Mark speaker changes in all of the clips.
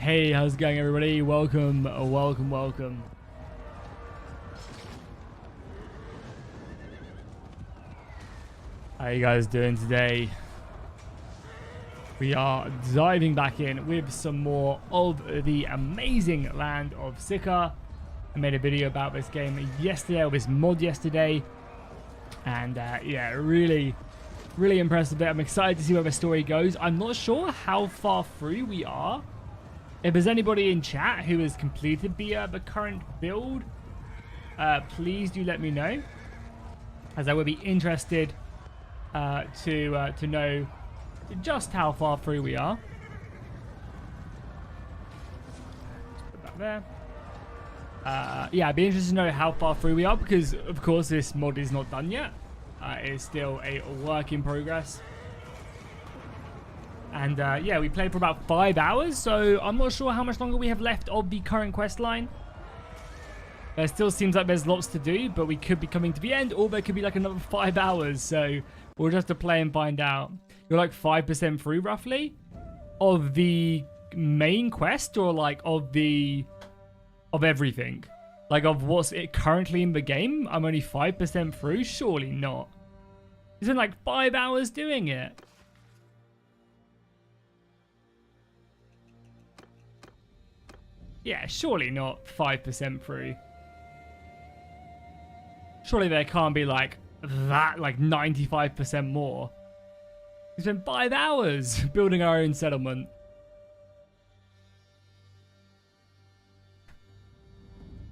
Speaker 1: Hey, how's it going, everybody? Welcome. Welcome. How you guys doing today? We are diving back in with some more of the amazing Land of Sika. I made a video about this game yesterday, or this mod yesterday, and yeah, really impressed with it. I'm excited to see where the story goes. I'm not sure how far through we are. If there's anybody in chat who has completed the current build, please do let me know, as I would be interested to know just how far through we are. Just put that there. Yeah, I'd be interested to know how far through we are, because of course this mod is not done yet. It is still a work in progress. And yeah, we played for about 5 hours, so I'm not sure how much longer we have left of the current quest line. There still seems like there's lots to do, but we could be coming to the end, or there could be like another 5 hours, so we'll just have to play and find out. You're like 5% through, roughly, of the main quest, or like of everything? Like of what's currently in the game? I'm only 5% through? Surely not. It's been like 5 hours doing it. Yeah, surely not 5% through. Surely there can't be like that, like 95% more. We spent 5 hours building our own settlement.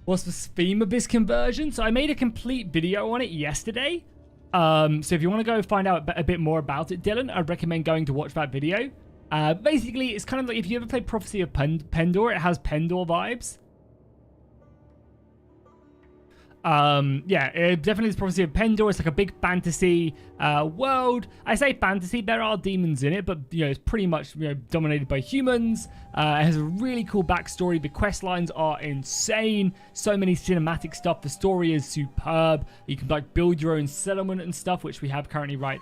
Speaker 1: What's the theme of this conversion? So I made a complete video on it yesterday. So if you want to go find out a bit more about it, Dylan, I'd recommend going to watch that video. Basically, it's kind of like if you ever played Prophecy of Pendor, it has Pendor vibes. Yeah, it definitely is Prophecy of Pendor. It's like a big fantasy world. I say fantasy, there are demons in it, but you know, it's pretty much, you know, dominated by humans. It has a really cool backstory. The quest lines are insane. So many cinematic stuff. The story is superb. You can like build your own settlement and stuff, which we have currently right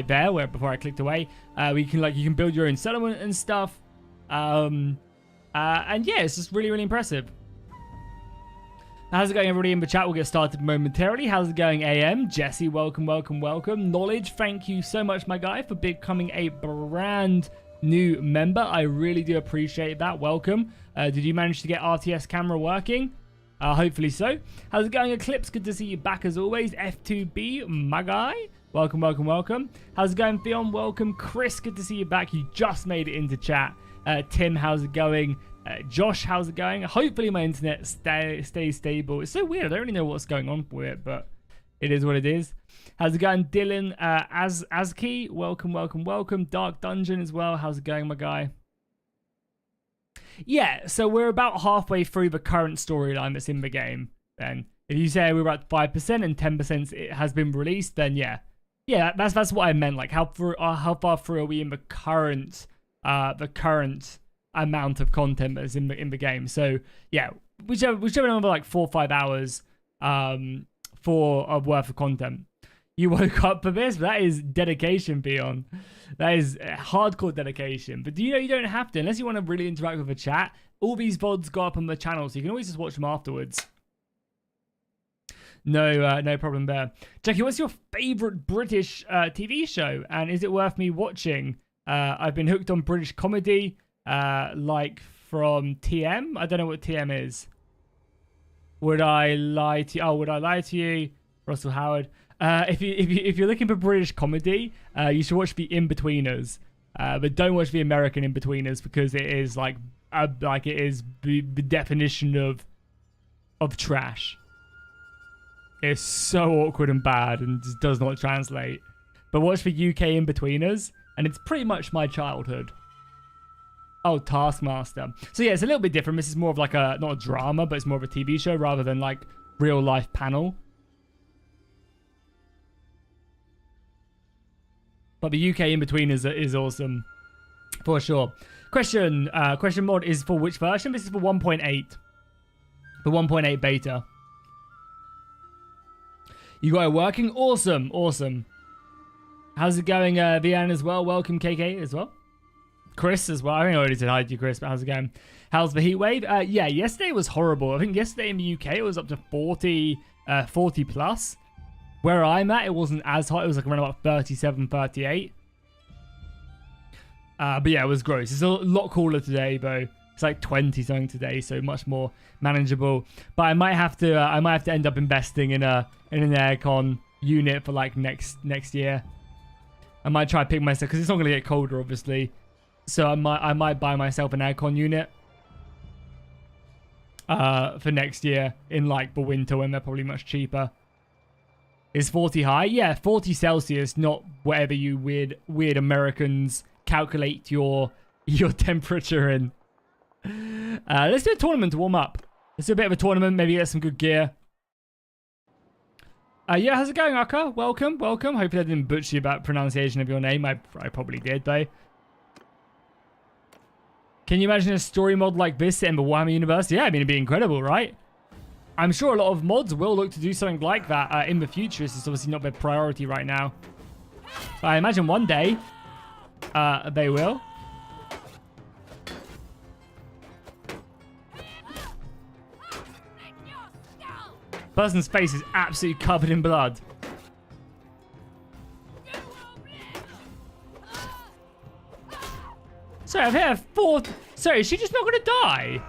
Speaker 1: there, where before I clicked away. You can build your own settlement and stuff. And yeah, it's just really becoming How's it going, everybody in the chat? We'll get started momentarily. How's it going, AM? Jesse, welcome. Knowledge, thank you so much, my guy, for becoming a brand new member. I really do appreciate that. Welcome. Did you manage to get RTS camera working? Hopefully so. How's it going, Eclipse? Good to see you back as always. F2B, my guy. Welcome. How's it going, Theon? Welcome. Chris, good to see you back. You just made it into chat. Tim, how's it going? Josh, how's it going? Hopefully my internet stays stable. It's so weird. I don't really know what's going on with it, but it is what it is. How's it going, Dylan? Azki, welcome. Dark Dungeon as well. How's it going, my guy? Yeah, so we're about halfway through the current storyline that's in the game. Then, if you say we're at 5% and 10% it has been released, then yeah, that's what I meant. Like how far through are we in the current amount of content that's in the game? So yeah, whichever number, like 4 or 5 hours worth of content. You woke up for this? That is dedication, Beyond. That is hardcore dedication. But do you know you don't have to, unless you want to really interact with the chat. All these VODs go up on the channel, so you can always just watch them afterwards. No problem there. Jackie, what's your favorite British TV show, and is it worth me watching? I've been hooked on British comedy. Like from TM? I don't know what TM is. Would I lie to you? Oh, Would I Lie to You? Russell Howard. If you're looking for British comedy, you should watch the In-Betweeners. But don't watch the American In-Betweeners, because it is like it is the definition of trash. It's so awkward and bad and just does not translate. But watch the UK In-Betweeners, and it's pretty much my childhood. Oh, Taskmaster. So yeah, it's a little bit different. This is more of like not a drama, but it's more of a TV show rather than like real life panel. But the UK In-Between is awesome for sure. Question mod is for which version? This is for 1.8. The 1.8 beta. You got it working? Awesome. How's it going, Vian, as well? Welcome, KK, as well. Chris as well. I think I already said hi to you, Chris, but how's it going? How's the heat wave? Yeah, yesterday was horrible. I think yesterday in the UK it was up to 40 plus. Where I'm at, it wasn't as hot. It was like around about 37, 38. But yeah, it was gross. It's a lot cooler today, though. It's like 20 something today, so much more manageable. But I might have to end up investing in an aircon unit for like next year. I might try to pick myself because it's not going to get colder, obviously. So I might buy myself an aircon unit for next year in like the winter when they're probably much cheaper. Is 40 high? Yeah, 40 Celsius, not whatever you weird Americans calculate your temperature in. Let's do a tournament to warm up. Let's do a bit of a tournament, maybe get some good gear. Yeah, how's it going, Akka? Welcome, welcome. Hopefully I didn't butcher you about pronunciation of your name. I probably did, though. Can you imagine a story mod like this in the Warhammer universe? Yeah, I mean, it'd be incredible, right? I'm sure a lot of mods will look to do something like that in the future. It's obviously not their priority right now. But I imagine one day they will. Person's face is absolutely covered in blood. Sorry, I've hit a fourth. Sorry, is she just not going to die?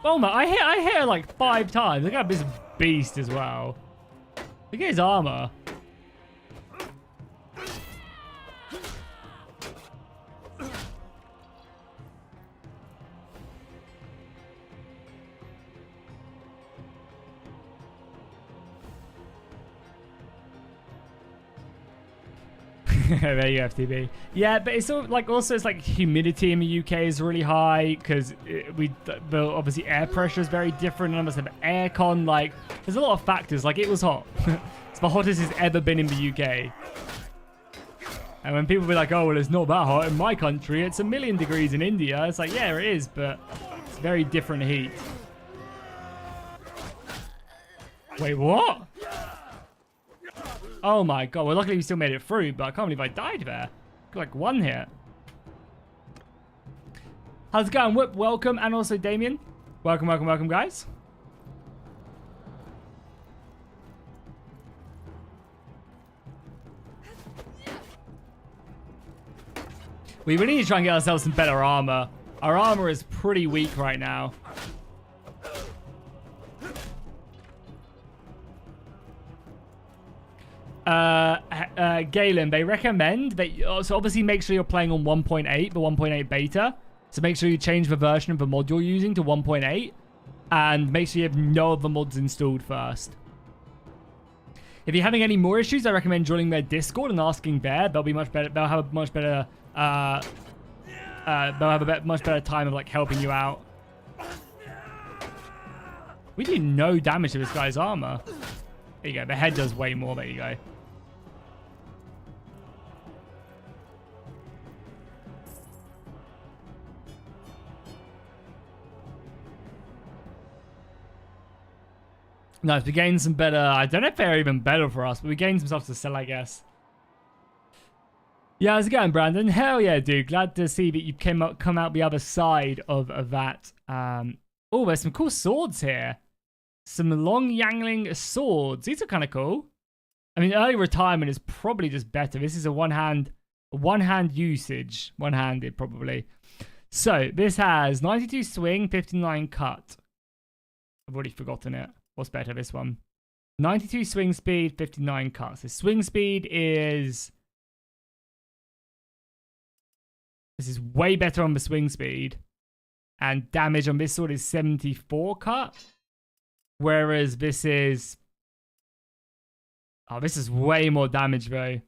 Speaker 1: Oh my, I hit her like 5 times. Look at this beast as well. Look at his armor. There you go, FTB. Yeah, but it's all, like also it's like humidity in the UK is really high because the obviously air pressure is very different. And obviously the aircon, like there's a lot of factors. Like it was hot. It's the hottest it's ever been in the UK. And when people be like, oh well, it's not that hot in my country, it's 1,000,000 degrees in India. It's like, yeah, it is, but it's very different heat. Wait, what? Oh my god, well luckily we still made it through, but I can't believe I died there. Got like 1 hit. How's it going, Whip? Welcome, and also Damien. Welcome, welcome, welcome, guys. We really need to try and get ourselves some better armor. Our armor is pretty weak right now. Galen, they recommend that, so obviously make sure you're playing on 1.8, the 1.8 beta. So make sure you change the version of the mod you're using to 1.8 and make sure you have no other mods installed first. If you're having any more issues, I recommend joining their Discord and asking there. They'll be much better. They'll have a much better, much better time of like helping you out. We do no damage to this guy's armor. There you go. The head does way more. There you go. Nice. We gained some better. I don't know if they're even better for us, but we gained some stuff to sell, I guess. Yeah, how's it going, Brandon? Hell yeah, dude. Glad to see that you come out the other side of that. Oh, there's some cool swords here. Some long yangling swords. These are kind of cool. I mean, early retirement is probably just better. This is a one-hand usage. One-handed, probably. So, this has 92 swing, 59 cut. I've already forgotten it. What's better, this one? 92 swing speed, 59 cut. So, swing speed is... This is way better on the swing speed. And damage on this sword is 74 cut. Whereas this is... Oh, this is way more damage, though.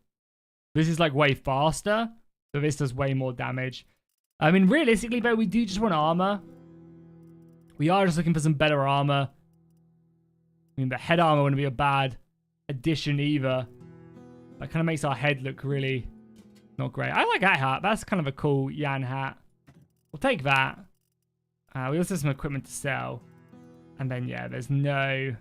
Speaker 1: This is, like, way faster. So this does way more damage. I mean, realistically, though, we do just want armor. We are just looking for some better armor. I mean, the head armor wouldn't be a bad addition either. That kind of makes our head look really not great. I like that hat. That's kind of a cool Yan hat. We'll take that. We also have some equipment to sell. And then, yeah, there's no...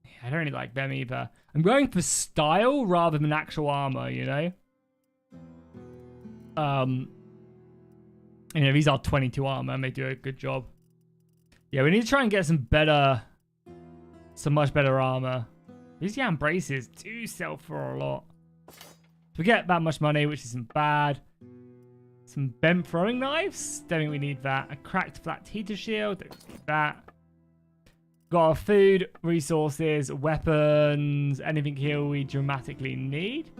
Speaker 1: Yeah, I don't really like them either. I'm going for style rather than actual armor, you know? You know, these are 22 armor and they do a good job. Yeah, we need to try and get some much better armor. These yam braces do sell for a lot. We get that much money, which isn't bad. Some bent throwing knives. Don't think we need that. A cracked flat heater shield. Don't need that. Got our food, resources, weapons, anything here we dramatically need.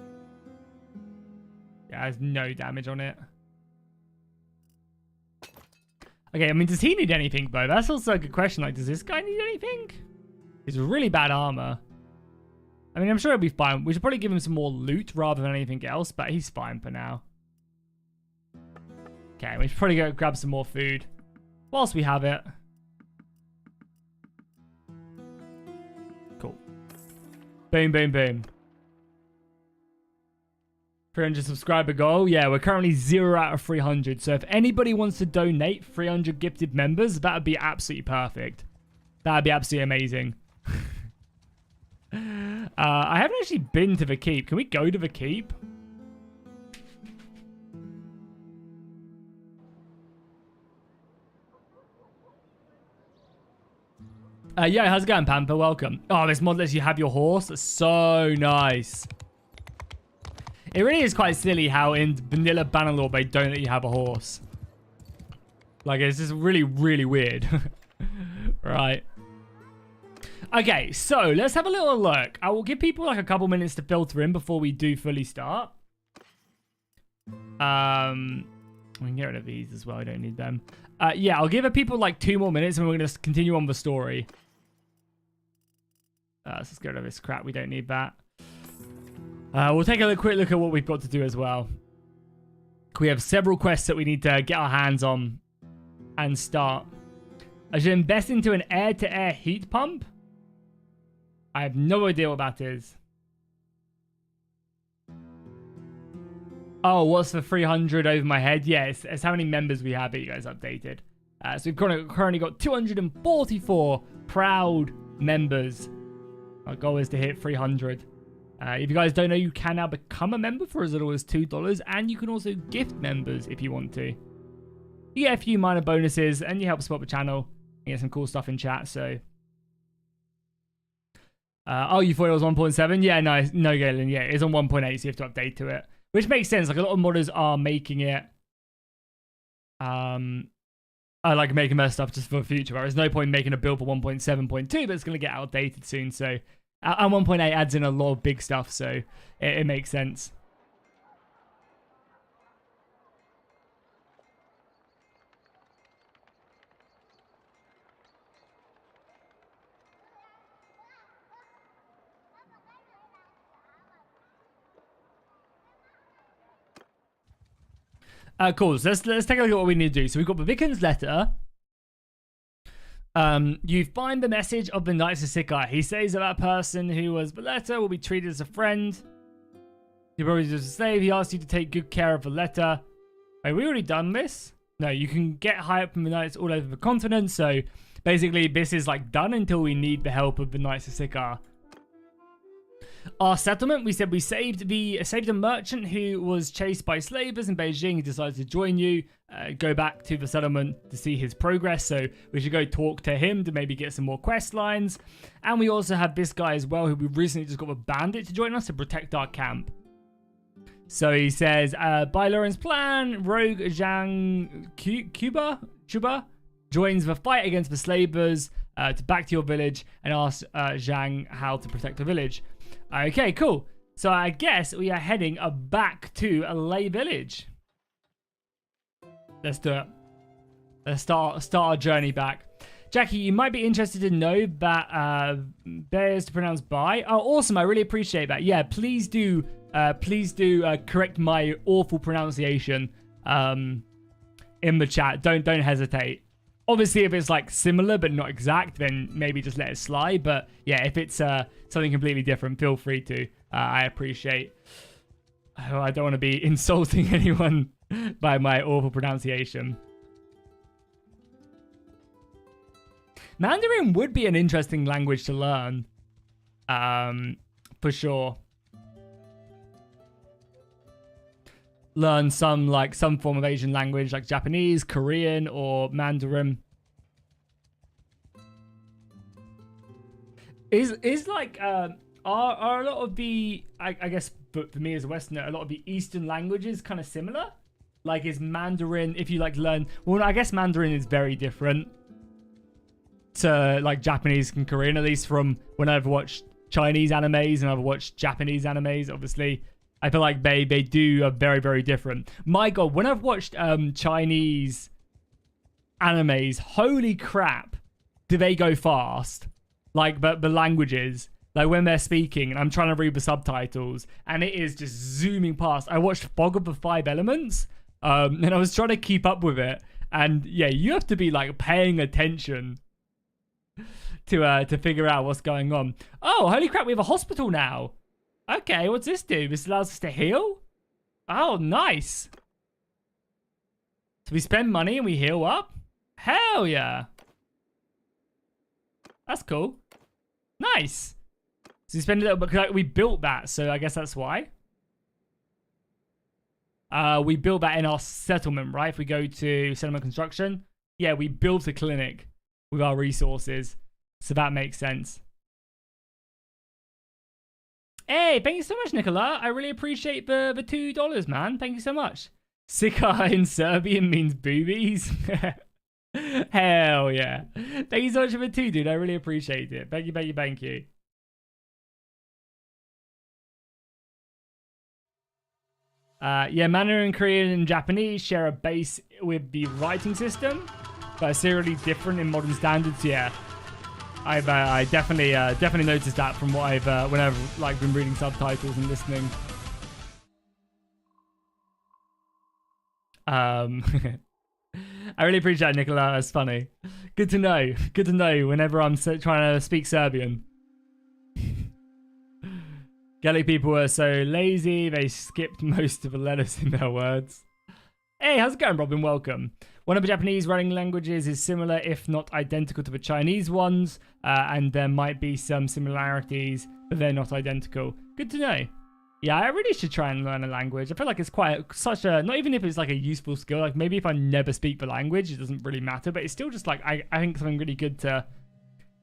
Speaker 1: Yeah, there's no damage on it. Okay, I mean, does he need anything, though? That's also a good question. Like, does this guy need anything? He's really bad armor. I mean, I'm sure he'll be fine. We should probably give him some more loot rather than anything else, but he's fine for now. Okay, we should probably go grab some more food whilst we have it. Cool. Boom, boom, boom. 300 subscriber goal. Yeah, we're currently 0 out of 300. So if anybody wants to donate 300 gifted members, that would be absolutely perfect. That would be absolutely amazing. I haven't actually been to the keep. Can we go to the keep? Yeah, how's it going, Pamper? Welcome. Oh, this mod lets you have your horse. That's so nice. It really is quite silly how in vanilla Bannerlord they don't let you have a horse. Like, it's just really, really weird. Right. Okay, so let's have a little look. I will give people like a couple minutes to filter in before we do fully start. We can get rid of these as well. I don't need them. Yeah, I'll give people like 2 more minutes and we're going to continue on the story. So let's get rid of this crap. We don't need that. We'll take a quick look at what we've got to do as well. We have several quests that we need to get our hands on and start. I should invest into an air-to-air heat pump. I have no idea what that is. Oh, what's the 300 over my head? Yes, it's how many members we have that you guys updated. So we've currently got 244 proud members. Our goal is to hit 300. If you guys don't know, you can now become a member for as little as $2, and you can also gift members if you want to. You get a few minor bonuses, and you help support the channel. You get some cool stuff in chat, so... oh, you thought it was 1.7? Yeah, no, Galen, yeah, it's on 1.8, so you have to update to it. Which makes sense, like a lot of modders are making it... I like making their stuff just for the future. There's no point making a build for 1.7.2, but it's going to get outdated soon, so... And 1.8 adds in a lot of big stuff, so it makes sense. Cool. So let's take a look at what we need to do. So we've got the Vicar's letter. You find the message of the Knights of Sika. He says that person who was the letter will be treated as a friend. He probably just a slave. He asks you to take good care of the letter. Wait, we already done this? No, you can get high up from the Knights all over the continent. So basically, this is like done until we need the help of the Knights of Sika. Our settlement, we said we saved a merchant who was chased by slavers in Beijing. He decided to join you, go back to the settlement to see his progress. So we should go talk to him to maybe get some more quest lines. And we also have this guy as well, who we recently just got a bandit to join us to protect our camp. So he says, by Lauren's plan, rogue Zhang Chuba joins the fight against the slavers to back to your village and asks Zhang how to protect the village. Okay, cool. So I guess we are heading back to Lay Village. Let's do it. Let's start our journey back. Jackie, you might be interested to know that bear is to pronounce by. Oh, awesome. I really appreciate that. Yeah, please do correct my awful pronunciation in the chat. Don't hesitate. Obviously, if it's like similar but not exact, then maybe just let it slide. But yeah, if it's something completely different, feel free to. I appreciate. Oh, I don't want to be insulting anyone by my awful pronunciation. Mandarin would be an interesting language to learn. For sure. Learn some form of Asian language like Japanese, Korean, or Mandarin. Is like are a lot of the I guess for me as a Westerner, a lot of the Eastern languages kind of similar? Like, is Mandarin, if you like learn, well, I guess Mandarin is very different to like Japanese and Korean, at least from when I've watched Chinese animes and I've watched Japanese animes. Obviously, I feel like they do are very, very different. My God, when I've watched Chinese animes, holy crap, do they go fast? Like, but the languages, like when they're speaking, and I'm trying to read the subtitles, and it is just zooming past. I watched Fog of the Five Elements, and I was trying to keep up with it. And yeah, you have to be like paying attention to figure out what's going on. Oh, holy crap, we have a hospital now. Okay, what's this do? This allows us to heal? Oh, nice. So we spend money and we heal up? Hell yeah. That's cool. Nice. So we spend a little bit, because we built that, so I guess that's why. We built that in our settlement, right? If we go to settlement construction, yeah, we built a clinic with our resources. So that makes sense. Hey, thank you so much, Nicola. I really appreciate the $2, man. Thank you so much. Sika in Serbian means boobies. Hell yeah. Thank you so much for the 2, dude. I really appreciate it. Thank you, thank you, thank you. Yeah, Mandarin, Korean, and Japanese share a base with the writing system, but are serially different in modern standards. Yeah, I definitely noticed that from what I've when I've like been reading subtitles and listening. I really appreciate that, Nicola. That's funny. Good to know. Good to know whenever I'm trying to speak Serbian. Gaelic people are so lazy, they skipped most of the letters in their words. Hey, how's it going, Robin? Welcome. One of the Japanese writing languages is similar, if not identical, to the Chinese ones, and there might be some similarities, but they're not identical. Good to know. Yeah, I really should try and learn a language. I feel like it's such a, not even if it's like a useful skill, like maybe if I never speak the language, it doesn't really matter, but it's still just like, I think something really good to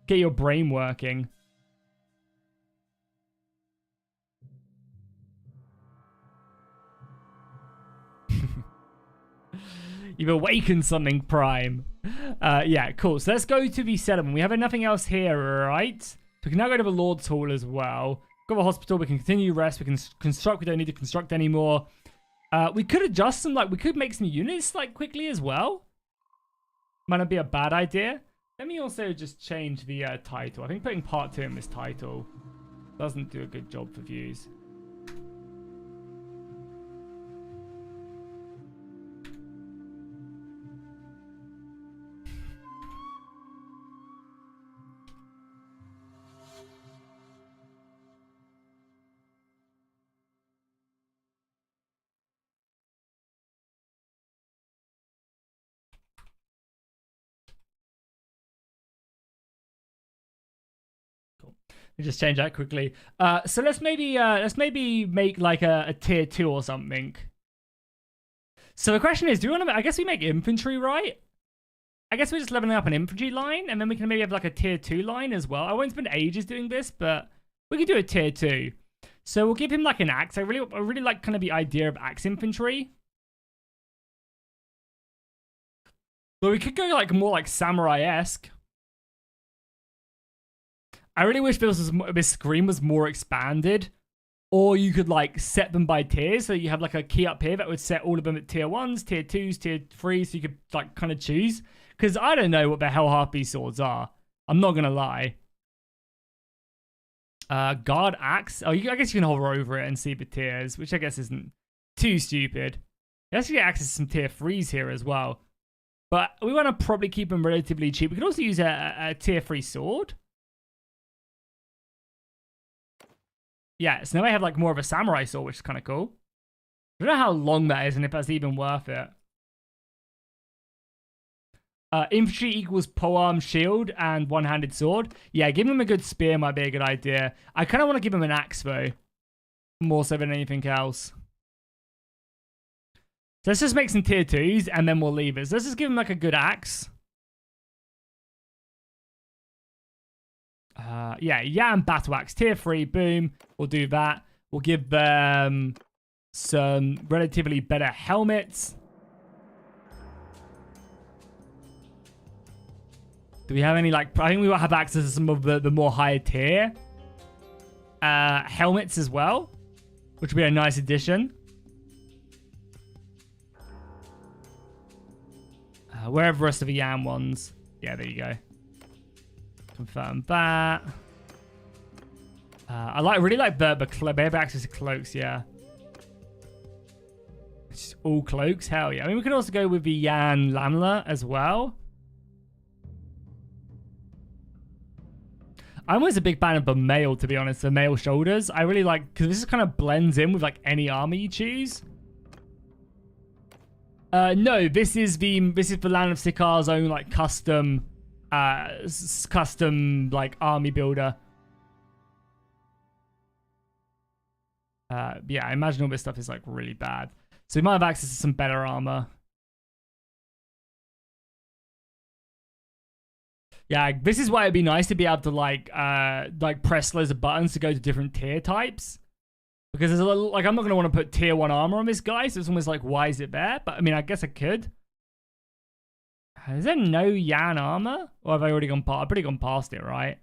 Speaker 1: get your brain working. You've awakened something, Prime. Yeah, cool. So let's go to the settlement. We have nothing else here, right? We can now go to the Lord's Hall as well. Got the hospital. We can continue rest. We can construct. We don't need to construct anymore. We could adjust some, like, we could make some units, like, quickly as well. Might not be a bad idea. Let me also just change the title. I think putting part 2 in this title doesn't do a good job for views. Just change that quickly. So let's maybe make like a tier 2 or something. So the question is, do we want to? I guess we make infantry, right? I guess we're just leveling up an infantry line, and then we can maybe have like a tier 2 line as well. I won't spend ages doing this, but we could do a tier 2. So we'll give him like an axe. I really like kind of the idea of axe infantry. But we could go like more like samurai-esque. I really wish this screen was more expanded, or you could like set them by tiers. So you have like a key up here that would set all of them at tier 1s, tier 2s, tier 3s. So you could like kind of choose. Because I don't know what the hell half these swords are. I'm not gonna lie. Guard axe. Oh, I guess you can hover over it and see the tiers, which I guess isn't too stupid. You actually get access to some tier 3s here as well. But we want to probably keep them relatively cheap. We could also use a tier 3 sword. Yeah, so now I have like more of a samurai sword, which is kind of cool. I don't know how long that is and if that's even worth it. Infantry equals polearm shield and one-handed sword. Yeah, giving him a good spear might be a good idea. I kind of want to give him an axe, though. More so than anything else. So let's just make some tier 2s, and then we'll leave it. So let's just give him, like, a good axe. Yeah, Yan battle axe. Tier 3, boom. We'll do that. We'll give them some relatively better helmets. Do we have any, like, I think we will have access to some of the more higher tier helmets as well, which would be a nice addition. Where are the rest of the Yan ones? Yeah, there you go. Confirm that. I really like the they have access to cloaks, yeah. It's just all cloaks, hell yeah. I mean, we can also go with the Yan Lamla as well. I'm always a big fan of the mail, to be honest, the mail shoulders. I really like, because this kind of blends in with like any armor you choose. No, this is the Land of Sika's own like custom like army builder. Yeah, I imagine all this stuff is like really bad. So we might have access to some better armor. Yeah, this is why it'd be nice to be able to like press loads of buttons to go to different tier types. Because there's a little, like, I'm not going to want to put tier 1 armor on this guy, so it's almost like, why is it there? But I mean, I guess I could. Is there no Yan armor? Or have I already gone past? I've pretty gone past it, right?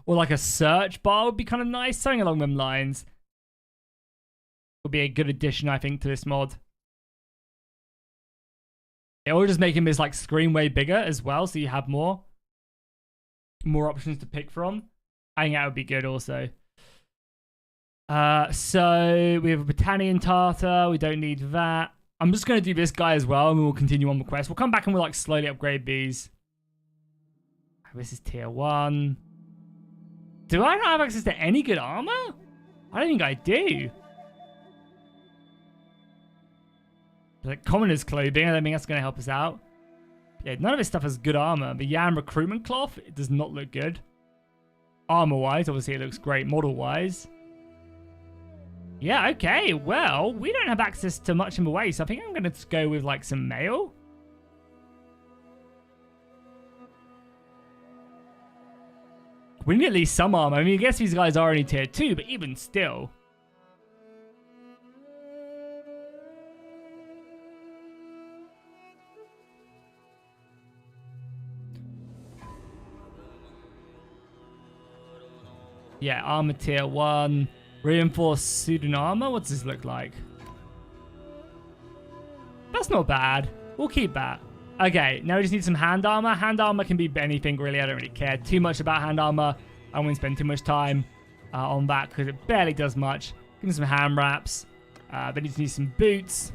Speaker 1: Or like a search bar would be kind of nice. Something along them lines would be a good addition, I think, to this mod. It will just make him his like screen way bigger as well, so you have more options to pick from. I think that would be good also. So we have a Britannian Tartar. We don't need that. I'm just going to do this guy as well, and we'll continue on the quest. We'll come back and we'll like slowly upgrade these. This is tier 1. Do I not have access to any good armor? I don't think I do. Like commoner's clothing, I don't think that's going to help us out. Yeah, none of this stuff has good armor. The Yan recruitment cloth, it does not look good. Armor-wise, obviously it looks great model-wise. Yeah, okay, well, we don't have access to much in the way, so I think I'm going to go with, like, some mail. We need at least some armor. I mean, I guess these guys are only tier 2, but even still. Yeah, armor tier 1. Reinforced Sudan armor. What's this look like? That's not bad. We'll keep that. Okay, now we just need some hand armor. Hand armor can be anything, really. I don't really care too much about hand armor. I won't spend too much time on that because it barely does much. Give me some hand wraps. Then you just need some boots.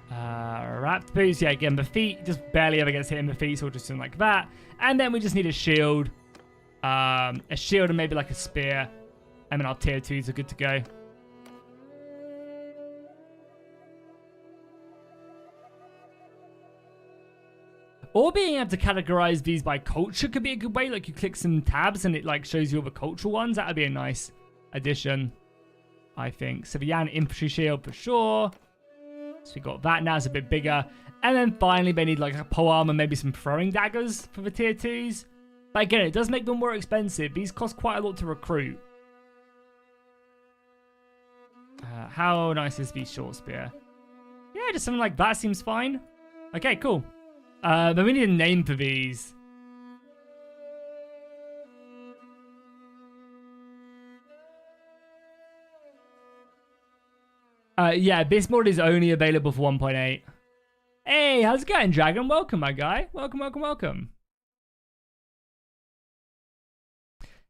Speaker 1: Wrapped boots. Yeah, again, the feet just barely ever gets hit in the feet, so we'll just do like that. And then we just need a shield. A shield and maybe like a spear. And then our tier 2s are good to go. Or being able to categorize these by culture could be a good way. Like you click some tabs and it like shows you all the cultural ones. That would be a nice addition, I think. So the Yan infantry shield for sure. So we got that. Now it's a bit bigger. And then finally they need like a polearm and maybe some throwing daggers for the tier 2s. But again, it does make them more expensive. These cost quite a lot to recruit. How nice is the short spear? Yeah, just something like that seems fine. Okay, cool. But we need a name for these. Yeah, this mod is only available for 1.8. Hey, how's it going, Dragon? Welcome, my guy. Welcome, welcome, welcome.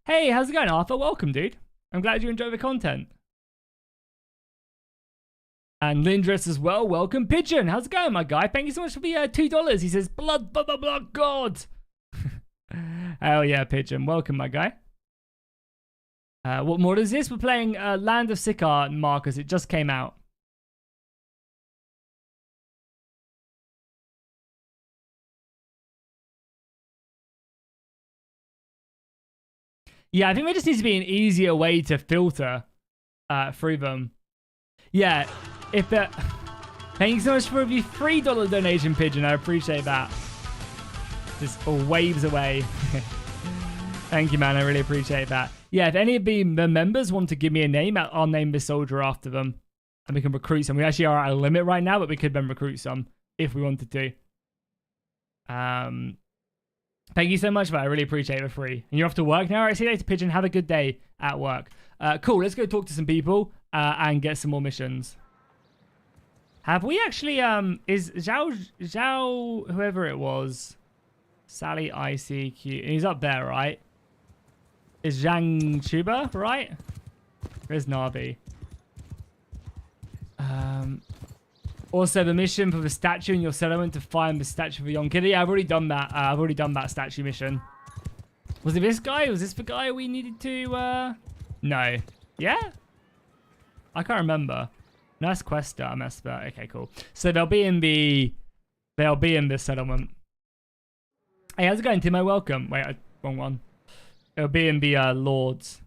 Speaker 1: Hey, how's it going, Arthur? Welcome, dude. I'm glad you enjoy the content. And Lindress as well. Welcome. Pigeon, how's it going, my guy? Thank you so much for the $2. He says, blood, blah, blah, blah, God. Hell yeah, Pigeon. Welcome, my guy. What mod is this? We're playing Land of Sika, Marcus. It just came out. Yeah, I think there just needs to be an easier way to filter through them. Yeah, if that... Thank you so much for the $3 donation, Pigeon. I appreciate that. Just waves away. Thank you, man. I really appreciate that. Yeah, if any of the members want to give me a name, I'll name this soldier after them. And we can recruit some. We actually are at a limit right now, but we could then recruit some if we wanted to. Thank you so much for that. I really appreciate it for free. And you're off to work now? All right, see you later, Pigeon. Have a good day at work. Cool, let's go talk to some people and get some more missions. Have we actually, is Zhao, whoever it was, Sally ICQ, he's up there, right? Is Zhang Chuba, right? Where's Navi? Also, the mission for the statue in your settlement to find the statue of a young kid. Yeah, I've already done that. I've already done that statue mission. Was it this guy? Was this the guy we needed to, No. Yeah? I can't remember. Nice quest I messed up. Okay, cool. So they'll be in the settlement. Hey, how's it going, Timo? Welcome. Wait, wrong one. It'll be in the Lord's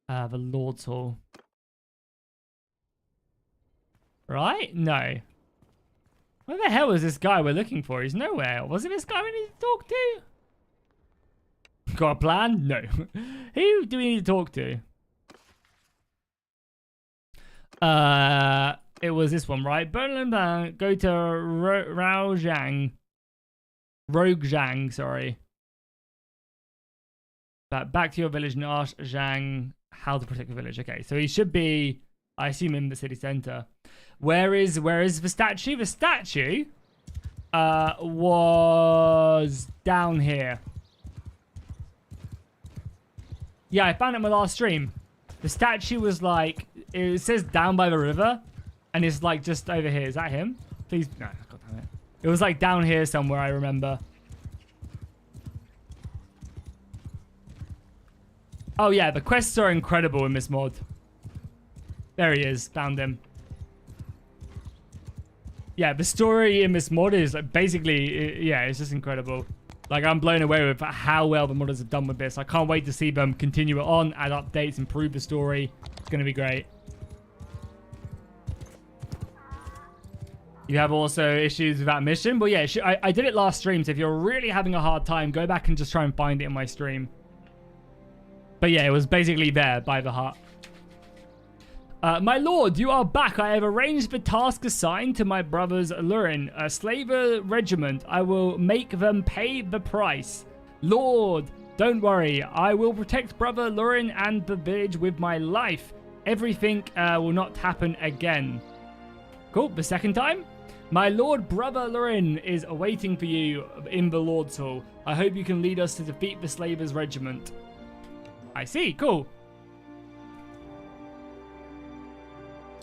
Speaker 1: Hall. Right? No. Where the hell is this guy we're looking for? He's nowhere. Was it this guy we need to talk to? Got a plan? No. Who do we need to talk to? It was this one, right? Bannerlord, go to Rogue Zhang, sorry. Back to your village and ask Zhang how to protect the village. Okay, so he should be, I assume, in the city center. Where is the statue? The statue was down here. Yeah, I found it in my last stream. The statue was like, it says down by the river, and it's like just over here. Is that him? Please, no, God damn it. It was like down here somewhere, I remember. Oh yeah, the quests are incredible in this mod. There he is, found him. Yeah, the story in this mod is like basically, yeah, it's just incredible. Like, I'm blown away with how well the modders have done with this. I can't wait to see them continue it on, add updates, improve the story. It's going to be great. You have also issues with that mission? Well, yeah, I did it last stream, so if you're really having a hard time, go back and just try and find it in my stream. But yeah, it was basically there by the hut. My lord, you are back. I have arranged the task assigned to my brothers Lurin, a slaver regiment. I will make them pay the price. Lord, don't worry. I will protect brother Lurin and the village with my life. Everything will not happen again. Cool. The second time? My lord, brother Lurin is awaiting for you in the Lord's Hall. I hope you can lead us to defeat the slavers regiment. I see. Cool.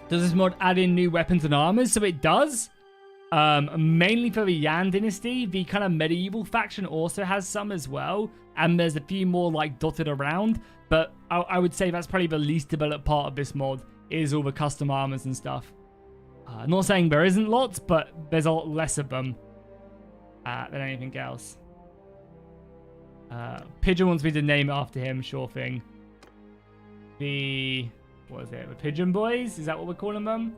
Speaker 1: Does this mod add in new weapons and armors? So it does. Mainly for the Yan dynasty. The kind of medieval faction also has some as well. And there's a few more like dotted around. But I would say that's probably the least developed part of this mod. Is all the custom armors and stuff. I'm not saying there isn't lots, but there's a lot less of them than anything else. Pigeon wants me to name it after him. Sure thing. What is it? The Pigeon Boys? Is that what we're calling them?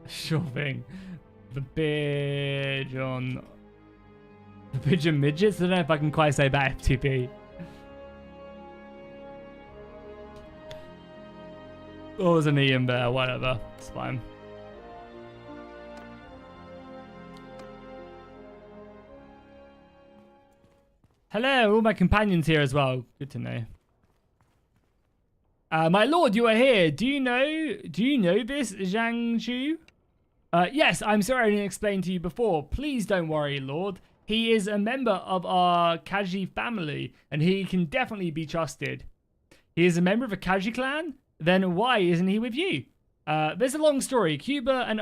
Speaker 1: Sure thing. The Pigeon Midgets? I don't know if I can quite say that, FTP. Oh, there's an Ian there, whatever. It's fine. Hello, all my companions here as well. Good to know. My lord, you are here. Do you know this, Zhang Chu? Yes, I'm sorry I didn't explain to you before. Please don't worry, lord. He is a member of our Kaji family, and he can definitely be trusted. He is a member of the Kaji clan? Then why isn't he with you? There's a long story. Chuba and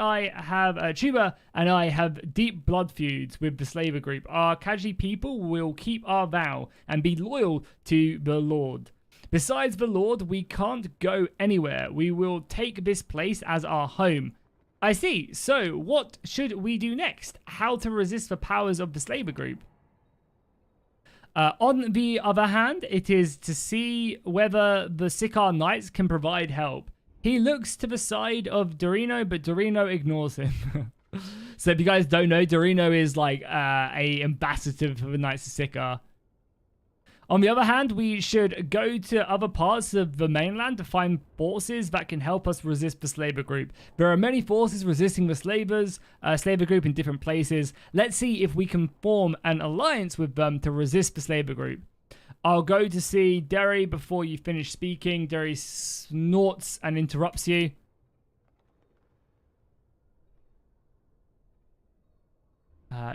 Speaker 1: I have deep blood feuds with the slaver group. Our Kaji people will keep our vow and be loyal to the Lord. Besides the Lord, we can't go anywhere. We will take this place as our home. I see. So, what should we do next? How to resist the powers of the slaver group? On the other hand, it is to see whether the Sika Knights can provide help. He looks to the side of Dorino, but Dorino ignores him. So if you guys don't know, Dorino is like a ambassador for the Knights of Sika. On the other hand, we should go to other parts of the mainland to find forces that can help us resist the slaver group. There are many forces resisting the slaver group in different places. Let's see if we can form an alliance with them to resist the slaver group. I'll go to see Derry before you finish speaking. Derry snorts and interrupts you.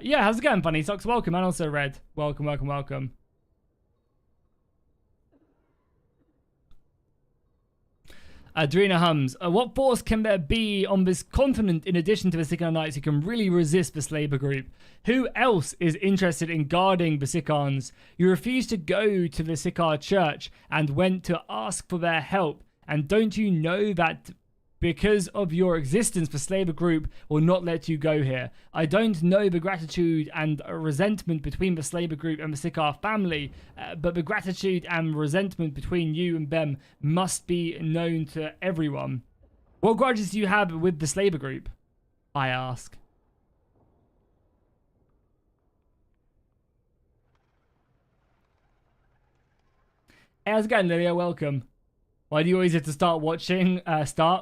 Speaker 1: Yeah, how's it going, Funny Socks? Welcome, and also Red. Welcome, welcome, welcome. Adrena hums. What force can there be on this continent in addition to the Sika Knights who can really resist the slaver group? Who else is interested in guarding the Sikans? You refused to go to the Sika church and went to ask for their help. And don't you know that because of your existence, the slaver group will not let you go here? I don't know the gratitude and resentment between the slaver group and the Sika family, but the gratitude and resentment between you and them must be known to everyone. What grudges do you have with the slaver group? I ask. Hey, how's it going, Lilia? Welcome. Why do you always have to start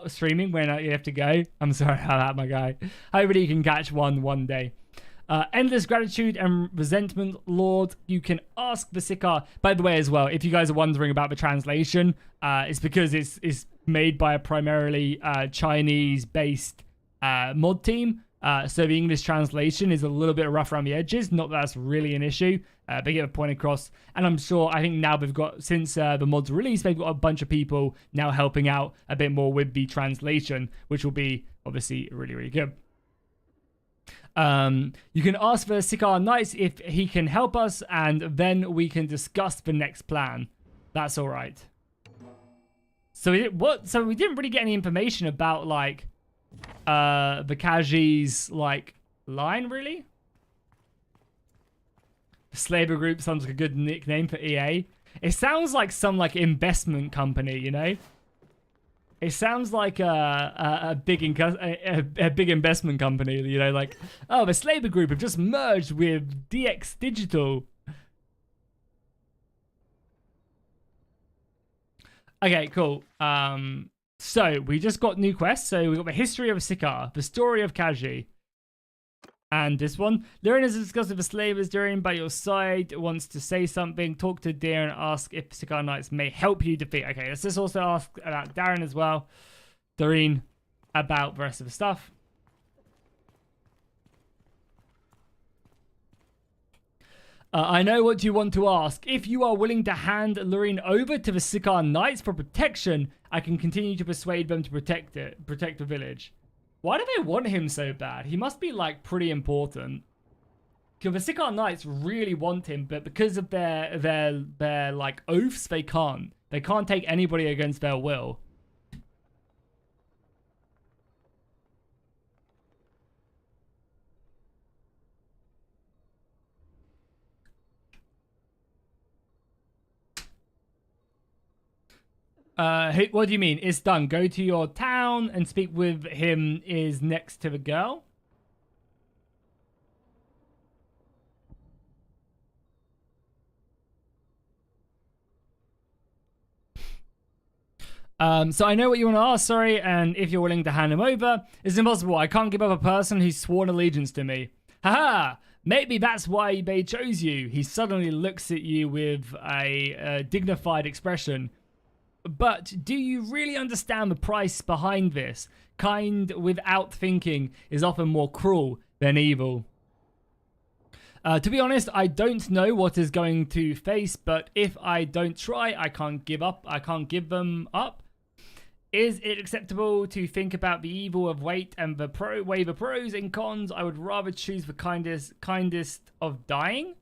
Speaker 1: streaming when you have to go? I'm sorry about that, my guy. Hopefully you can catch one day. Endless gratitude and resentment, Lord. You can ask the Sika. By the way, as well, if you guys are wondering about the translation, it's because it's made by a primarily Chinese-based mod team. So the English translation is a little bit rough around the edges. Not that that's really an issue. They get a point across. And I'm sure, I think now they've got, since the mod's release, they've got a bunch of people now helping out a bit more with the translation, which will be obviously really, really good. You can ask the Sika Knights if he can help us, and then we can discuss the next plan. That's all right. So we didn't really get any information about like the Kaji's like line, really. The Slaver Group sounds like a good nickname for EA. It sounds like some like investment company, you know. It sounds like a big investment company, you know, like, oh, the Slaver Group have just merged with DX Digital. Okay, cool. So we just got new quests. So we got the history of Sika, the story of Kaji, and this one. Darren has discussed with the slavers. Darren, by your side, wants to say something. Talk to Darren. Ask if Sika Knights may help you defeat. Okay, let's just also ask about Darren as well. Darren, about the rest of the stuff. I know what you want to ask. If you are willing to hand Loreen over to the Sika Knights for protection, I can continue to persuade them to protect the village. Why do they want him so bad? He must be like pretty important. Because the Sika Knights really want him, but because of their like oaths, they can't. They can't take anybody against their will. What do you mean? It's done. Go to your town and speak with him is next to the girl. So I know what you want to ask, sorry, and if you're willing to hand him over, it's impossible. I can't give up a person who's sworn allegiance to me. Haha! Maybe that's why they chose you. He suddenly looks at you with a dignified expression. But do you really understand the price behind this? Kind without thinking is often more cruel than evil. To be honest, I don't know what is going to face, but if I don't try, I can't give up. I can't give them up. Is it acceptable to think about the evil of weight and weigh the pros and cons? I would rather choose the kindest of dying.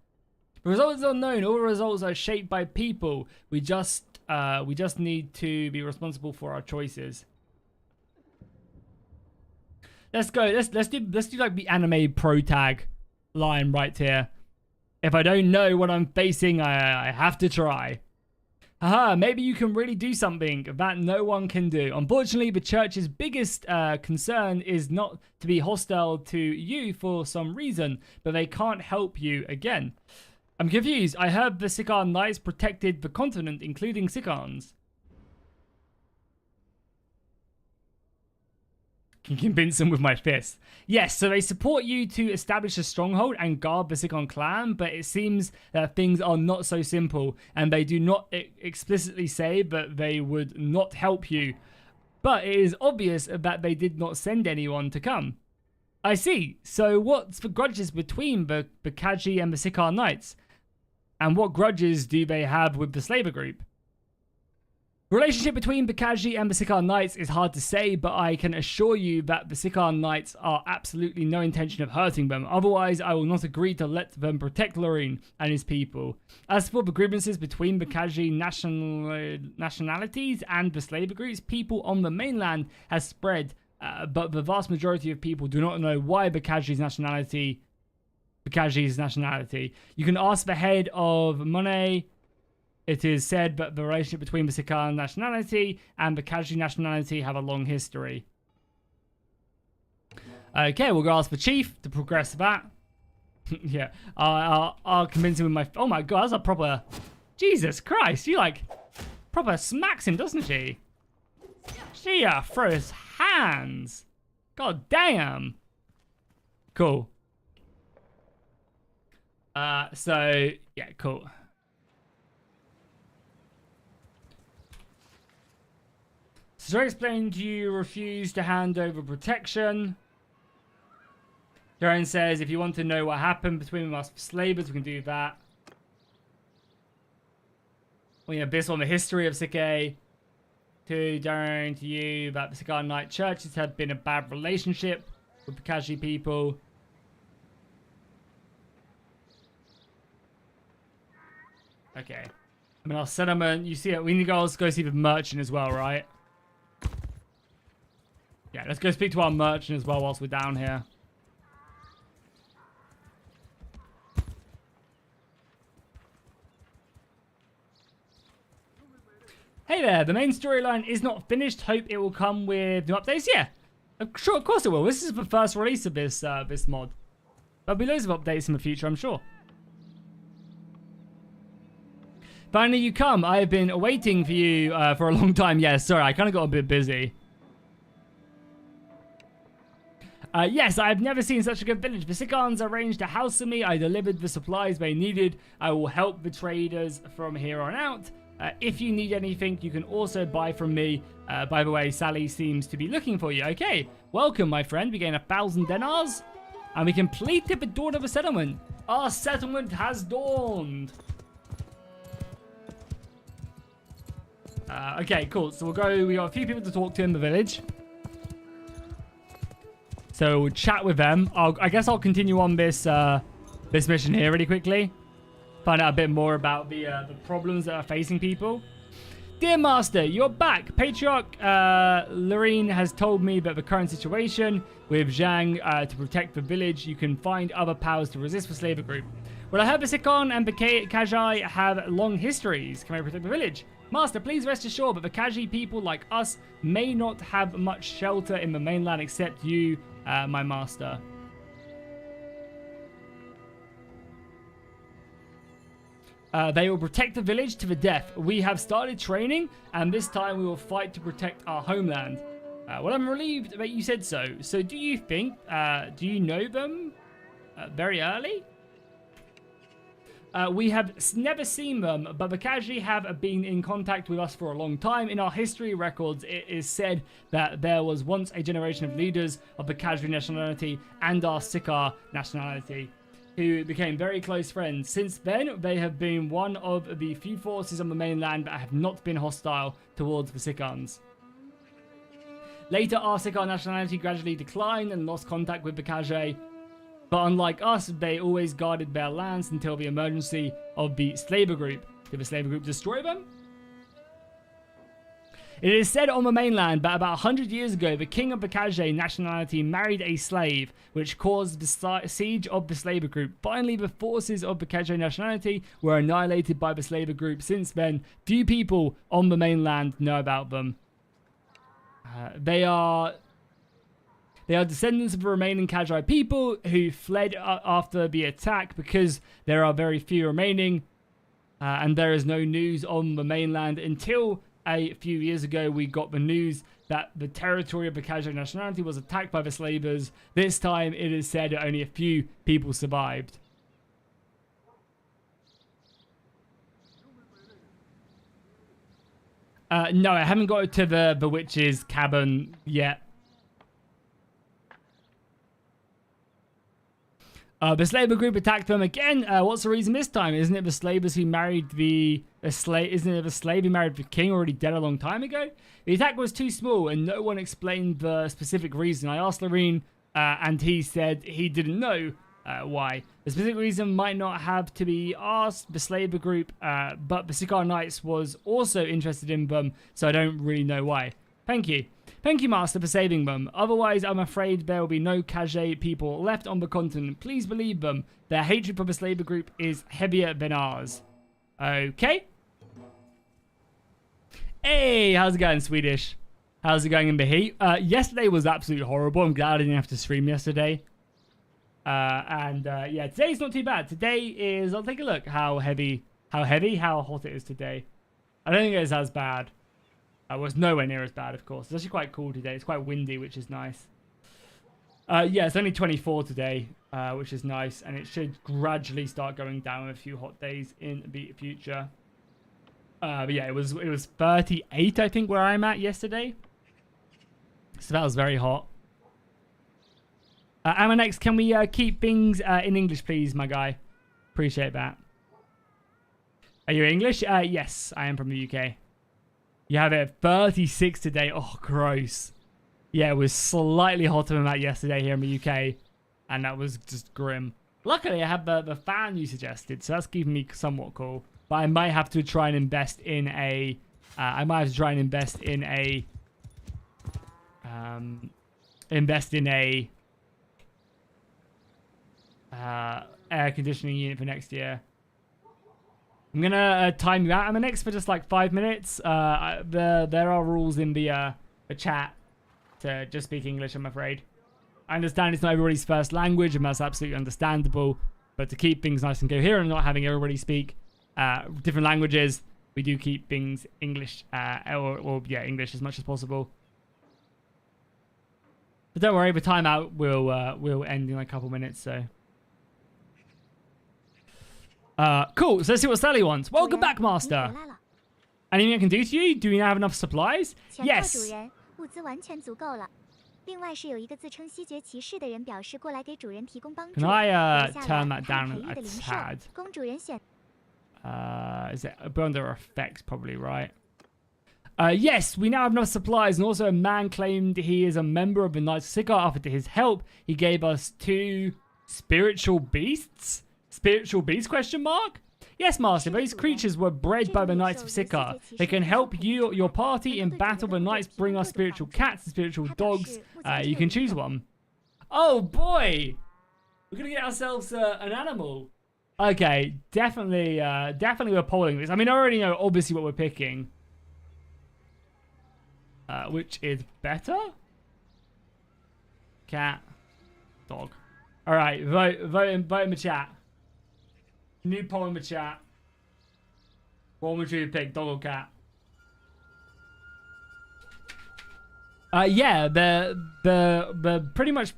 Speaker 1: The results are unknown. All the results are shaped by people. We just need to be responsible for our choices. Let's go. Let's do like the anime pro tag line right here. If I don't know what I'm facing, I have to try. Haha, maybe you can really do something that no one can do. Unfortunately, the church's biggest concern is not to be hostile to you for some reason, but they can't help you again. I'm confused. I heard the Sika Knights protected the continent, including Sikans. Can convince them with my fist. Yes, so they support you to establish a stronghold and guard the Sikan clan, but it seems that things are not so simple, and they do not explicitly say that they would not help you. But it is obvious that they did not send anyone to come. I see. So what's the grudges between the Kaji and the Sika Knights? And what grudges do they have with the slaver group? The relationship between the Kaji and the Sika Knights is hard to say, but I can assure you that the Sika Knights are absolutely no intention of hurting them. Otherwise, I will not agree to let them protect Lorraine and his people. As for the grievances between the Kaji nationalities and the slaver groups, people on the mainland has spread, but the vast majority of people do not know why the Kaji's nationality. You can ask the head of Monet. It is said that the relationship between the Sika nationality and the Kaji nationality have a long history. Okay, we'll go ask the chief to progress that. Yeah, I'll convince him with my... Oh my god, that's a proper... Jesus Christ, she like... proper smacks him, doesn't she? She throws hands. God damn. Cool. So, yeah, cool. So I explained you refuse to hand over protection. Darren says, if you want to know what happened between us slavers, we can do that. We have this on the history of Sika. To Darren, to you, that the Sika Knight churches had been a bad relationship with the Kaji people. Okay. I mean, our settlement, you see it. We need to go see the merchant as well, right? Yeah, let's go speak to our merchant as well whilst we're down here. Hey there, the main storyline is not finished. Hope it will come with new updates. Yeah, sure, of course it will. This is the first release of this this mod. There'll be loads of updates in the future, I'm sure. Finally, you come. I have been waiting for you for a long time. Yeah, sorry, I kind of got a bit busy. Yes, I have never seen such a good village. The Sikans arranged a house for me. I delivered the supplies they needed. I will help the traders from here on out. If you need anything, you can also buy from me. By the way, Sally seems to be looking for you. Okay, welcome, my friend. We gain 1,000 dinars. And we completed the dawn of a settlement. Our settlement has dawned. Okay, cool. So we'll go. We got a few people to talk to in the village. So we'll chat with them. I guess I'll continue on this this mission here really quickly. Find out a bit more about the problems that are facing people. Dear Master, you're back. Patriarch Lorraine has told me about the current situation with Zhang to protect the village. You can find other powers to resist the slaver group. Well, I heard the Sikan and the Kajai have long histories. Can I protect the village? Master, please rest assured that the Kaji people like us may not have much shelter in the mainland except you, my master. They will protect the village to the death. We have started training, and this time we will fight to protect our homeland. Well, I'm relieved that you said so. So do you think, do you know them very early? We have never seen them, but the Kaji have been in contact with us for a long time. In our history records, it is said that there was once a generation of leaders of the Kaji nationality and our Sika nationality who became very close friends. Since then, they have been one of the few forces on the mainland that have not been hostile towards the Sikans. Later, our Sika nationality gradually declined and lost contact with the Kaji. But unlike us, they always guarded their lands until the emergency of the slaver group. Did the slaver group destroy them? It is said on the mainland that about 100 years ago, the king of the Kazhe nationality married a slave, which caused the siege of the slaver group. Finally, the forces of the Kazhe nationality were annihilated by the slaver group. Since then, few people on the mainland know about them. They are descendants of the remaining Kazai people who fled after the attack because there are very few remaining, and there is no news on the mainland until a few years ago we got the news that the territory of the Kazai nationality was attacked by the slavers. This time it is said that only a few people survived. No, I haven't got to the witch's cabin yet. The slaver group attacked them again. What's the reason this time? Isn't it the slavers who married isn't it the slave who married the king already dead a long time ago? The attack was too small and no one explained the specific reason. I asked Lorene and he said he didn't know why. The specific reason might not have to be asked the slaver group, but the Sika Knights was also interested in them, so I don't really know why. Thank you. Thank you, Master, for saving them. Otherwise, I'm afraid there will be no Kazhe people left on the continent. Please believe them. Their hatred for the slaver group is heavier than ours. Okay. Hey, how's it going, Swedish? How's it going in the heat? Yesterday was absolutely horrible. I'm glad I didn't have to stream yesterday. Yeah, today's not too bad. Today is, I'll take a look how hot it is today. I don't think it's as bad. It was nowhere near as bad, of course. It's actually quite cool today. It's quite windy, which is nice. Yeah, it's only 24 today, which is nice. And it should gradually start going down a few hot days in the future. But yeah, it was 38, I think, where I'm at yesterday. So that was very hot. Amanex, can we keep things in English, please, my guy? Appreciate that. Are you English? Yes, I am from the UK. You have it at 36 today. Oh, gross. Yeah, it was slightly hotter than that yesterday here in the UK. And that was just grim. Luckily, I have the fan you suggested. So that's keeping me somewhat cool. But I might have to try and invest in a... air conditioning unit for next year. I'm gonna time you out. I'm next for just like 5 minutes. There are rules in the chat to just speak English, I'm afraid. I understand it's not everybody's first language, and that's absolutely understandable. But to keep things nice and coherent, and not having everybody speak different languages, we do keep things English, yeah, English as much as possible. But don't worry, the timeout will end in like a couple minutes, so. Cool, so let's see what Sally wants. Welcome back, Master. Anything I can do to you? Do we now have enough supplies? Yes. Can I turn that down a tad? Is it under effects, probably, right? Yes, we now have enough supplies, and also a man claimed he is a member of the Knights of Sika. After his help, he gave us 2 spiritual beasts. Spiritual beast, question mark? Yes, Master, these creatures were bred by the Knights of Sika. They can help you, your party, in battle. The Knights bring us spiritual cats and spiritual dogs. You can choose one. Oh, boy! We're going to get ourselves an animal. Okay, definitely we're polling this. I mean, I already know, obviously, what we're picking. Which is better? Cat. Dog. Alright, vote in the chat. New poll in the chat. What would you pick, dog or cat? Yeah, the pretty much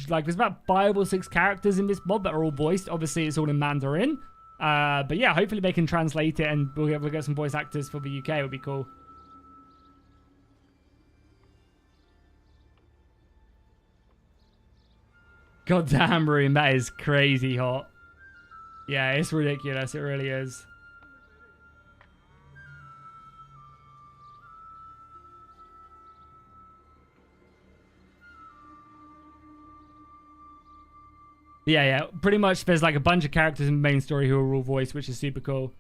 Speaker 1: like there's about 5 or 6 characters in this mod that are all voiced. Obviously, it's all in Mandarin. But yeah, hopefully they can translate it, and we'll get some voice actors for the UK. It would be cool. God damn, Rune, that is crazy hot. Yeah, it's ridiculous. It really is. Yeah. Pretty much there's like a bunch of characters in the main story who are all voiced, which is super cool.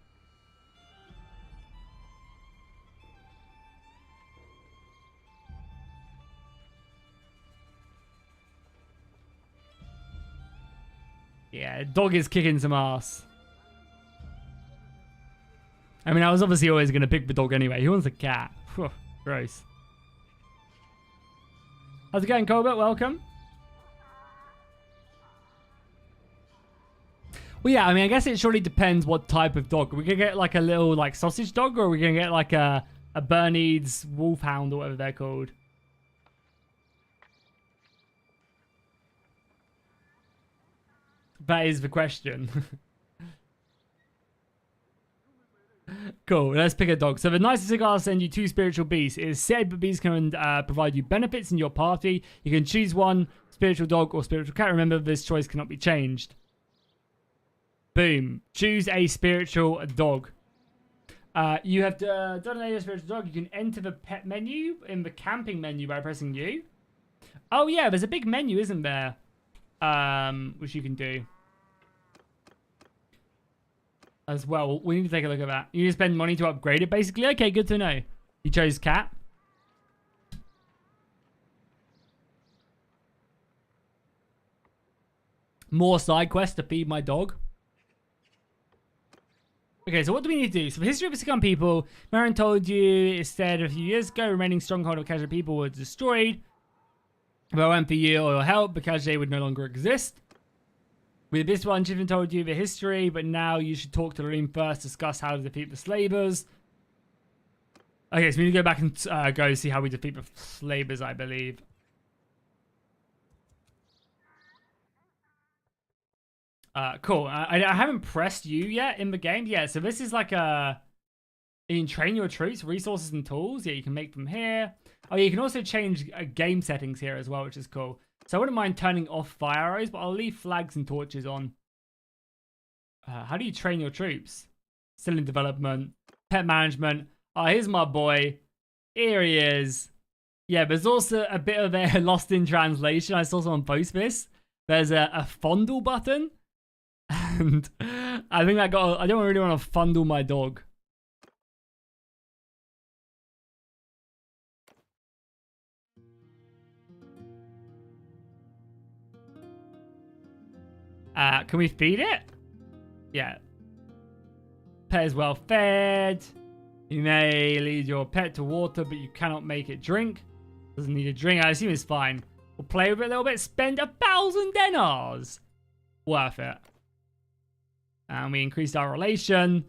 Speaker 1: Yeah, dog is kicking some ass. I mean, I was obviously always going to pick the dog anyway. Who wants a cat? Whew, gross. How's it going, Colbert? Welcome. Well, yeah, I mean, I guess it surely depends what type of dog. Are we going to get like a little like sausage dog, or are we going to get like a Bernese wolfhound or whatever they're called? That is the question. Cool, let's pick a dog. So the nicest cigar send you 2 spiritual beasts. It is said that these can provide you benefits in your party. You can choose one spiritual dog or spiritual cat. Remember, this choice cannot be changed. Boom. Choose a spiritual dog. You have done a spiritual dog. You can enter the pet menu in the camping menu by pressing U. Oh yeah, there's a big menu, isn't there? Which you can do as well. We need to take a look at that. You need to spend money to upgrade it, basically. Okay, good to know. You chose cat. More side quests to feed my dog. Okay, so what do we need to do? So the history of the Sikan people, Marin told you, it said a few years ago, remaining stronghold of casual people was destroyed. If I went for you or your help, because they would no longer exist. With this one, Chiffin told you the history, but now you should talk to Loreen first, discuss how to defeat the slavers. Okay, so we need to go back and go see how we defeat the slavers, I believe. Cool. I haven't pressed you yet in the game. Yeah, so this is like a... You can train your troops, resources and tools. Yeah, you can make them here. Oh, yeah, you can also change game settings here as well, which is cool. So I wouldn't mind turning off fire arrows, but I'll leave flags and torches on. How do you train your troops? Still in development. Pet management. Oh, here's my boy. Here he is. Yeah, there's also a bit of a lost in translation. I saw someone post this. There's a fondle button. And I think I don't really want to fondle my dog. Can we feed it? Yeah. Pet is well fed. You may lead your pet to water, but you cannot make it drink. Doesn't need a drink. I assume it's fine. We'll play with it a little bit. Spend 1,000 dinars. Worth it. And we increased our relation.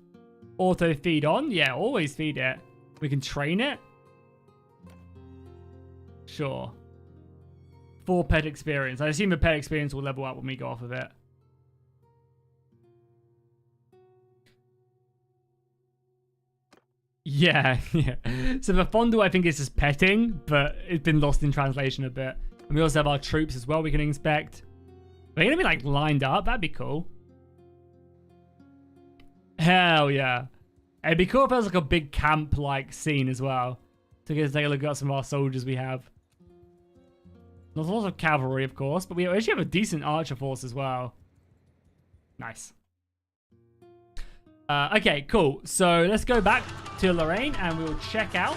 Speaker 1: Auto feed on. Yeah, always feed it. We can train it. Sure. 4 pet experience. I assume the pet experience will level up when we go off of it. Yeah, yeah. So the fondle, I think, is just petting, but it's been lost in translation a bit. And we also have our troops as well we can inspect. They're going to be, like, lined up. That'd be cool. Hell yeah. It'd be cool if there was, like, a big camp-like scene as well. To get to take a look at some of our soldiers we have. There's lots of cavalry, of course, but we actually have a decent archer force as well. Nice. Okay, cool. So let's go back to Lorraine and we'll check out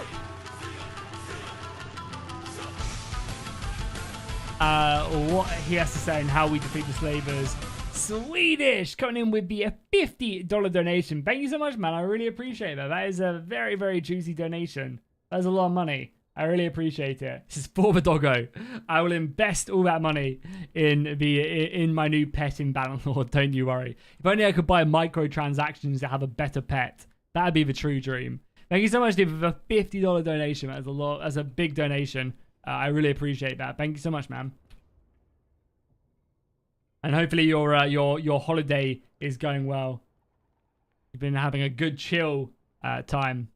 Speaker 1: what he has to say and how we defeat the slavers. Swedish coming in with the $50 donation. Thank you so much, man. I really appreciate that. That is a very, very juicy donation. That's a lot of money. I really appreciate it. This is for the doggo. I will invest all that money in my new pet in Bannerlord. Don't you worry. If only I could buy microtransactions to have a better pet. That'd be the true dream. Thank you so much, dude, for the $50 donation. That's a lot. That's a big donation. I really appreciate that. Thank you so much, man. And hopefully your holiday is going well. You've been having a good chill time.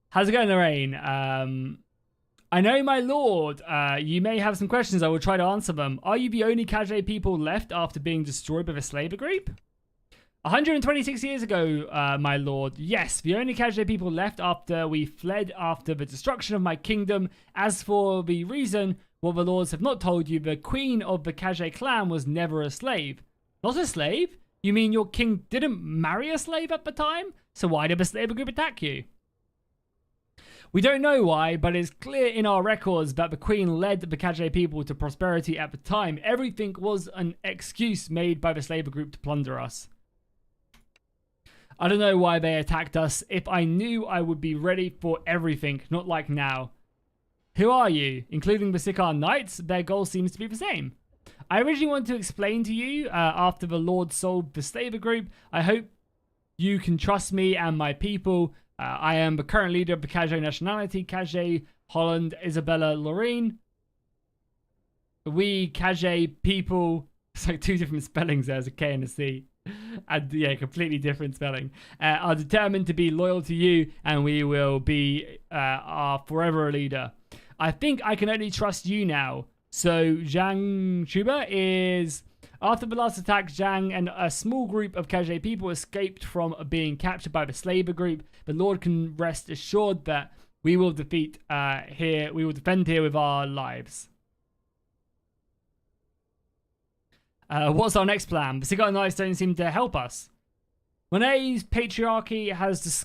Speaker 1: How's it going, Lorraine? I know, my lord, you may have some questions. I will try to answer them. Are you the only Kage people left after being destroyed by the slaver group? 126 years ago, my lord. Yes, the only Kage people left after we fled after the destruction of my kingdom. As for the reason, what the lords have not told you, the queen of the Kage clan was never a slave. Not a slave? You mean your king didn't marry a slave at the time? So why did the slaver group attack you? We don't know why, but it's clear in our records that the Queen led the Kajay people to prosperity at the time. Everything was an excuse made by the slaver group to plunder us. I don't know why they attacked us. If I knew, I would be ready for everything, not like now. Who are you? Including the Sika Knights, their goal seems to be the same. I originally wanted to explain to you after the Lord sold the slaver group. I hope you can trust me and my people. I am the current leader of the Kajay nationality, Kajay, Holland, Isabella, Lorraine. We Kajay people, it's like two different spellings, there's a K and a C. And yeah, completely different spelling. Are determined to be loyal to you, and we will be our forever leader. I think I can only trust you now. So Zhang Chuba is... After the last attack, Zhang and a small group of Kajay people escaped from being captured by the slaver group. The Lord can rest assured that we will defeat here. We will defend here with our lives. What's our next plan? The Sika Knights don't seem to help us. Monet's patriarchy has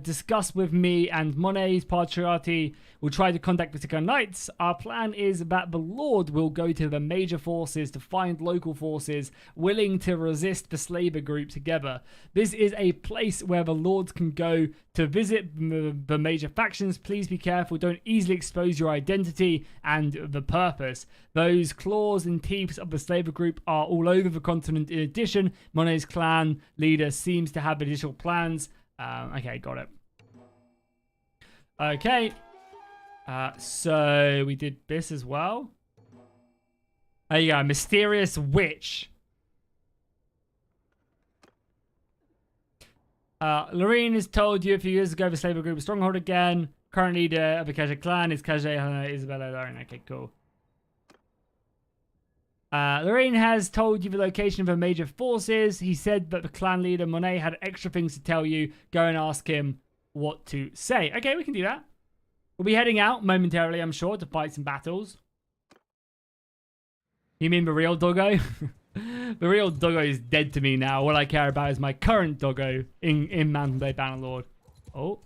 Speaker 1: discussed with me, and Monet's patriarchy will try to contact the Sika Knights. Our plan is that the Lord will go to the major forces to find local forces willing to resist the slaver group together. This is a place where the Lords can go to visit the major factions. Please be careful. Don't easily expose your identity and the purpose. Those claws and teeth of the slaver group are all over the continent. In addition, Monet's clan leader seems to have additional plans. Okay, got it. Okay. So we did this as well. There you go, mysterious witch. Lorraine has told you a few years ago the slaver group was stronghold again. Current leader of the Kajay clan is Kajay Isabella Lorraine. Okay, cool. Lorraine has told you the location of her major forces. He said that the clan leader, Monet, had extra things to tell you. Go and ask him what to say. Okay, we can do that. We'll be heading out momentarily, I'm sure, to fight some battles. You mean the real doggo? The real doggo is dead to me now. All I care about is my current doggo in mount&blade Bannerlord. Oh.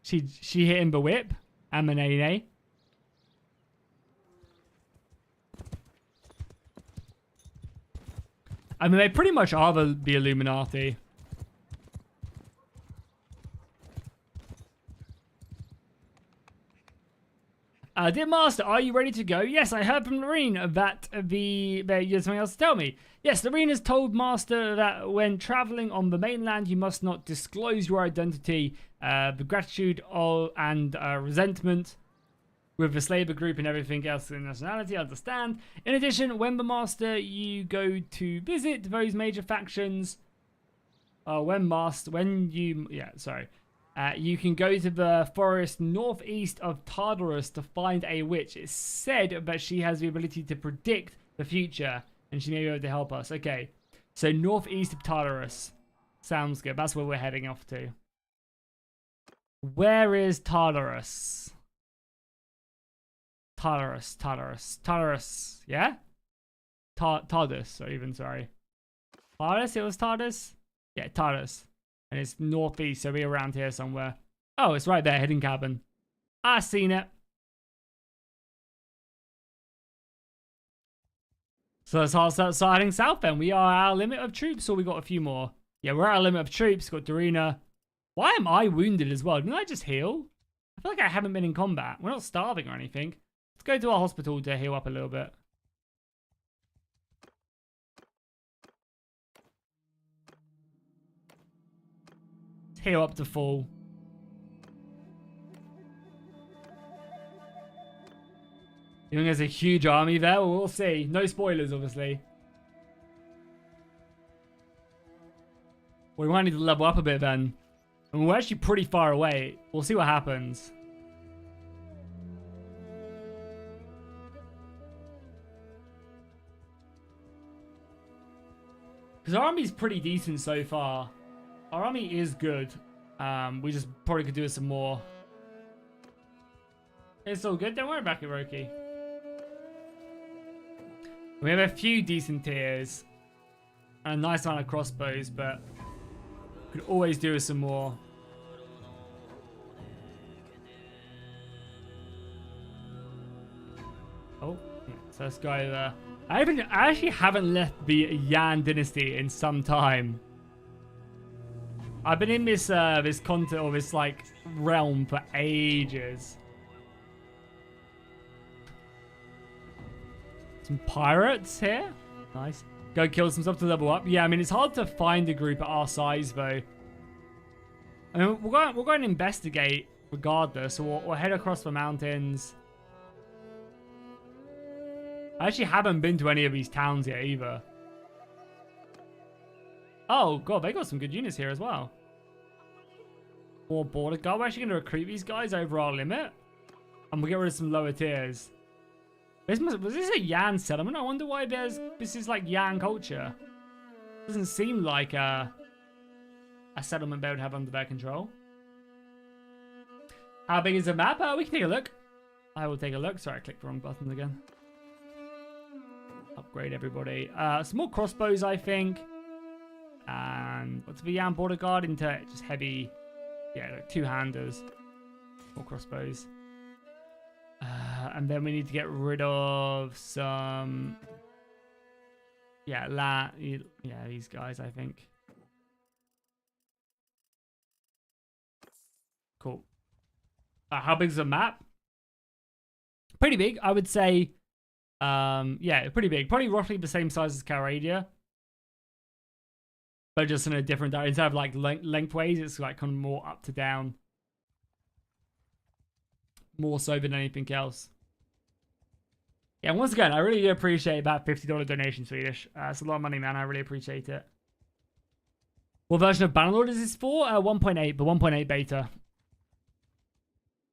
Speaker 1: She hit him the whip. And the nay. I mean, they pretty much are the Illuminati. Dear Master, are you ready to go? Yes, I heard from Lorraine that you had something else to tell me. Yes, Lorraine has told Master that when traveling on the mainland, you must not disclose your identity, the gratitude and resentment with the slaver group and everything else in nationality, I understand. In addition, when the Master, you go to visit those major factions, you can go to the forest northeast of Tartarus to find a witch. It's said that she has the ability to predict the future, and she may be able to help us. Okay, so northeast of Tartarus. Sounds good. That's where we're heading off to. Where is Tartarus? Tartarus, yeah? Tardus, or even, sorry. Tardus, it was Tardus? Yeah, Tardus. And it's northeast, so we're around here somewhere. Oh, it's right there, hidden cabin. I seen it. So let's start heading south then. We are our limit of troops, or we got a few more? Yeah, we're at our limit of troops. Got Dorina. Why am I wounded as well? Didn't I just heal? I feel like I haven't been in combat. We're not starving or anything. Let's go to our hospital to heal up a little bit. Let's heal up to full. You think there's a huge army there? Well, we'll see. No spoilers, obviously. We might need to level up a bit then. And we're actually pretty far away. We'll see what happens. Because our army's pretty decent so far. Our army is good. We just probably could do some more. It's all good. Don't worry about it, Roki. We have a few decent tiers. And a nice amount of crossbows, but could always do with some more. So let's go over. I actually haven't left the Yan dynasty in some time. I've been in this this continent or this like realm for ages. Some pirates here. Nice. Go kill some stuff to level up. Yeah, I mean it's hard to find a group at our size though. I mean we're going to investigate regardless. So we'll head across the mountains. I actually haven't been to any of these towns yet either. Oh god, they got some good units here as well. More border guard. We're actually going to recruit these guys over our limit. And we'll get rid of some lower tiers. Was this a Yan settlement? I wonder why this is like Yan culture. Doesn't seem like a settlement they would have under their control. How big is the map? We can take a look. I will take a look. Sorry, I clicked the wrong button again. Upgrade everybody. Some more crossbows, I think. And what's the Yan border guard into just heavy, yeah, like two-handers. More crossbows. And then we need to get rid of some, yeah, these guys, I think. Cool. How big is the map? Pretty big, I would say. Yeah, pretty big. Probably roughly the same size as Caradia. But just in a different direction. Instead of like lengthways, it's like kind of more up to down. More so than anything else. Yeah, once again, I really do appreciate that $50 donation, Swedish. It's a lot of money, man. I really appreciate it. What version of Bannerlord is this for? 1.8, the 1.8 beta.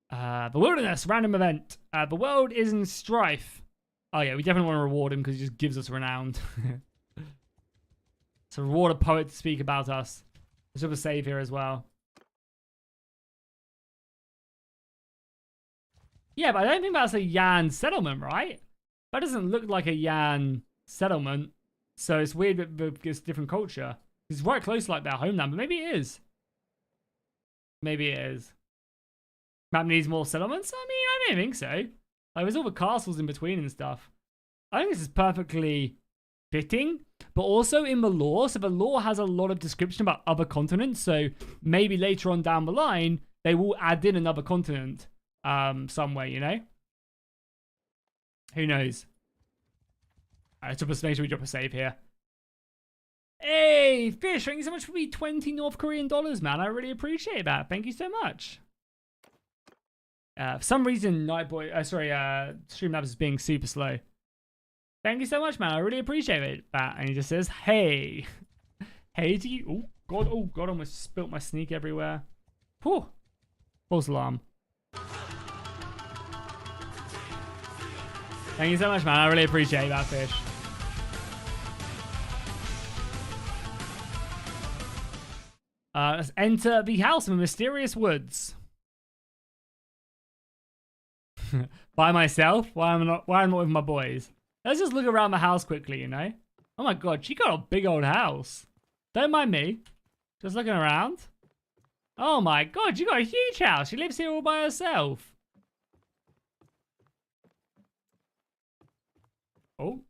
Speaker 1: The Wilderness, random event. The world is in strife. Oh yeah, we definitely want to reward him because he just gives us renowned. So reward a poet to speak about us. Let's have a save here as well. Yeah, but I don't think that's a Yan settlement, right? That doesn't look like a Yan settlement. So it's weird that it's different culture. It's right close to like their homeland, but maybe it is. Maybe it is. Map needs more settlements? I mean, I don't think so. Like, there's all the castles in between and stuff. I think this is perfectly fitting, but also in the lore. So the lore has a lot of description about other continents. So maybe later on down the line, they will add in another continent somewhere, you know? Who knows? Alright, so let's make sure we drop a save here. Hey, Fish, thank you so much for the 20 North Korean dollars, man. I really appreciate that. Thank you so much. For some reason, Streamlabs is being super slow. Thank you so much, man. I really appreciate it. And he just says, hey. Hey to you. Oh, God, I almost spilt my sneak everywhere. Whew. False alarm. Thank you so much, man. I really appreciate that, Fish. Let's enter the house of the mysterious woods. By myself? Why am I not with my boys? Let's just look around the house quickly, you know? Oh my god, she got a big old house. Don't mind me. Just looking around. Oh my god, she got a huge house. She lives here all by herself. Oh.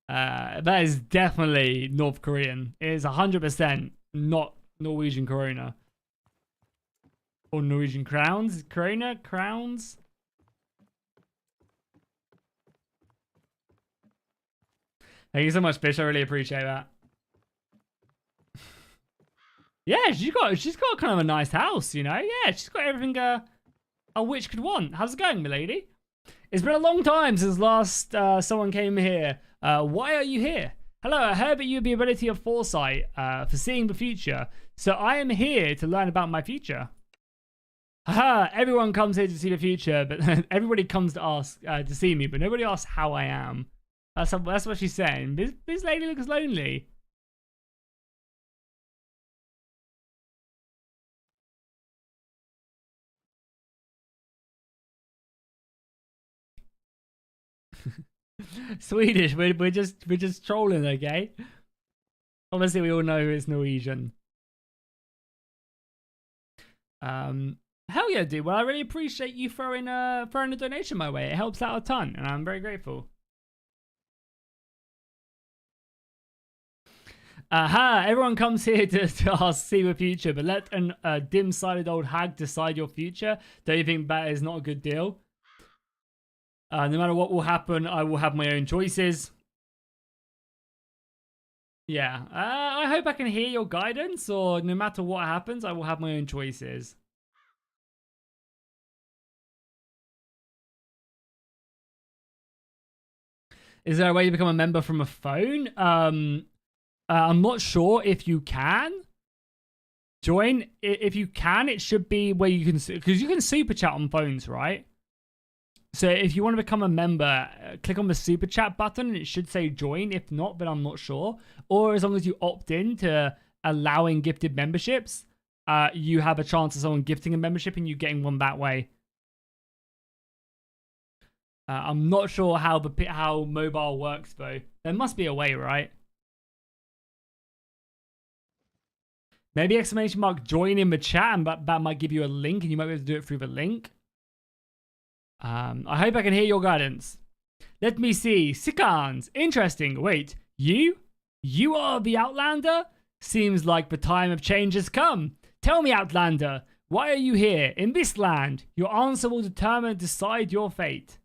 Speaker 1: That is definitely North Korean. It is 100% not Norwegian Corona. Or Norwegian crowns? Corona? Crowns? Thank you so much, Fish. I really appreciate that. Yeah, she's got kind of a nice house, you know? Yeah, she's got everything a witch could want. How's it going, milady? It's been a long time since last someone came here. Why are you here? Hello, I heard that you have the ability of Foresight for seeing the future. So I am here to learn about my future. Haha, everyone comes here to see the future, but everybody comes to ask to see me, but nobody asks how I am. That's what she's saying. This lady looks lonely. Swedish, we're just trolling, okay? Obviously, we all know it's Norwegian. Hell yeah, dude. Well, I really appreciate you throwing a donation my way. It helps out a ton, and I'm very grateful. Everyone comes here to ask, see the future, but let a dim-sighted old hag decide your future. Don't you think that is not a good deal? No matter what will happen, I will have my own choices. Yeah, I hope I can hear your guidance, or no matter what happens, I will have my own choices. Is there a way to become a member from a phone? I'm not sure if you can join. If you can, it should be where you can, because you can super chat on phones, right? So if you want to become a member, click on the super chat button and it should say join. If not, then I'm not sure. Or as long as you opt in to allowing gifted memberships, you have a chance of someone gifting a membership and you getting one that way. I'm not sure how mobile works though. There must be a way, right? Maybe exclamation mark join in the chat, and that might give you a link and you might be able to do it through the link. I hope I can hear your guidance. Let me see. Sikans. Interesting. Wait, you? You are the Outlander? Seems like the time of change has come. Tell me, Outlander, why are you here? In this land, your answer will determine and decide your fate.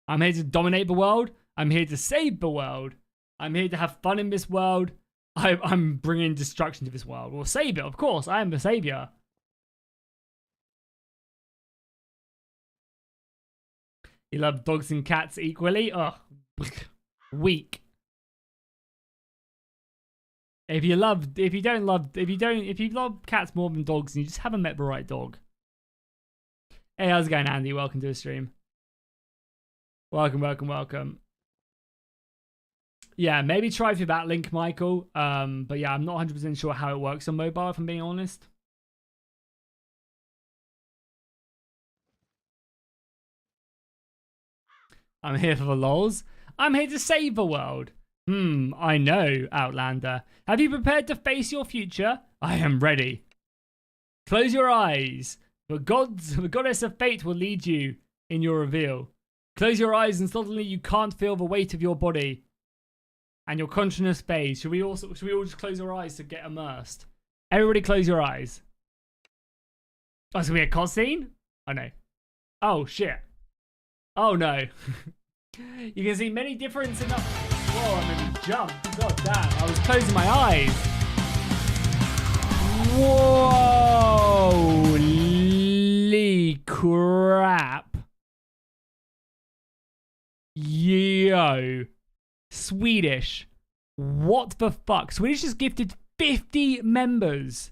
Speaker 1: I'm here to dominate the world. I'm here to save the world. I'm here to have fun in this world. I'm bringing destruction to this world. Well, save it, of course. I am the savior. You love dogs and cats equally? Ugh. Weak. If you love cats more than dogs, and you just haven't met the right dog. Hey, how's it going, Andy? Welcome to the stream. Welcome, welcome, welcome. Yeah, maybe try through that link, Michael. But yeah, I'm not 100% sure how it works on mobile, if I'm being honest. I'm here for the lols. I'm here to save the world. I know, Outlander. Have you prepared to face your future? I am ready. Close your eyes. The goddess of fate will lead you in your reveal. Close your eyes and suddenly you can't feel the weight of your body. And your consciousness fades. Should we all just close our eyes to get immersed? Everybody close your eyes. Oh, it's gonna be a cutscene? Oh no. Oh shit. Oh no. You can see many differences in the... Whoa, I'm gonna jump. God damn. I was closing my eyes. Holy crap. Yo. Swedish. What the fuck? Swedish just gifted 50 members.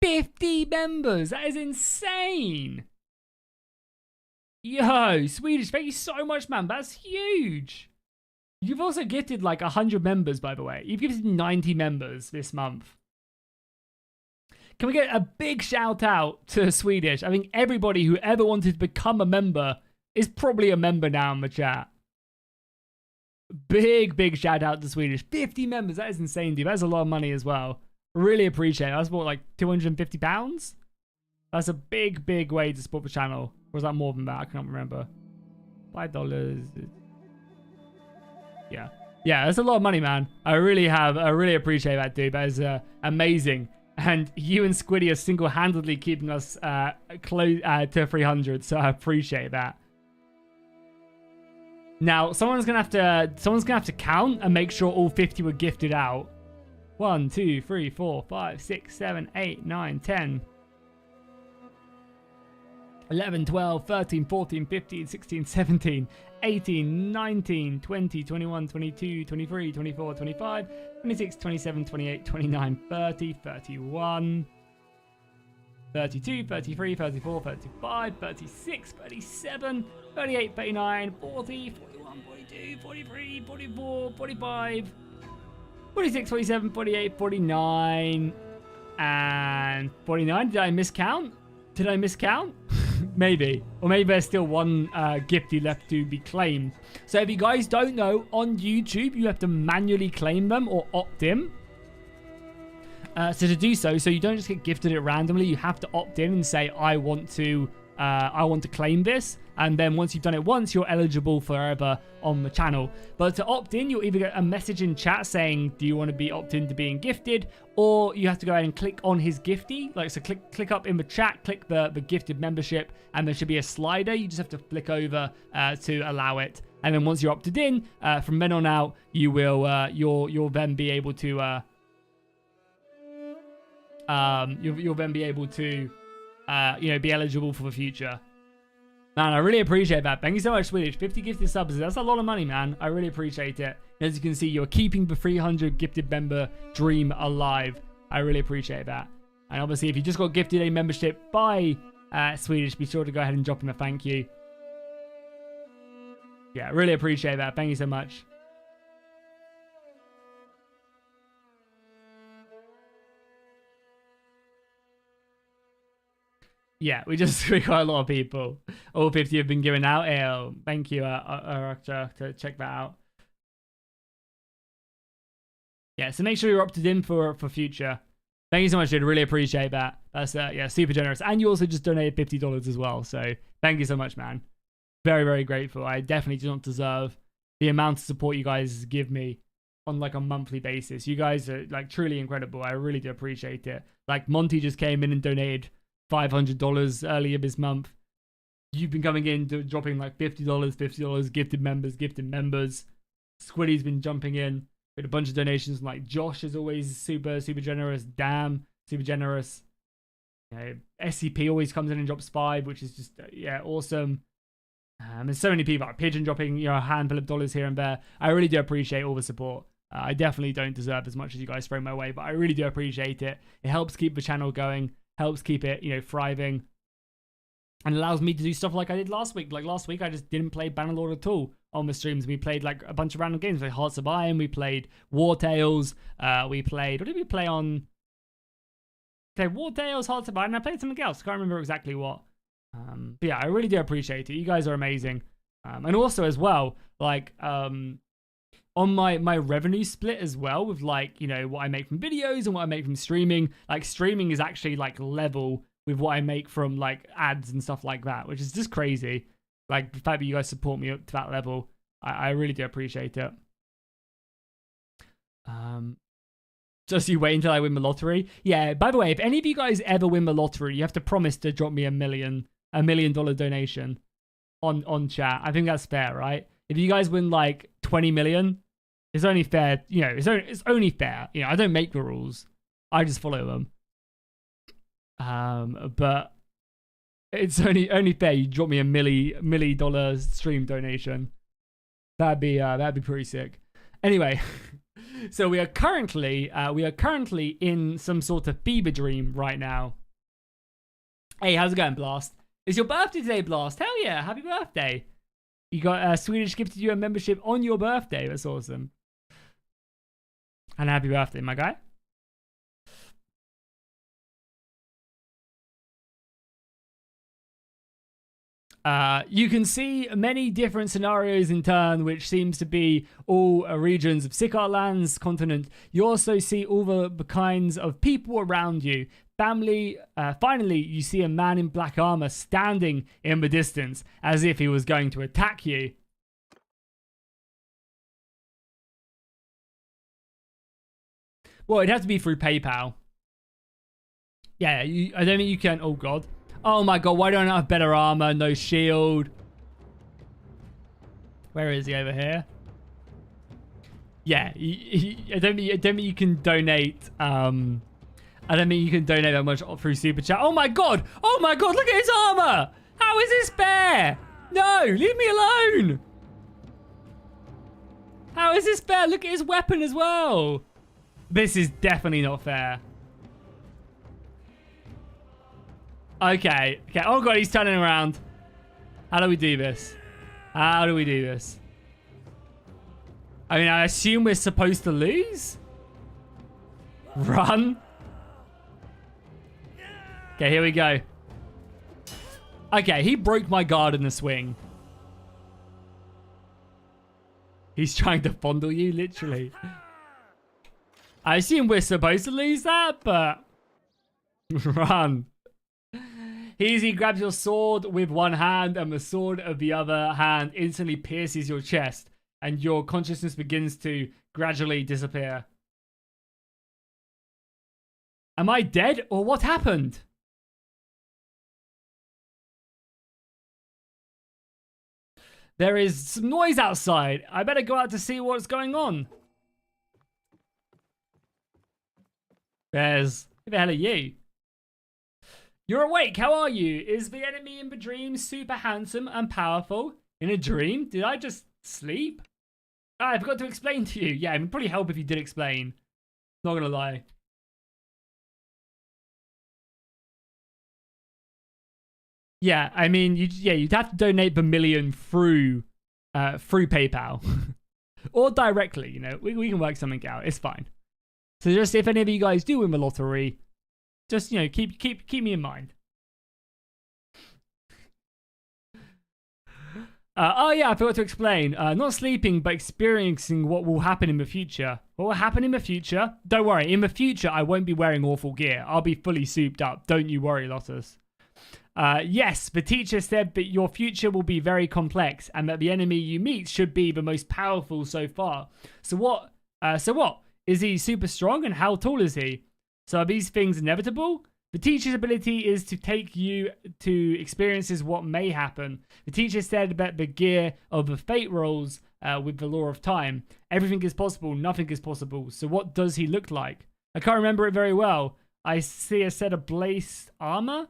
Speaker 1: 50 members. That is insane. Yo, Swedish, thank you so much, man. That's huge. You've also gifted like 100 members, by the way. You've gifted 90 members this month. Can we get a big shout out to Swedish? I think everybody who ever wanted to become a member is probably a member now in the chat. Big shout out to Swedish. 50 members. That is insane, dude. That's a lot of money as well. Really appreciate it. That's what, like £250? That's a big way to support the channel. Or was that more than that? I can't remember. $5. Yeah. Yeah, that's a lot of money, man. I really appreciate that, dude. That is amazing. And you and Squiddy are single-handedly keeping us close to 300, so I appreciate that. Now, someone's gonna have to count and make sure all 50 were gifted out. 1, 2, 3, 4, 5, 6, 7, 8, 9, 10. 11, 12, 13, 14, 15, 16, 17, 18, 19, 20, 21, 22, 23, 24, 25, 26, 27, 28, 29, 30, 31, 32, 33, 34, 35, 36, 37, 38, 39, 40, 41, 42, 43, 44, 45, 46, 47, 48, 49, and 49. Did I miscount? Did I miscount? Maybe. Or maybe there's still one gifty left to be claimed. So if you guys don't know, on YouTube, you have to manually claim them or opt in. So to do so you don't just get gifted it randomly. You have to opt in and say, I want to claim this. And then once you've done it once, you're eligible forever on the channel. But to opt in, you'll either get a message in chat saying, do you want to be opted into being gifted? Or you have to go ahead and click on his gifty. Like, so click up in the chat, click the gifted membership, and there should be a slider. You just have to flick over to allow it. And then once you're opted in, from then on out, you will you'll then be able to you'll then be able to be eligible for the future. Man, I really appreciate that. Thank you so much, Swedish. 50 gifted subs. That's a lot of money, man. I really appreciate it. As you can see, you're keeping the 300 gifted member dream alive. I really appreciate that. And obviously, if you just got gifted a membership by Swedish, be sure to go ahead and drop him a thank you. Yeah, really appreciate that. Thank you so much. Yeah, we got a lot of people. All 50 have been given out. Thank you, to check that out. Yeah, so make sure you're opted in for future. Thank you so much, dude. Really appreciate that. That's yeah, super generous. And you also just donated $50 as well. So thank you so much, man. Very, very grateful. I definitely do not deserve the amount of support you guys give me on like a monthly basis. You guys are like truly incredible. I really do appreciate it. Like Monty just came in and donated $500 earlier this month. You've been coming in dropping like $50, gifted members. Squiddy's been jumping in with a bunch of donations. Like Josh is always super generous. Damn, super generous. SCP always comes in and drops 5, which is just yeah, awesome. There's so many people, like Pigeon dropping a handful of dollars here and there. I really do appreciate all the support. I definitely don't deserve as much as you guys throw my way, but I really do appreciate it. It helps keep the channel going. Helps keep it, thriving, and allows me to do stuff like I did last week. Like last week, I just didn't play Bannerlord at all on the streams. We played like a bunch of random games, like Hearts of Iron. We played War Tales. We played. What did we play on? Okay, War Tales, Hearts of Iron. And I played something else. Can't remember exactly what. But yeah, I really do appreciate it. You guys are amazing. And also as well, like on my revenue split as well, with like, what I make from videos and what I make from streaming, like streaming is actually like level with what I make from like ads and stuff like that, which is just crazy. Like the fact that you guys support me up to that level, I really do appreciate it. Just you wait until I win the lottery. Yeah, by the way, if any of you guys ever win the lottery, you have to promise to drop me $1 million donation on chat. I think that's fair, right? If you guys win like 20 million, it's only fair, it's only fair. I don't make the rules. I just follow them. But it's only fair you drop me $1 million stream donation. That'd be pretty sick. Anyway, so we are currently in some sort of fever dream right now. Hey, how's it going, Blast? It's your birthday today, Blast. Hell yeah, happy birthday. You got Swedish gifted you a membership on your birthday. That's awesome. And happy birthday, my guy. You can see many different scenarios in turn, which seems to be all regions of Sika lands, continent. You also see all the kinds of people around you. Family, finally, you see a man in black armor standing in the distance as if he was going to attack you. Well, it'd have to be through PayPal. Yeah, I don't think you can. Oh, God. Oh, my God. Why don't I have better armor? No shield. Where is he? Over here? Yeah, I don't think you can donate. I don't think you can donate that much through Super Chat. Oh, my God. Oh, my God. Look at his armor. How is this fair? No, leave me alone. How is this fair? Look at his weapon as well. This is definitely not fair. Okay. Oh, God, he's turning around. How do we do this? How do we do this? I mean, I assume we're supposed to lose? Run. Okay, here we go. Okay, he broke my guard in the swing. He's trying to fondle you, literally. I assume we're supposed to lose that, but run. He grabs your sword with one hand, and the sword of the other hand instantly pierces your chest, and your consciousness begins to gradually disappear. Am I dead, or what happened? There is some noise outside. I better go out to see what's going on. Bears, who the hell are you? You're awake, how are you? Is the enemy in the dream super handsome and powerful? In a dream? Did I just sleep? Ah, I forgot to explain to you. Yeah, it would probably help if you did explain. Not gonna lie. Yeah, I mean, you'd have to donate the million through PayPal. Or directly, you know. We can work something out. It's fine. So just if any of you guys do win the lottery, just, you know, keep me in mind. Oh yeah, I forgot to explain. Not sleeping, but experiencing what will happen in the future. What will happen in the future? Don't worry, in the future, I won't be wearing awful gear. I'll be fully souped up. Don't you worry, Lotus. Yes, the teacher said that your future will be very complex and that the enemy you meet should be the most powerful so far. So what? Is he super strong, and how tall is he? So are these things inevitable? The teacher's ability is to take you to experiences what may happen. The teacher said that the gear of the fate rolls with the law of time. Everything is possible, nothing is possible. So what does he look like? I can't remember it very well. I see a set of blazed armor.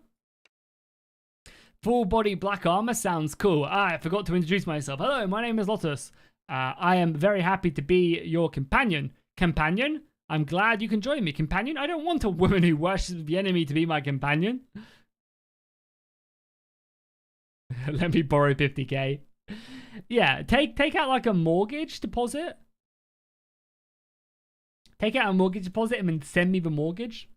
Speaker 1: Full body black armor sounds cool. I forgot to introduce myself. Hello, my name is Lotus. I am very happy to be your companion. Companion? I'm glad you can join me. Companion? I don't want a woman who worships the enemy to be my companion. Let me borrow 50k. Yeah, take out like a mortgage deposit. Take out a mortgage deposit and then send me the mortgage.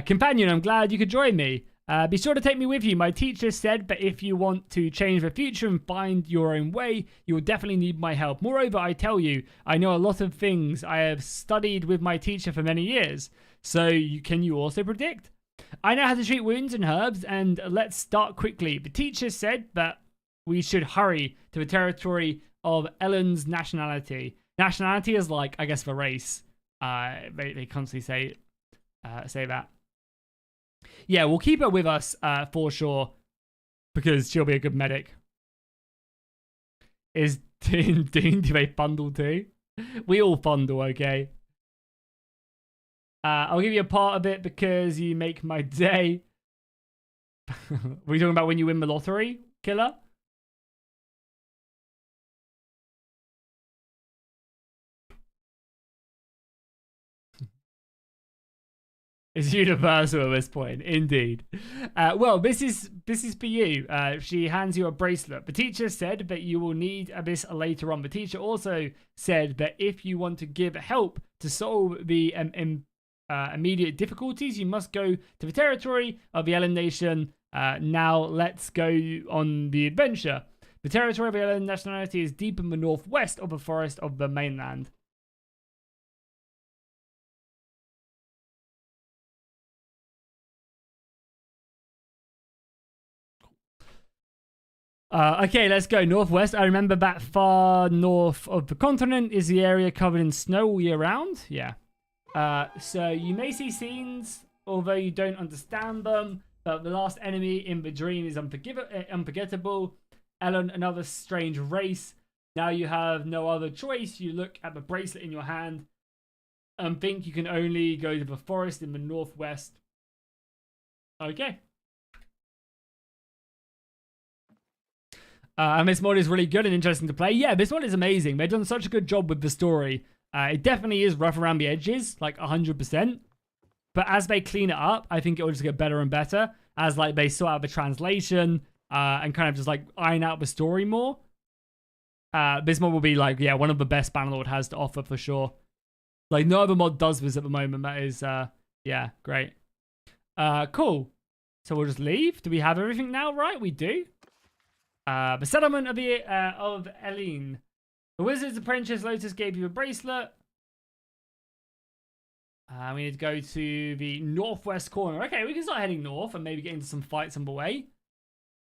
Speaker 1: Companion, I'm glad you could join me. Be sure to take me with you. My teacher said that if you want to change the future and find your own way, you will definitely need my help. Moreover, I tell you, I know a lot of things. I have studied with my teacher for many years. So can you also predict? I know how to treat wounds and herbs, and let's start quickly. The teacher said that we should hurry to the territory of Ellen's nationality. Nationality is like, I guess, the race. They constantly say that. Yeah, we'll keep her with us for sure, because she'll be a good medic. Is Dean, do they fondle too? We all fondle, okay? I'll give you a part of it because you make my day. Were you talking about when you win the lottery, killer? It's universal at this point, indeed. Well, this is for you. She hands you a bracelet. The teacher said that you will need this later on. The teacher also said that if you want to give help to solve the immediate difficulties, you must go to the territory of the Ellen Nation. Now let's go on the adventure. The territory of the Ellen nationality is deep in the northwest of the forest of the mainland. Okay, let's go northwest. I remember that far north of the continent is the area covered in snow all year round. Yeah. So you may see scenes, although you don't understand them. But the last enemy in the dream is unforgettable. Ellen, another strange race. Now you have no other choice. You look at the bracelet in your hand and think you can only go to the forest in the northwest. Okay. And this mod is really good and interesting to play. Yeah, this mod is amazing. They've done such a good job with the story. It definitely is rough around the edges, like 100%. But as they clean it up, I think it will just get better and better. As like they sort out the translation and kind of just like iron out the story more. This mod will be like, yeah, one of the best Bannerlord has to offer for sure. Like no other mod does this at the moment. That is, yeah, great. Cool. So we'll just leave. Do we have everything now? Right, we do. The settlement of the of Eileen. The wizard's apprentice Lotus gave you a bracelet. We need to go to the northwest corner. Okay, we can start heading north and maybe get into some fights on the way.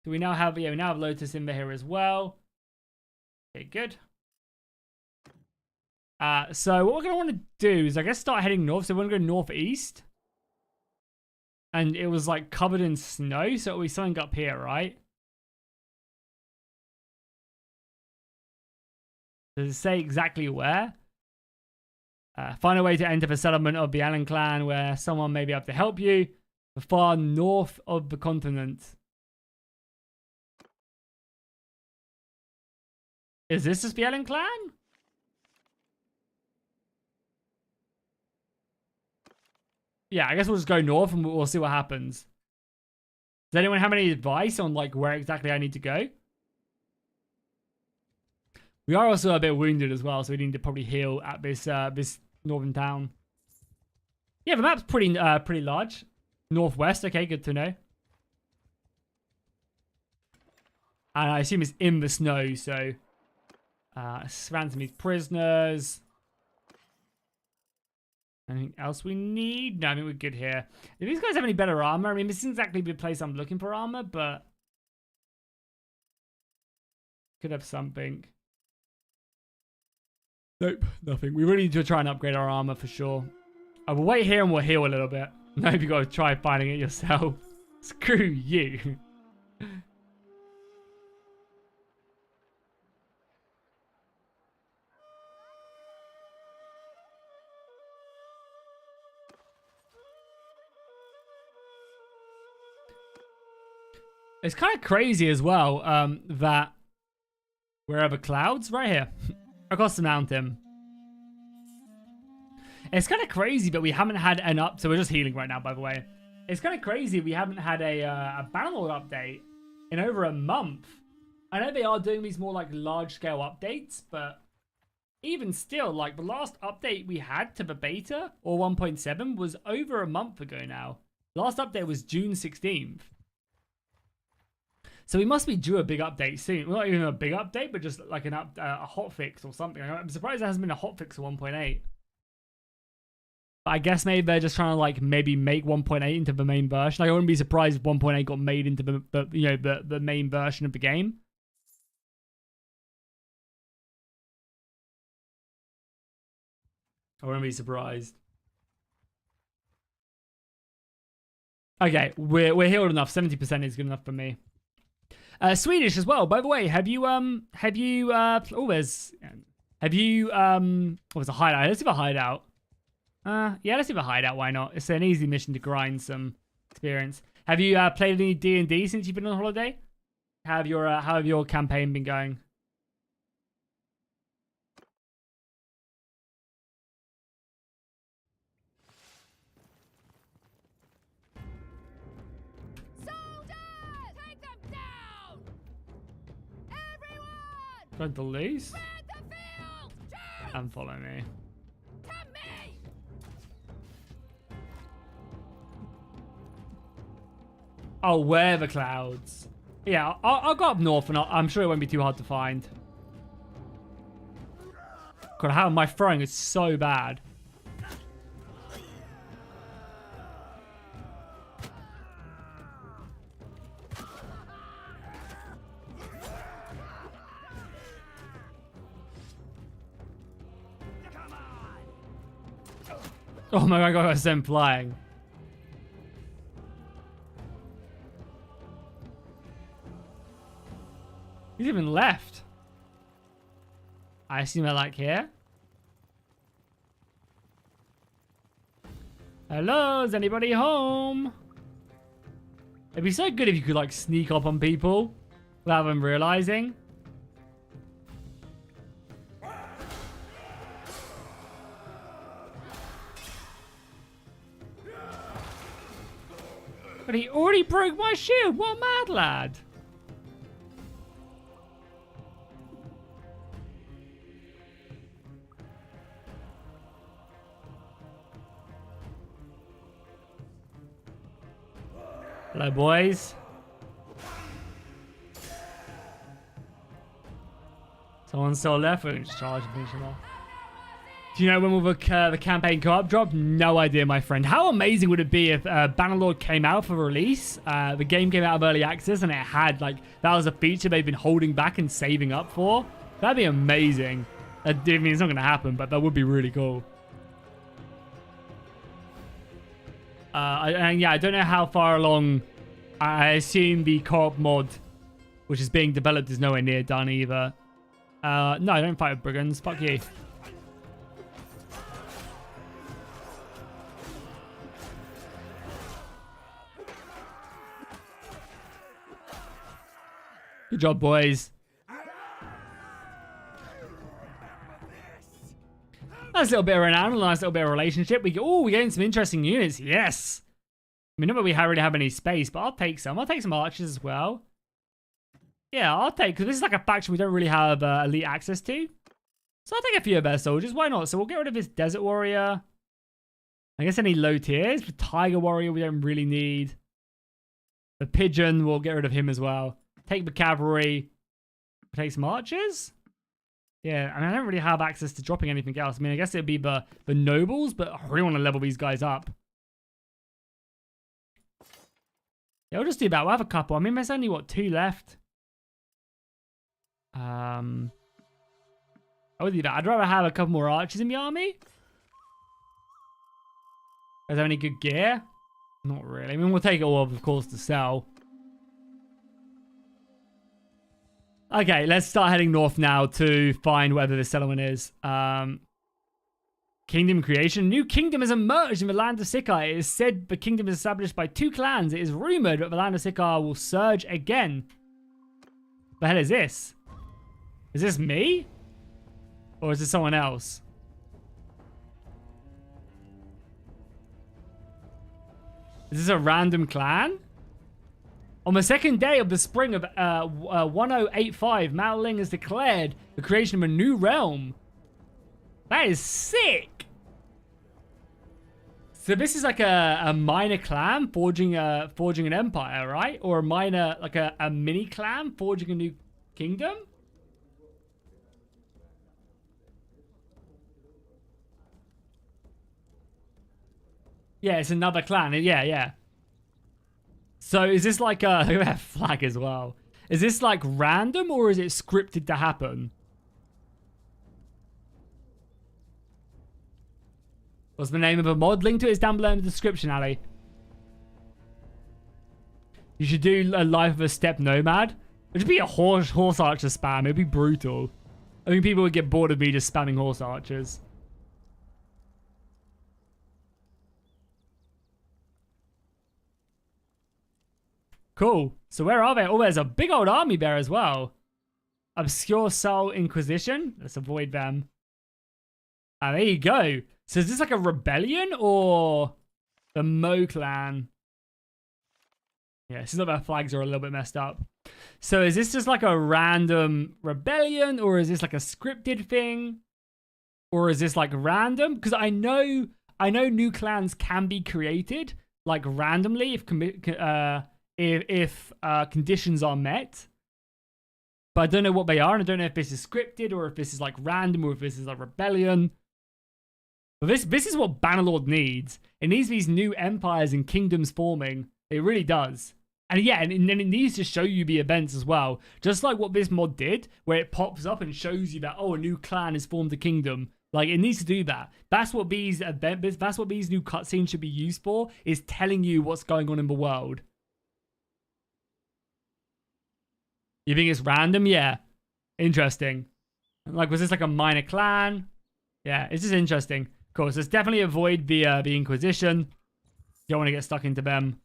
Speaker 1: Do we now have, yeah, we now have Lotus in here as well. Okay, good. So what we're going to want to do is, I guess, start heading north. So we're going to go northeast. And it was like covered in snow, so it'll be something up here, right? Does it say exactly where? Find a way to enter the settlement of the Allen clan where someone may be able to help you. The far north of the continent. Is this just the Allen clan? Yeah, I guess we'll just go north and we'll see what happens. Does anyone have any advice on like where exactly I need to go? We are also a bit wounded as well, so we need to probably heal at this this northern town. Yeah, the map's pretty large. Northwest, okay, good to know. And I assume it's in the snow, so ransom these prisoners. Anything else we need? No, I think we're good here. If these guys have any better armor, I mean, this isn't exactly the place I'm looking for armor, but could have something. Nope, nothing. We really need to try and upgrade our armor for sure. I will wait here and we'll heal a little bit. No, you got to try finding it yourself. Screw you. It's kind of crazy as well that where are the clouds? Right here. Across the mountain. It's kind of crazy, but we haven't had an so we're just healing right now, by the way. It's kind of crazy we haven't had a Bannerlord update in over a month. I know they are doing these more like large-scale updates, but even still, like the last update we had to the beta, or 1.7, was over a month ago now. Last update was June 16th. So we must be due a big update soon. Well, not even a big update, but just like a hotfix or something. I'm surprised there hasn't been a hotfix for 1.8. But I guess maybe they're just trying to like maybe make 1.8 into the main version. Like, I wouldn't be surprised if 1.8 got made into the main version of the game. I wouldn't be surprised. Okay, we're healed enough. 70% is good enough for me. Swedish as well, by the way. Have you oh, there's, have you what was a hideout? Let's do a hideout. Yeah, let's do a hideout. Why not? It's an easy mission to grind some experience. Have you played any D&D since you've been on holiday? How have your campaign been going? Going to lose? And follow me. Oh, where the clouds? Yeah, I'll go up north, and I'm sure it won't be too hard to find. God, how my throwing is so bad. Oh my god, I got sent flying. He's even left. I assume I like here. Hello, is anybody home? It'd be so good if you could like sneak up on people without them realizing. But he already broke my shield. What a mad lad. Hello, boys. Someone's still left. We're just charging them off. Do you know when will the campaign co-op drop? No idea, my friend. How amazing would it be if Bannerlord came out for release, the game came out of early access, and it had, like, that was a feature they've been holding back and saving up for? That'd be amazing. I mean, it's not going to happen, but that would be really cool. And yeah, I don't know how far along. I assume the co-op mod, which is being developed, is nowhere near done either. No, I don't fight with brigands. Fuck you. Good job, boys. Nice little bit of renown, a nice little bit of relationship. We're getting some interesting units. Yes. I mean, not that we already have any space, but I'll take some. I'll take some archers as well. Yeah, I'll take, because this is like a faction we don't really have elite access to. So I'll take a few of their soldiers. Why not? So we'll get rid of this desert warrior. I guess any low tiers. The tiger warrior we don't really need. The pigeon, we'll get rid of him as well. Take the cavalry. Take some archers. Yeah, I mean, I don't really have access to dropping anything else. I mean, I guess it'd be the nobles, but I really want to level these guys up. Yeah, we'll just do that. We'll have a couple. I mean, there's only, what, 2 left? I would do that. I'd rather have a couple more archers in the army. Is there any good gear? Not really. I mean, we'll take it all, of course, to sell. Okay, let's start heading north now to find whether this settlement is. Kingdom creation. New kingdom has emerged in the Land of Sika. It is said the kingdom is established by 2 clans. It is rumored that the Land of Sika will surge again. The hell is this? Is this me? Or is this someone else? Is this a random clan? On the second day of the spring of 1085, Mount&blade has declared the creation of a new realm. That is sick. So this is like a minor clan forging an empire, right? Or a minor, like a mini clan forging a new kingdom? Yeah, it's another clan. Yeah. So is this like a... Look at that flag as well. Is this like random or is it scripted to happen? What's the name of a mod? Link to it is down below in the description, Ali. You should do a Life of a Steppe Nomad. It'd be a horse archer spam. It'd be brutal. I think people would get bored of me just spamming horse archers. Cool. So where are they? Oh, there's a big old army there as well. Obscure Soul Inquisition. Let's avoid them. Ah, there you go. So is this like a rebellion or the Mo clan? Yeah, it's not that flags are a little bit messed up. So is this just like a random rebellion or is this like a scripted thing? Or is this like random? Because I know new clans can be created like randomly if conditions are met, but I don't know what they are, and I don't know if this is scripted or if this is like random or if this is a rebellion. But this is what Bannerlord needs. It needs these new empires and kingdoms forming. It really does. And yeah, and then it needs to show you the events as well, just like what this mod did, where it pops up and shows you that, oh, a new clan has formed a kingdom. Like, it needs to do that. That's what these new cutscenes should be used for, is telling you what's going on in the world. You think it's random? Yeah. Interesting. Like, was this like a minor clan? Yeah, it's just interesting. Cool. So let's definitely avoid the Inquisition. You don't want to get stuck into them.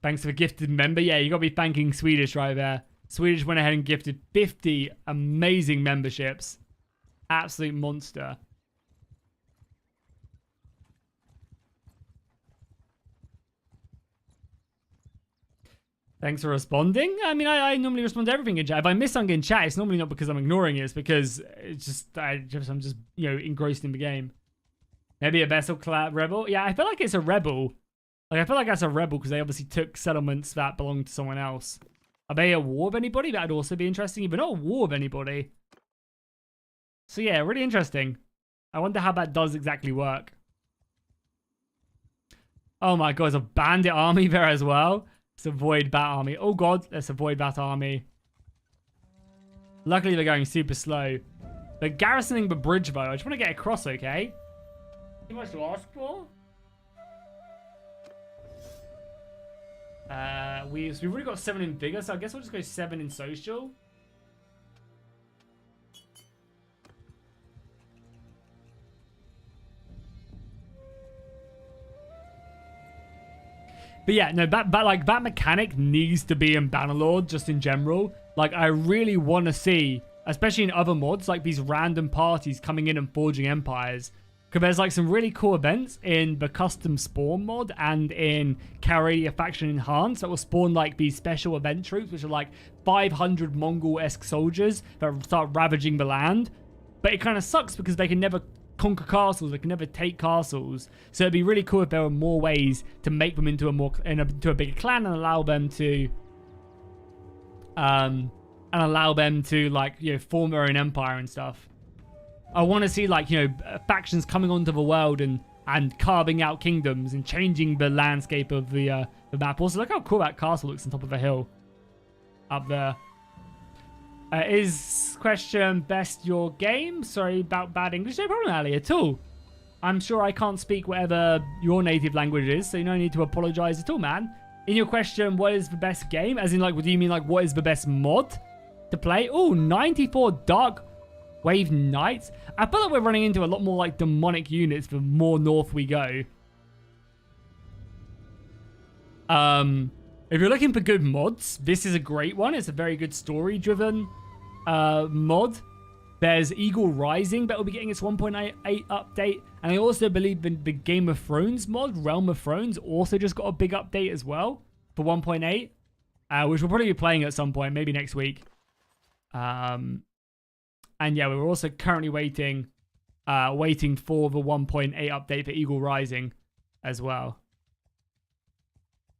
Speaker 1: Thanks for the gifted member. Yeah, you got to be thanking Swedish right there. Swedish went ahead and gifted 50 amazing memberships. Absolute monster. Thanks for responding. I mean, I normally respond to everything in chat. If I miss something in chat, it's normally not because I'm ignoring it. It's because I'm just, you know, engrossed in the game. Maybe a vessel rebel. Yeah, I feel like it's a rebel. Like, I feel like that's a rebel because they obviously took settlements that belonged to someone else. Are they at war with anybody? That'd also be interesting. If they're not at war with anybody. So yeah, really interesting. I wonder how that does exactly work. Oh my god, there's a bandit army there as well. Let's avoid that army. Oh god, let's avoid that army. Luckily, they're going super slow. They're garrisoning the bridge, though. I just want to get across, okay? Too much to ask for? We've already got 7 in vigor, so I guess we'll just go 7 in social. But yeah, no, that mechanic needs to be in Bannerlord, just in general. Like, I really want to see, especially in other mods, like these random parties coming in and forging empires. Because there's like some really cool events in the custom spawn mod and in Caria Faction Enhanced that will spawn like these special event troops, which are like 500 Mongol-esque soldiers that start ravaging the land. But it kind of sucks because they can never conquer castles, they can never take castles. So it'd be really cool if there were more ways to make them into a bigger clan and allow them to like, you know, form their own empire and stuff. I want to see, like, you know, factions coming onto the world and carving out kingdoms and changing the landscape of the map. Also, look how cool that castle looks on top of a hill up there. Is question best your game? Sorry about bad English. No problem, Ali, at all. I'm sure I can't speak whatever your native language is, so you no need to apologize at all, man. In your question, what is the best game? As in, like, what do you mean, like, what is the best mod to play? Oh, 94 Dark Wave Knights. I feel like we're running into a lot more like demonic units the more north we go. If you're looking for good mods, this is a great one. It's a very good story-driven mod. There's Eagle Rising that will be getting its 1.8 update. And I also believe the Game of Thrones mod, Realm of Thrones, also just got a big update as well for 1.8. Which we'll probably be playing at some point, maybe next week. And yeah, we're also currently waiting for the 1.8 update for Eagle Rising as well.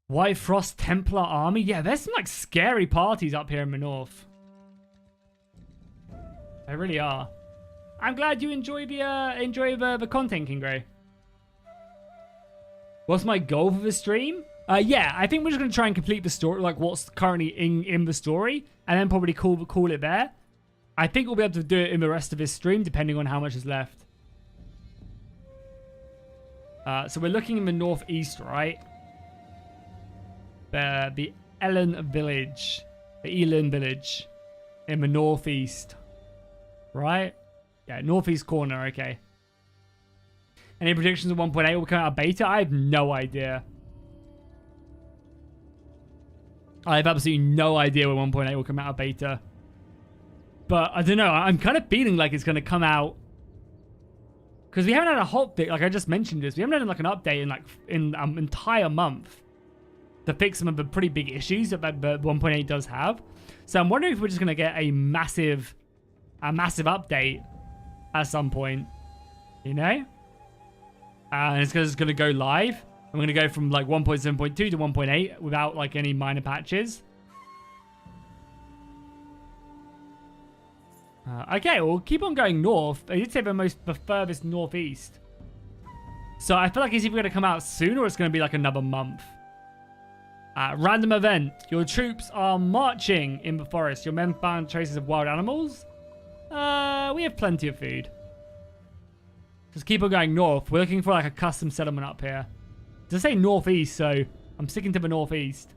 Speaker 1: White Frost Templar Army. Yeah, there's some like scary parties up here in the north. They really are. I'm glad you enjoy the content, King Grey. What's my goal for the stream? Yeah, I think we're just gonna try and complete the story, like what's currently in the story, and then probably call it there. I think we'll be able to do it in the rest of this stream, depending on how much is left. So we're looking in the northeast, right? The Elan Village. The Elan Village. In the northeast. Right? Yeah, northeast corner, okay. Any predictions of 1.8 will come out of beta? I have no idea. I have absolutely no idea when 1.8 will come out of beta. But I don't know. I'm kind of feeling like it's going to come out. Because we haven't had a hot fix. Like I just mentioned this. We haven't had like an update in an entire month to fix some of the pretty big issues that 1.8 does have. So I'm wondering if we're just going to get a massive update at some point. You know? And it's just going to go live. I'm going to go from like 1.7.2 to 1.8 without like any minor patches. Okay, we'll keep on going north. I did say the furthest northeast. So I feel like it's either going to come out soon or it's going to be like another month. Random event. Your troops are marching in the forest. Your men found traces of wild animals. We have plenty of food. Just keep on going north. We're looking for like a custom settlement up here. Does it say northeast, so I'm sticking to the northeast.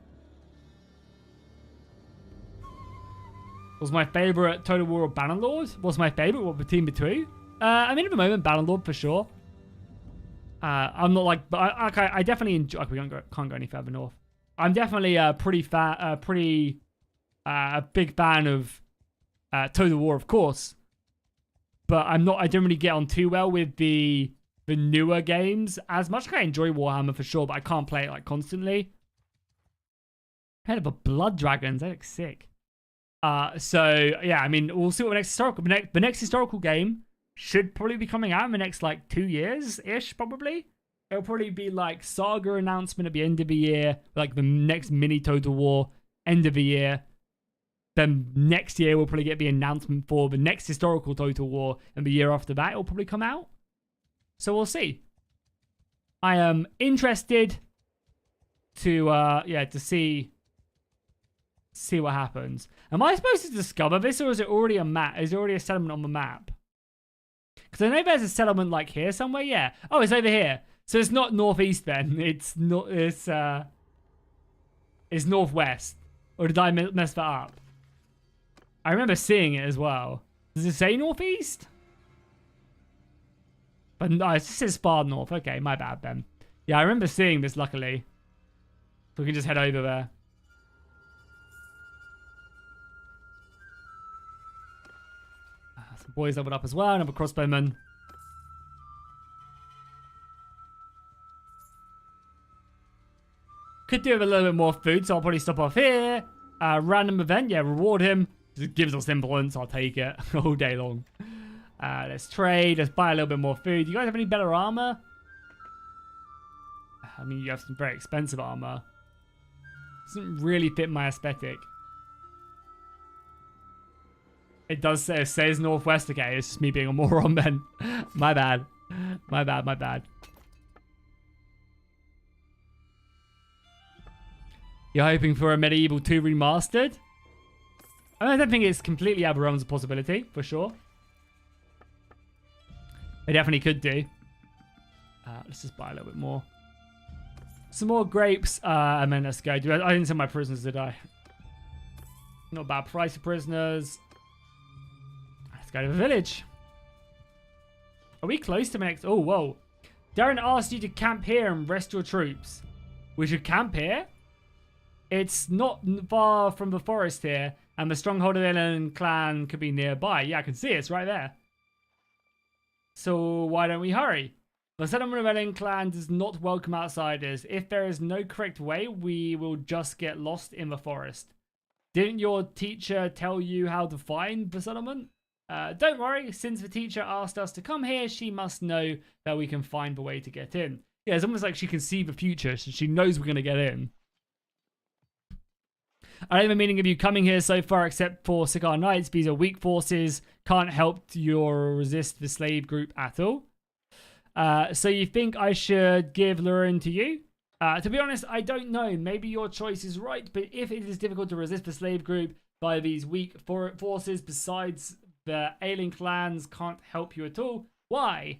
Speaker 1: Was my favorite Total War of Bannerlord? Was my favorite? What, between the two? I mean, at the moment, Bannerlord for sure. I'm not like, but I definitely enjoy. Okay, we can't go any further north. I'm definitely a big fan of Total War, of course. But I'm not. I don't really get on too well with the newer games as much. I enjoy Warhammer for sure, but I can't play it like constantly. Head of a Blood Dragons. That looks sick. So yeah, I mean, we'll see what the next historical game should probably be coming out in the next like 2 years-ish, probably. It'll probably be like Saga announcement at the end of the year, like the next mini Total War, end of the year. Then next year we'll probably get the announcement for the next historical Total War, and the year after that it'll probably come out. So we'll see. I am interested to see what happens. Am I supposed to discover this, or is it already a map? Is there already a settlement on the map? Because I know there's a settlement like here somewhere. Yeah. Oh, it's over here. So it's not northeast then. It's not. It's northwest. Or did I mess that up? I remember seeing it as well. Does it say northeast? But no, it just says far north. Okay, my bad then. Yeah, I remember seeing this, luckily. So we can just head over there. Some boys leveled up as well. Another crossbowman. Could do with a little bit more food, so I'll probably stop off here. Random event, yeah, reward him. Just gives us influence, I'll take it all day long. Let's trade, let's buy a little bit more food. You guys have any better armor? I mean, you have some very expensive armor. Doesn't really fit my aesthetic. It does say, it says northwest, okay, it's just me being a moron then. My bad. My bad, my bad. You're hoping for a Medieval 2 remastered? I don't think it's completely out of the realms of possibility, for sure. They definitely could do. Let's just buy a little bit more. Some more grapes, and then let's go. I didn't send my prisoners, did I? Not a bad price of prisoners. Let's go to the village. Are we close to the next? Oh, whoa. Darren asked you to camp here and rest your troops. We should camp here? It's not far from the forest here, and the stronghold of the Ellen clan could be nearby. Yeah, I can see it. It's right there. So why don't we hurry? The settlement of Ellen clan does not welcome outsiders. If there is no correct way, we will just get lost in the forest. Didn't your teacher tell you how to find the settlement? Don't worry. Since the teacher asked us to come here, she must know that we can find the way to get in. Yeah, it's almost like she can see the future, so she knows we're going to get in. I don't have a meaning of you coming here so far except for Sika Knights. These are weak forces. Can't help you or resist the slave group at all. So you think I should give Lurin to you? To be honest, I don't know. Maybe your choice is right, but if it is difficult to resist the slave group by these weak forces, besides the alien clans can't help you at all, why?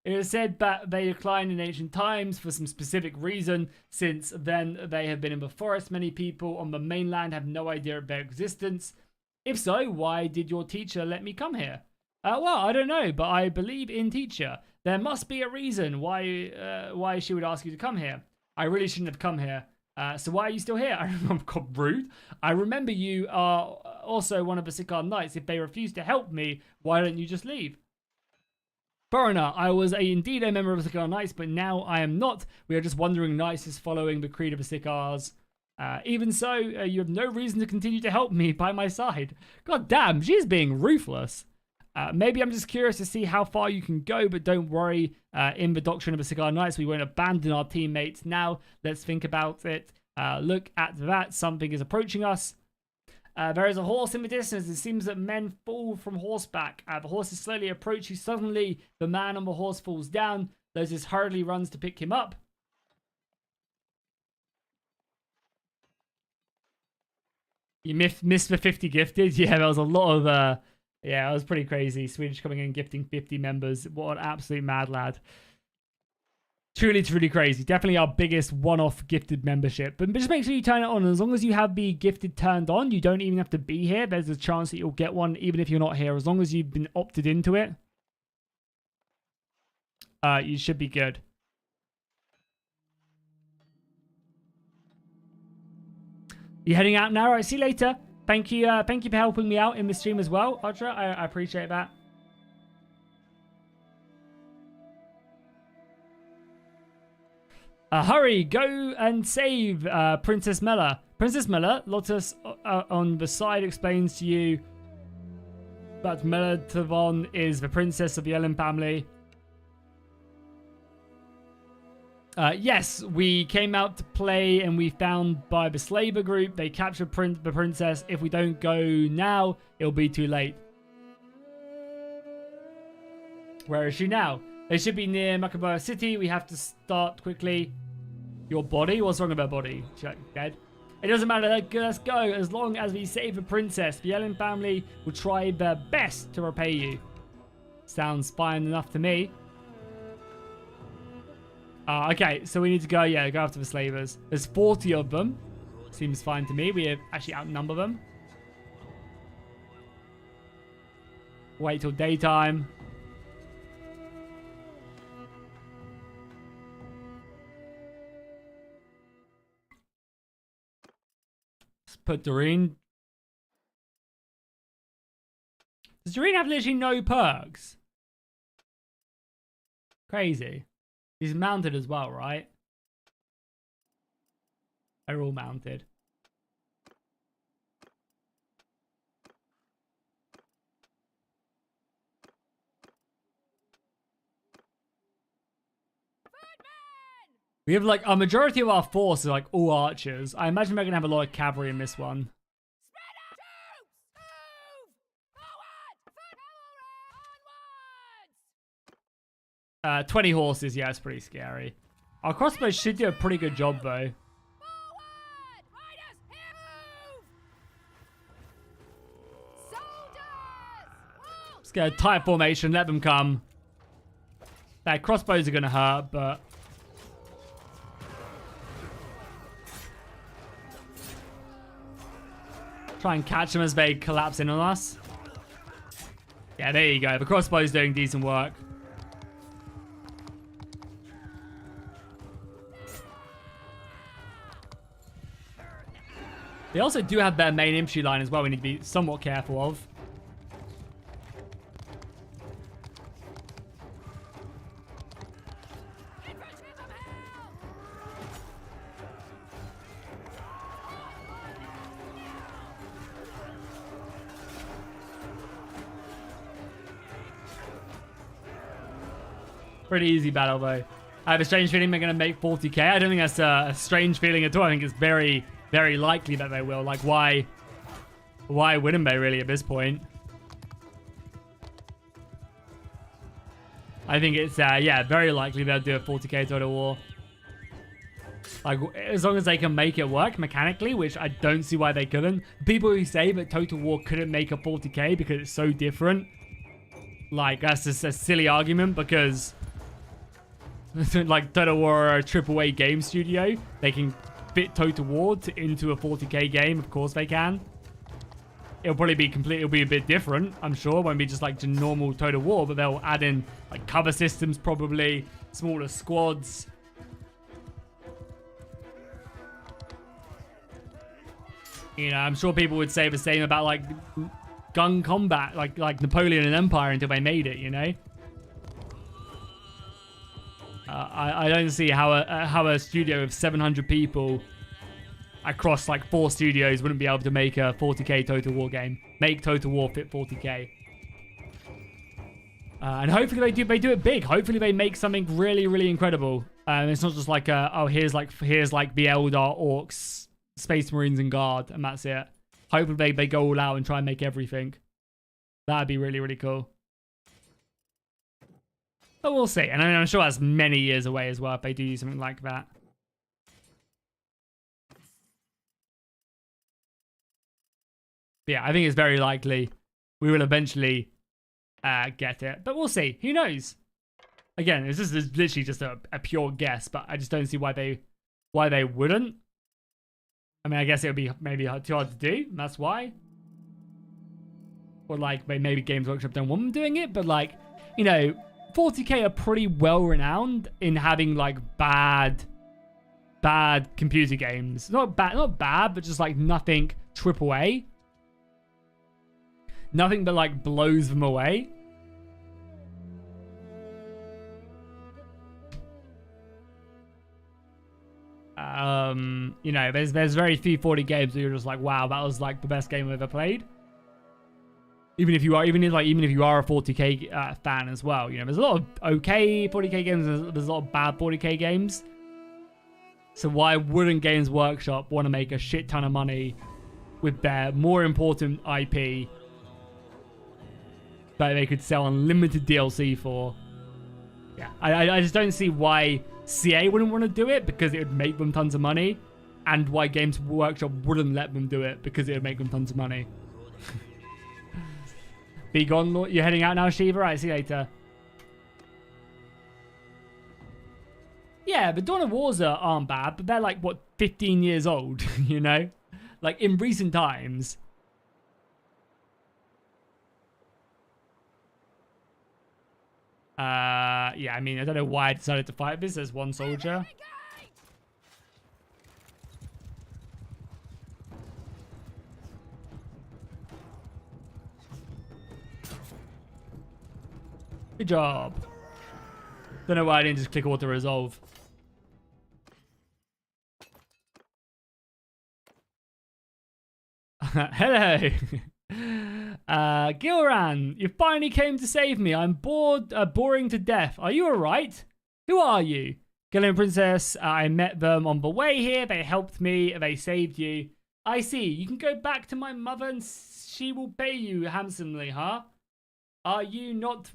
Speaker 1: It is said that they declined in ancient times for some specific reason. Since then, they have been in the forest. Many people on the mainland have no idea of their existence. If so, why did your teacher let me come here? Well, I don't know, but I believe in teacher. There must be a reason why she would ask you to come here. I really shouldn't have come here. So why are you still here? I remember, God, rude. I remember you are also one of the Sika Knights. If they refuse to help me, why don't you just leave? Foreigner, I was indeed a member of the Sika Knights, but now I am not. We are just wandering knights is following the creed of the Sikars. Even so, you have no reason to continue to help me by my side. God damn, she's being ruthless. Maybe I'm just curious to see how far you can go, but don't worry. In the doctrine of the Sika Knights, we won't abandon our teammates. Now, let's think about it. Look at that. Something is approaching us. There is a horse in the distance. It seems that men fall from horseback. The horse is slowly approaching. Suddenly, the man on the horse falls down. Lotus hurriedly runs to pick him up. You missed the 50 gifted. Yeah, there was a lot of... yeah, it was pretty crazy. Swedish coming in gifting 50 members. What an absolute mad lad. Truly, truly crazy. Definitely our biggest one-off gifted membership. But just make sure you turn it on. As long as you have the gifted turned on, you don't even have to be here. There's a chance that you'll get one even if you're not here. As long as you've been opted into it, you should be good. You heading out now? All right, see you later. Thank you for helping me out in the stream as well, Audra. I appreciate that. Hurry, go and save Princess Mela. Princess Mela, Lotus on the side explains to you But Melitavon is the princess of the Ellen family. Yes, we came out to play and we found by the slaver group. They captured the princess. If we don't go now, it'll be too late. Where is she now? They should be near Makabara City. We have to start quickly. Your body? What's wrong with her body? She's like dead. It doesn't matter. Let's go. As long as we save the princess, the Ellen family will try their best to repay you. Sounds fine enough to me. Okay, so we need to go, yeah, go after the slavers. There's 40 of them. Seems fine to me. We have actually outnumber them. Wait till daytime. Let's put Doreen. Does Doreen have literally no perks? Crazy. He's mounted as well, right? They're all mounted. We have like a majority of our force is like all archers. I imagine we're gonna have a lot of cavalry in this one. 20 horses, yeah, it's pretty scary. Our crossbows should do a pretty good job, though. Let's get a tight formation, let them come. Their crossbows are going to hurt, but... try and catch them as they collapse in on us. Yeah, there you go. The crossbow's doing decent work. They also do have their main infantry line as well we need to be somewhat careful of. Pretty easy battle though. I have a strange feeling they're going to make 40k. I don't think that's a strange feeling at all. I think it's very... very likely that they will. Like, why wouldn't they really at this point? I think it's, yeah, very likely they'll do a 40k Total War. Like, as long as they can make it work mechanically, which I don't see why they couldn't. People who say that Total War couldn't make a 40k because it's so different, like, that's just a silly argument because, like, Total War are a AAA game studio. They can fit Total War into a 40k game. Of course they can. It'll probably be it'll be a bit different, I'm sure. It won't be just like normal Total War, but they'll add in like cover systems, probably smaller squads. You know, I'm sure people would say the same about like gun combat, like Napoleon and Empire until they made it, you know. I don't see how a studio of 700 people across like 4 studios wouldn't be able to make a 40k Total War game. Make Total War fit 40k. And hopefully they do it big. Hopefully they make something really, really incredible. And it's not just like, oh, here's like the Eldar, Orcs, Space Marines, and Guard, and that's it. Hopefully they go all out and try and make everything. That'd be really, really cool. But we'll see. And I mean, I'm sure that's many years away as well if they do something like that. But yeah, I think it's very likely we will eventually get it. But we'll see. Who knows? Again, this is literally just a pure guess, but I just don't see why they wouldn't. I mean, I guess it would be maybe too hard to do. That's why. Or like maybe Games Workshop don't want them doing it, but like, you know, 40k are pretty well renowned in having like bad computer games. Not bad, but just like nothing AAA. Nothing that like blows them away. You know, there's very few 40 games where you're just like, wow, that was like the best game I've ever played. Even if you are a 40k fan as well, you know, there's a lot of okay 40k games, there's a lot of bad 40k games. So why wouldn't Games Workshop want to make a shit ton of money with their more important IP that they could sell unlimited DLC for? Yeah, I just don't see why CA wouldn't want to do it, because it would make them tons of money, and why Games Workshop wouldn't let them do it because it would make them tons of money. Be gone, Lord. You're heading out now, Shiva? Right, see you later. Yeah, the Dawn of Wars aren't bad, but they're like, what, 15 years old, you know? Like, in recent times. Yeah, I mean, I don't know why I decided to fight this as one soldier. Good job. Don't know why I didn't just click auto resolve. Hello. Gilran, you finally came to save me. I'm bored, boring to death. Are you alright? Who are you? Gillian Princess, I met them on the way here. They helped me. They saved you. I see. You can go back to my mother and she will pay you handsomely, huh? Are you not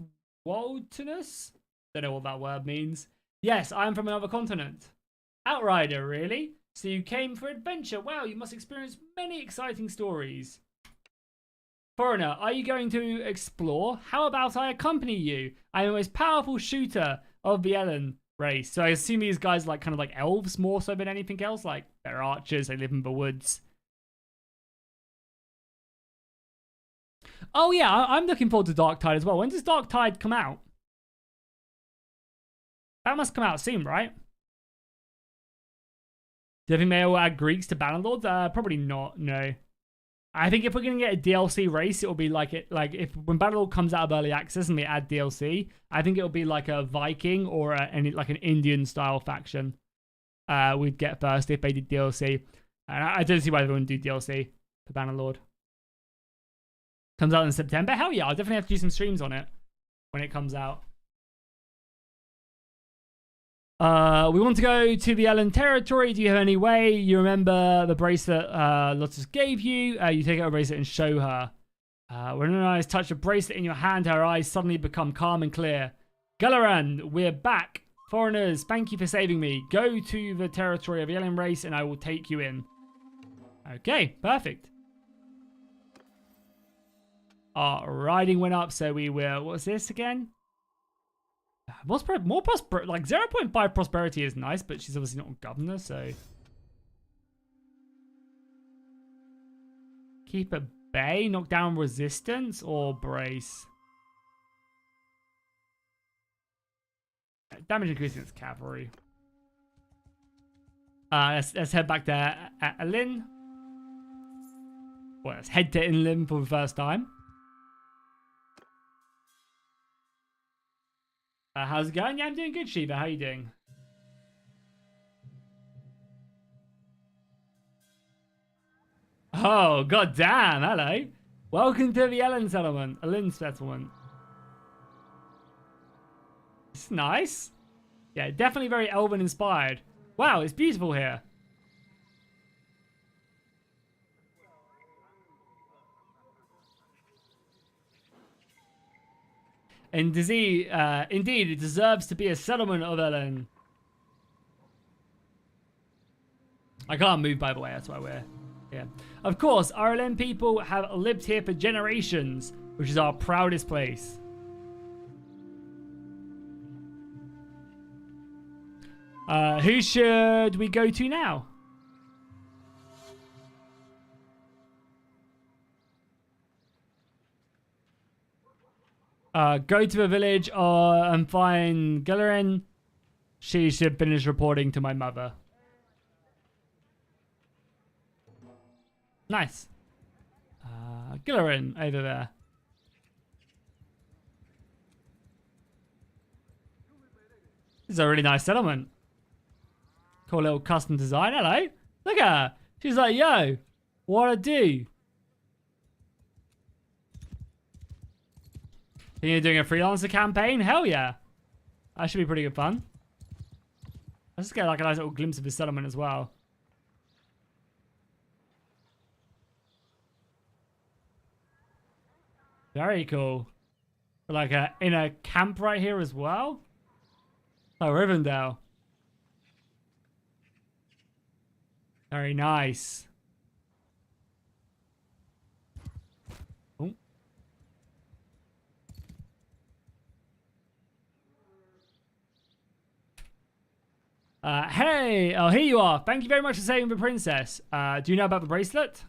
Speaker 1: Waltonus? Don't know what that word means. Yes, I'm from another continent. Outrider, really? So you came for adventure. Wow, you must experience many exciting stories. Foreigner, are you going to explore? How about I accompany you? I'm the most powerful shooter of the Ellen race. So I assume these guys like kind of like elves more so than anything else. Like they're archers, they live in the woods. Oh yeah, I'm looking forward to Darktide as well. When does Darktide come out? That must come out soon, right? Do you think they will add Greeks to Bannerlord? Probably not, no. I think if we're going to get a DLC race, it will be like if when Bannerlord comes out of early access and they add DLC, I think it will be like a Viking or like an Indian style faction. We'd get first if they did DLC. And I don't see why they wouldn't do DLC for Bannerlord. Comes out in September? Hell yeah, I'll definitely have to do some streams on it when it comes out. We want to go to the Ellen territory. Do you have any way? You remember the bracelet Lotus gave you? You take out a bracelet and show her. When her eyes touch a bracelet in your hand, her eyes suddenly become calm and clear. Galaran, we're back. Foreigners, thank you for saving me. Go to the territory of the Ellen race and I will take you in. Okay, perfect. Our riding went up, so we will... What's this again? More like 0.5 prosperity is nice, but she's obviously not a governor, so keep at bay, knock down resistance, or brace. Damage increasing its cavalry. Let's head back to Alin. Well, let's head to Inlim for the first time. How's it going? Yeah, I'm doing good, Shiva. How are you doing? Oh, goddamn. Hello. Welcome to the Ellen settlement. Ellen settlement. It's nice. Yeah, definitely very elven inspired. Wow, it's beautiful here. And indeed, it deserves to be a settlement of Ellen. I can't move, by the way. That's why we're here. Of course, our Ellen people have lived here for generations, which is our proudest place. Who should we go to now? Go to the village and find Gillerin. She should finish reporting to my mother. Nice. Gillerin, over there. This is a really nice settlement. Cool little custom design. Hello. Look at her. She's like, yo, what I do? Think you're doing a freelancer campaign? Hell yeah. That should be pretty good fun. Let's just get like a nice little glimpse of his settlement as well. Very cool. Like in a camp right here as well. Oh, Rivendell. Very nice. Oh. Hey, oh, here you are. Thank you very much for saving the princess. Do you know about the bracelet?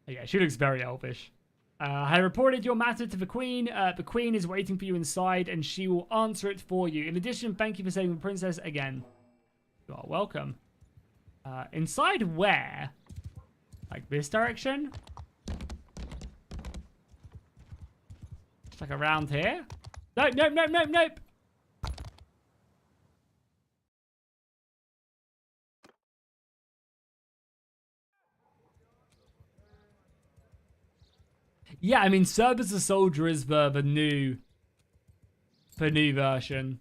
Speaker 1: Oh, yeah, she looks very elvish. I reported your matter to the queen. The queen is waiting for you inside, and she will answer it for you. In addition, thank you for saving the princess again. You are welcome. Inside where? Like this direction? Just like around here? Nope, nope, nope, nope, nope. Yeah, I mean, Service the Soldier is the new version.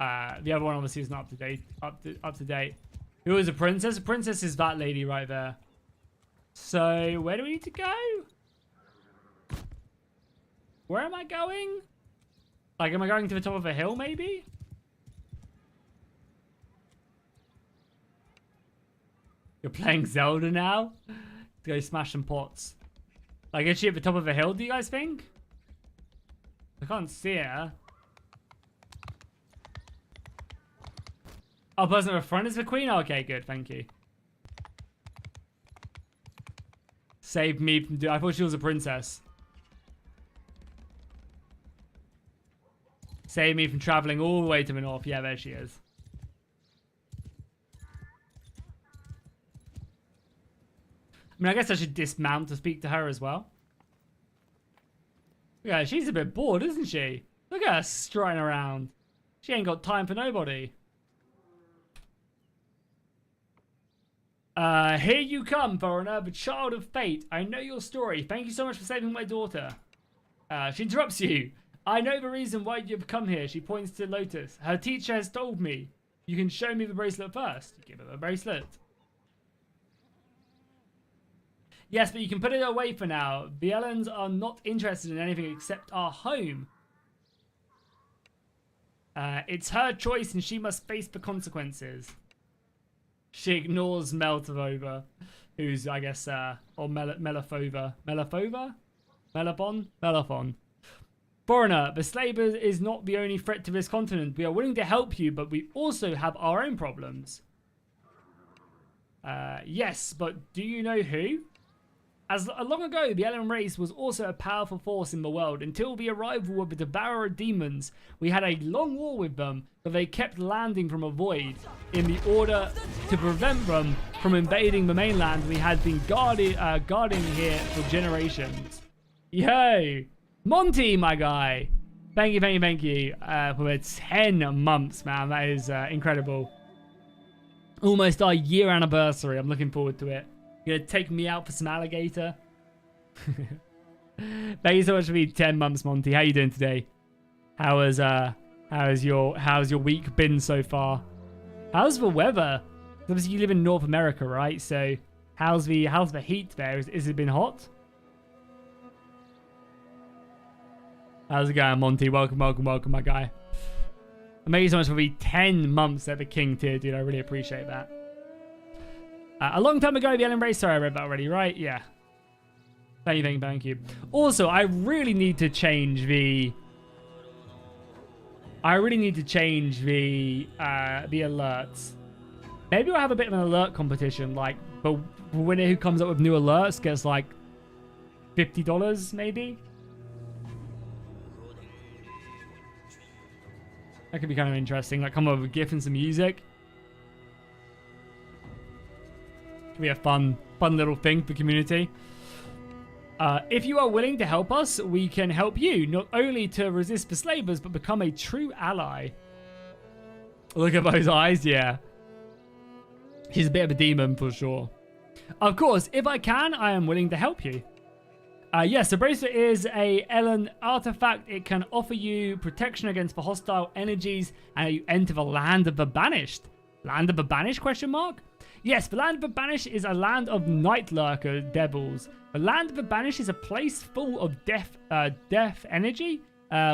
Speaker 1: The other one obviously is not up to date. Up to date. Who is a princess? A princess is that lady right there. So where do we need to go? Where am I going? Like, am I going to the top of a hill? Maybe. You're playing Zelda now? Let's go smash some pots. Like, is she at the top of a hill, do you guys think? I can't see her. Oh, person at the front is the queen? Okay, good, thank you. Saved me from... I thought she was a princess. Saved me from traveling all the way to the north. Yeah, there she is. I mean, I guess I should dismount to speak to her as well. Yeah, she's a bit bored, isn't she? Look at her strutting around. She ain't got time for nobody. Here you come, foreigner, the child of fate. I know your story. Thank you so much for saving my daughter. She interrupts you. I know the reason why you've come here. She points to Lotus. Her teacher has told me. You can show me the bracelet first. Give her the bracelet. Yes, but you can put it away for now. The Ellens are not interested in anything except our home. It's her choice and she must face the consequences. She ignores Meltavova, who's, I guess, or Melafova. Melafova? Melafon? Melafon. Foreigner, the slave is not the only threat to this continent. We are willing to help you, but we also have our own problems. Yes, but do you know who? Long ago, the Ellen race was also a powerful force in the world. Until the arrival of the devourer demons, we had a long war with them, but they kept landing from a void. In the order to prevent them from invading the mainland, we had been guarding here for generations. Yo! Monty, my guy! Thank you, thank you, thank you for the 10 months, man. That is incredible. Almost our year anniversary. I'm looking forward to it. You're gonna take me out for some alligator? Thank you so much for being 10 months, Monty. How you doing today? How's your week been so far? How's the weather? Obviously you live in North America, right? So how's the heat there? Is it been hot? How's it going, Monty? Welcome, welcome, welcome, my guy. Thank you so much for being 10 months at the King tier, dude. I really appreciate that. A long time ago, the Ellen race. Sorry, I read that already, right? Yeah. Thank you, thank you, thank you. Also, I really need to change the... the alerts. Maybe we'll have a bit of an alert competition. Like, the winner who comes up with new alerts gets, like, $50, maybe? That could be kind of interesting. Like, come up with a GIF and some music. Be a fun little thing for the community. If you are willing to help us, we can help you not only to resist the slavers but become a true ally. Look at those eyes, yeah. He's a bit of a demon for sure. Of course, if I can, I am willing to help you. Yes, the bracelet is a Ellen artifact. It can offer you protection against the hostile energies, and you enter the Land of the Banished. Land of the Banished, question mark? Yes, the Land of the Banished is a land of night lurker devils. The Land of the Banished is a place full of death energy,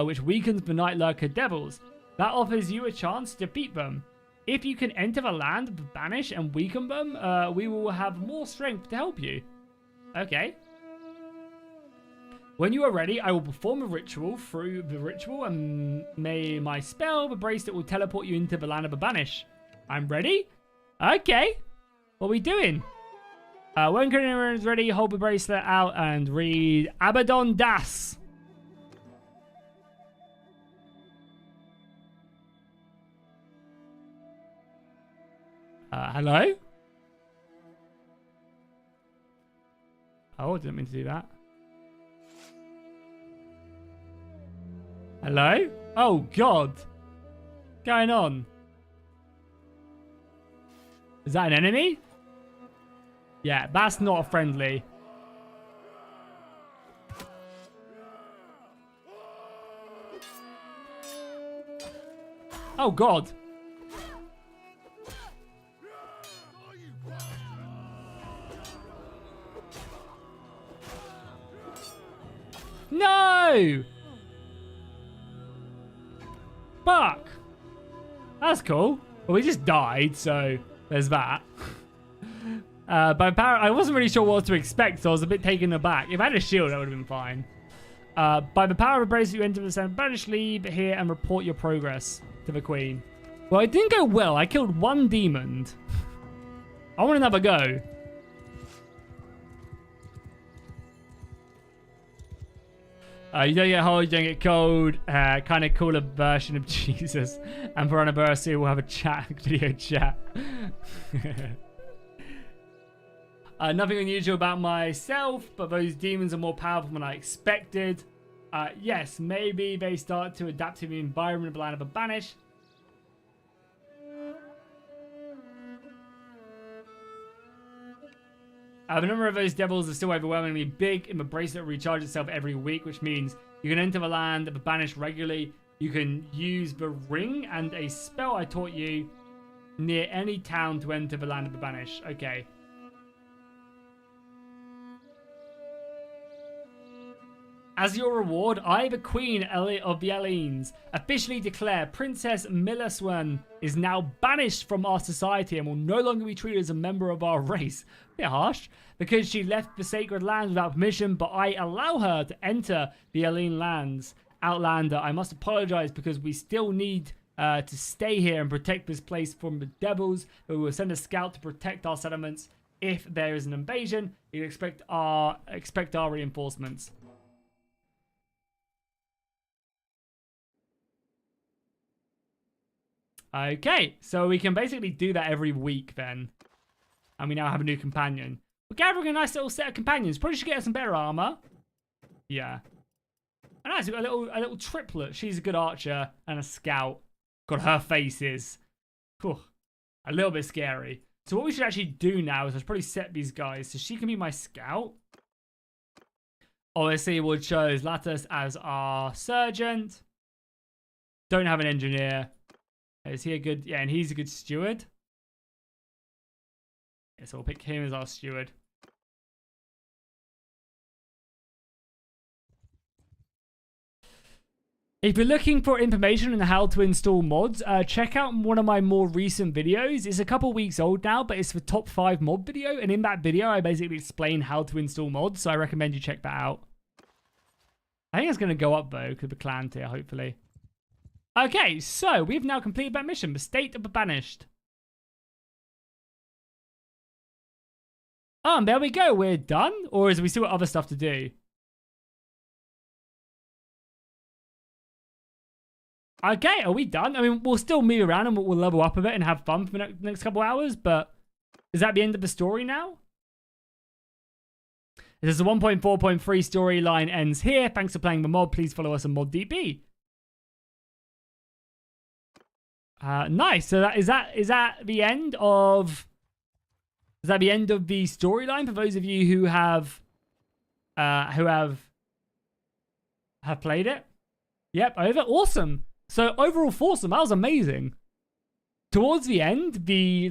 Speaker 1: which weakens the night lurker devils. That offers you a chance to defeat them. If you can enter the Land of the Banished and weaken them, we will have more strength to help you. Okay. When you are ready, I will perform a ritual. Through the ritual and may my spell, the bracelet will teleport you into the Land of the Banished. I'm ready? Okay. What are we doing? When everyone is ready, hold the bracelet out and read Abaddon Das. Hello? Oh, I didn't mean to do that. Hello? Oh, God. What's going on? Is that an enemy? Yeah, that's not friendly. Oh, God. No! Fuck! That's cool. Well, we just died, so there's that. By power, I wasn't really sure what to expect, so I was a bit taken aback. If I had a shield, that would have been fine. By the power of a bracelet, you enter the center. Banish, leave here and report your progress to the Queen. Well, it didn't go well. I killed one demon. I want another go. You don't get hot, you don't get cold. Kind of cooler version of Jesus. And for anniversary, we'll have a video chat. Nothing unusual about myself, but those demons are more powerful than I expected. Yes, maybe they start to adapt to the environment of the Land of the Banished. The number of those devils is still overwhelmingly big, and the bracelet recharges itself every week, which means you can enter the Land of the Banished regularly. You can use the ring and a spell I taught you near any town to enter the Land of the Banished. Okay. As your reward, I, the Queen of the Hellenes, officially declare Princess Milaswen is now banished from our society and will no longer be treated as a member of our race. A bit harsh, because she left the sacred lands without permission, but I allow her to enter the Hellene lands. Outlander, I must apologize because we still need to stay here and protect this place from the devils. We will send a scout to protect our settlements. If there is an invasion, you expect our reinforcements. Okay, so we can basically do that every week then. And we now have a new companion. We're gathering a nice little set of companions. Probably should get her some better armor. Yeah. And nice, we've got a little triplet. She's a good archer and a scout. God, her face is a little bit scary. So what we should actually do now is probably set these guys. So she can be my scout. Obviously, we'll choose Latus as our sergeant. Don't have an engineer. Is he a good... Yeah, and he's a good steward. Yeah, so we'll pick him as our steward. If you're looking for information on how to install mods, check out one of my more recent videos. It's a couple weeks old now, but it's the top 5 mod video. And in that video, I basically explain how to install mods. So I recommend you check that out. I think it's going to go up, though, because the clan tier, hopefully. Okay, so we've now completed that mission, the State of the Banished. Oh, and there we go. We're done? Or is we still got other stuff to do? Okay, are we done? I mean, we'll still move around and we'll level up a bit and have fun for the next couple hours, but is that the end of the story now? It says the 1.4.3 storyline ends here. Thanks for playing the mod. Please follow us on ModDB. Nice. So is that the end of... Is that the end of the storyline for those of you who have who have played it. Yep, over. Awesome. So overall, foursome. That was amazing. Towards the end, the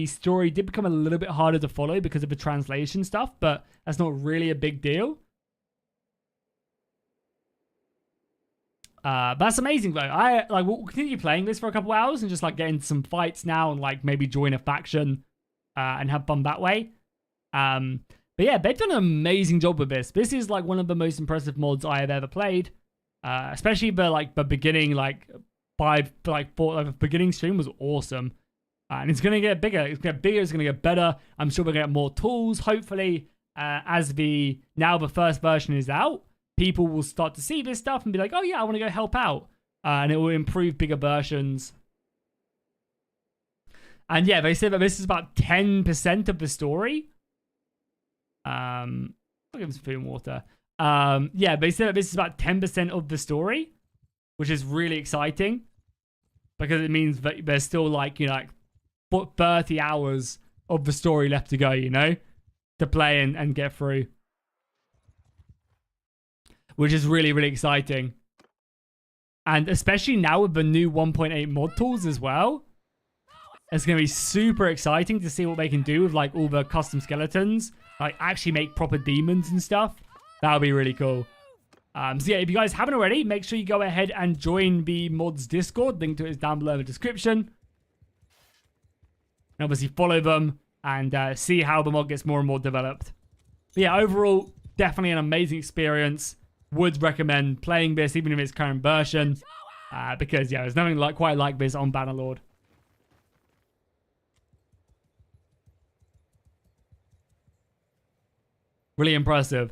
Speaker 1: story did become a little bit harder to follow because of the translation stuff, but that's not really a big deal. But that's amazing though. We'll continue playing this for a couple hours and just like get into some fights now and like maybe join a faction and have fun that way. But yeah, they've done an amazing job with this. This is like one of the most impressive mods I have ever played. Especially the beginning the beginning stream was awesome. And it's gonna get bigger. It's gonna get bigger. It's gonna get better. I'm sure we're gonna get more tools. Hopefully, as the first version is out, people will start to see this stuff and be like, oh yeah, I want to go help out. And it will improve bigger versions. And yeah, they said that this is about 10% of the story. I'll give them some food and water. Yeah, they said that this is about 10% of the story, which is really exciting because it means that there's still like 30 hours of the story left to go, to play and get through. Which is really, really exciting. And especially now with the new 1.8 mod tools as well. It's going to be super exciting to see what they can do with like all the custom skeletons. Like actually make proper demons and stuff. That'll be really cool. So yeah, if you guys haven't already, make sure you go ahead and join the mods Discord. Link to it is down below in the description. And obviously follow them and see how the mod gets more and more developed. But yeah, overall, definitely an amazing experience. Would recommend playing this even in its current version. Because yeah, there's nothing quite like this on Bannerlord. Really impressive.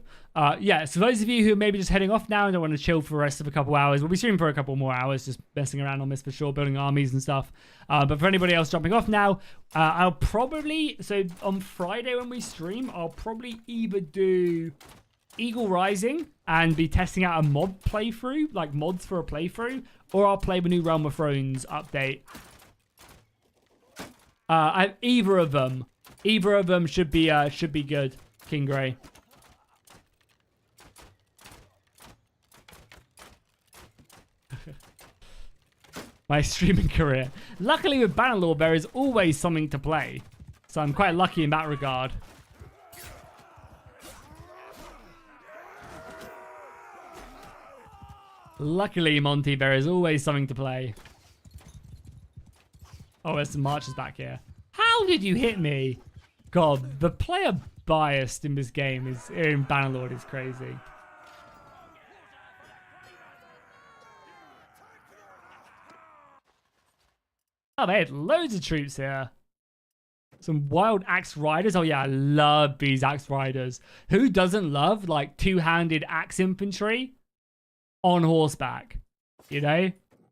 Speaker 1: Yeah, so those of you who are maybe just heading off now and don't want to chill for the rest of a couple hours, we'll be streaming for a couple more hours, just messing around on this for sure, building armies and stuff. But for anybody else jumping off now, I'll probably, so on Friday when we stream, I'll probably either do Eagle Rising and be testing out a mod playthrough, like mods for a playthrough, or I'll play the new Realm of Thrones update. Either of them should be good. King Grey. My streaming career. Luckily with Bannerlord, there is always something to play, so I'm quite lucky in that regard. Luckily, Monty, there is always something to play. Oh, there's some marchers back here. How did you hit me? God, the player biased in this game in Bannerlord is crazy. Oh, they had loads of troops here. Some wild axe riders. Oh yeah, I love these axe riders. Who doesn't love like two-handed axe infantry on horseback?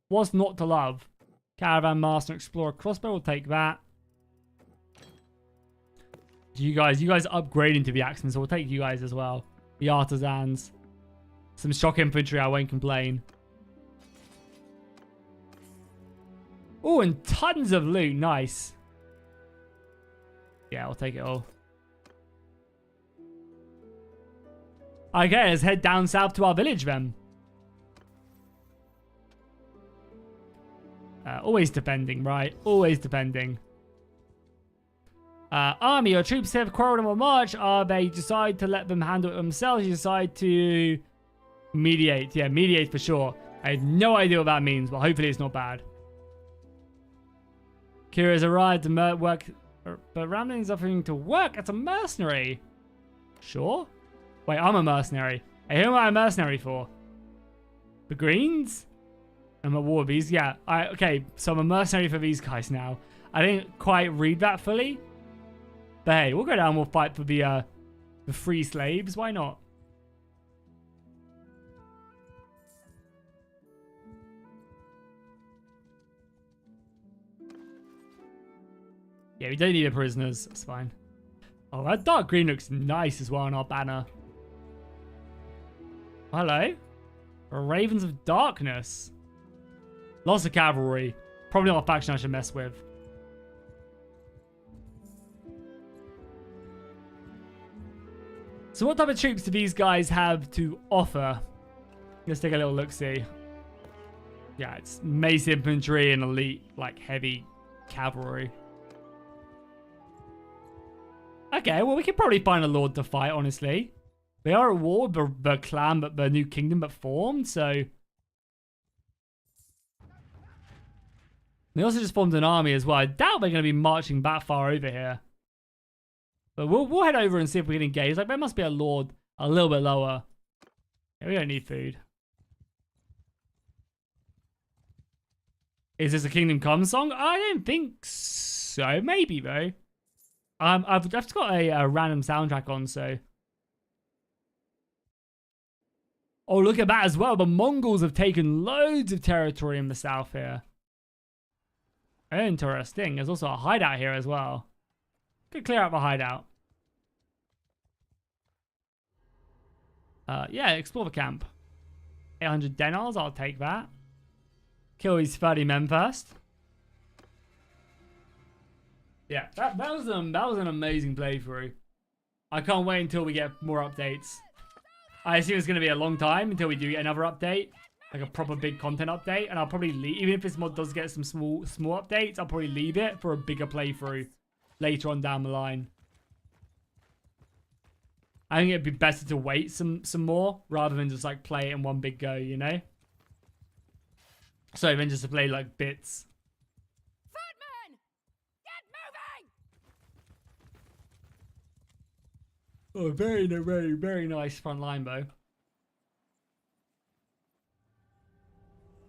Speaker 1: What's not to love? Caravan Master Explorer crossbow, we'll take that. You guys upgrading to the axemen, so we'll take you guys as well. The artisans. Some shock infantry, I won't complain. Oh, and tons of loot. Nice. Yeah, I'll take it all. Okay, let's head down south to our village then. Always defending, right? Always defending. Army, your troops have quarreled on a march. They decide to let them handle it themselves. You decide to mediate. Yeah, mediate for sure. I have no idea what that means, but hopefully it's not bad. Kira's arrived to work, but Ramling's offering to work as a mercenary. Sure. Wait, I'm a mercenary. Hey, who am I a mercenary for? The Greens? I'm a war of these. Yeah. Okay, so I'm a mercenary for these guys now. I didn't quite read that fully. But hey, we'll go down and we'll fight for the free slaves. Why not? Yeah, we don't need the prisoners. That's fine. Oh, that dark green looks nice as well on our banner. Hello. Ravens of Darkness. Lots of cavalry. Probably not a faction I should mess with. So what type of troops do these guys have to offer? Let's take a little look-see. Yeah, it's mace infantry and elite, like, heavy cavalry. Okay, well, we could probably find a lord to fight, honestly. They are at war with the clan, but the new kingdom but formed, so... They also just formed an army as well. I doubt they're going to be marching that far over here. But we'll head over and see if we can engage. Like, there must be a lord a little bit lower. Yeah, we don't need food. Is this a Kingdom Come song? I don't think so. Maybe, though. I've just got a random soundtrack on, so... Oh, look at that as well. The Mongols have taken loads of territory in the south here. Interesting. There's also a hideout here as well. Could clear out the hideout. Yeah, explore the camp. 800 denars, I'll take that. Kill these 30 men first. Yeah, that was an amazing playthrough. I can't wait until we get more updates. I assume it's going to be a long time until we do get another update. Like a proper big content update. And I'll probably leave, even if this mod does get some small updates, I'll probably leave it for a bigger playthrough later on down the line. I think it'd be better to wait some more rather than just like play it in one big go, you know? So then just to play like bits.
Speaker 2: Footman! Get moving!
Speaker 1: Oh, very nice front line bow.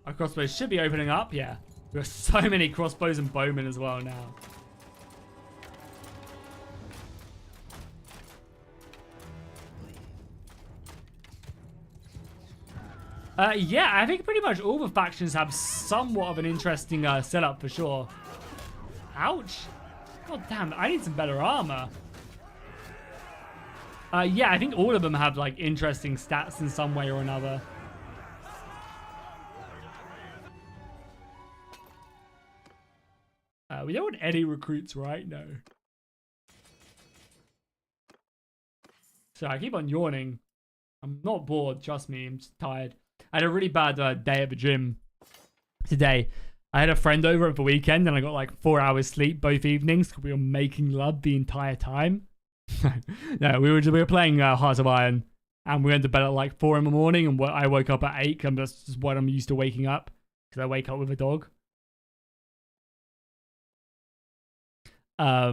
Speaker 1: Our crossbows should be opening up, yeah. We've got so many crossbows and bowmen as well now. Yeah, I think pretty much all the factions have somewhat of an interesting setup for sure. Ouch. God damn, I need some better armor. Yeah, I think all of them have like interesting stats in some way or another. We don't want any recruits right now. So I keep on yawning. I'm not bored, trust me, I'm just tired. I had a really bad day at the gym today. I had a friend over at the weekend and I got like 4 hours sleep both evenings because we were making love the entire time. No, we were playing Hearts of Iron and we went to bed at like 4 in the morning and I woke up at 8 and that's just what I'm used to waking up because I wake up with a dog. Yeah,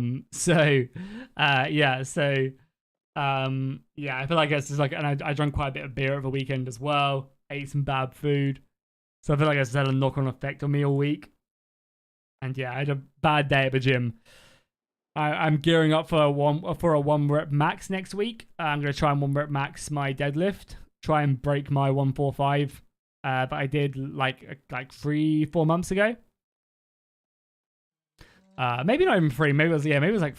Speaker 1: I feel like it's just like, and I drank quite a bit of beer over the weekend as well. Ate some bad food. So I feel like it's had a knock-on effect on me all week. And yeah, I had a bad day at the gym. I'm gearing up for a one rep max next week. I'm going to try and 1 rep max my deadlift. Try and break my 145 that I did like 3-4 months ago. Maybe not even 3. Maybe it was like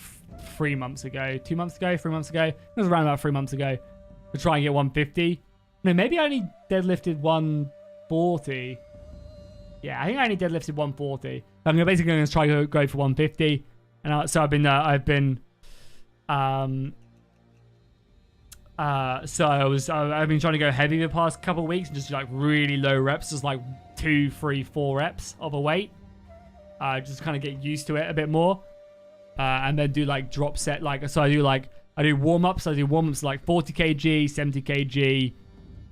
Speaker 1: 3 months ago. 2 months ago, 3 months ago. It was around about 3 months ago. To try and get 150. No, maybe I only deadlifted 140. Yeah, I think I only deadlifted 140. I'm basically going to try to go for 150. And so I've been trying to go heavy the past couple of weeks and just do like really low reps, just like 2, 3, 4 reps of a weight. Just kind of get used to it a bit more. And then do like drop set, like, so I do warm-ups. I do warm-ups like 40 kg, 70 kg,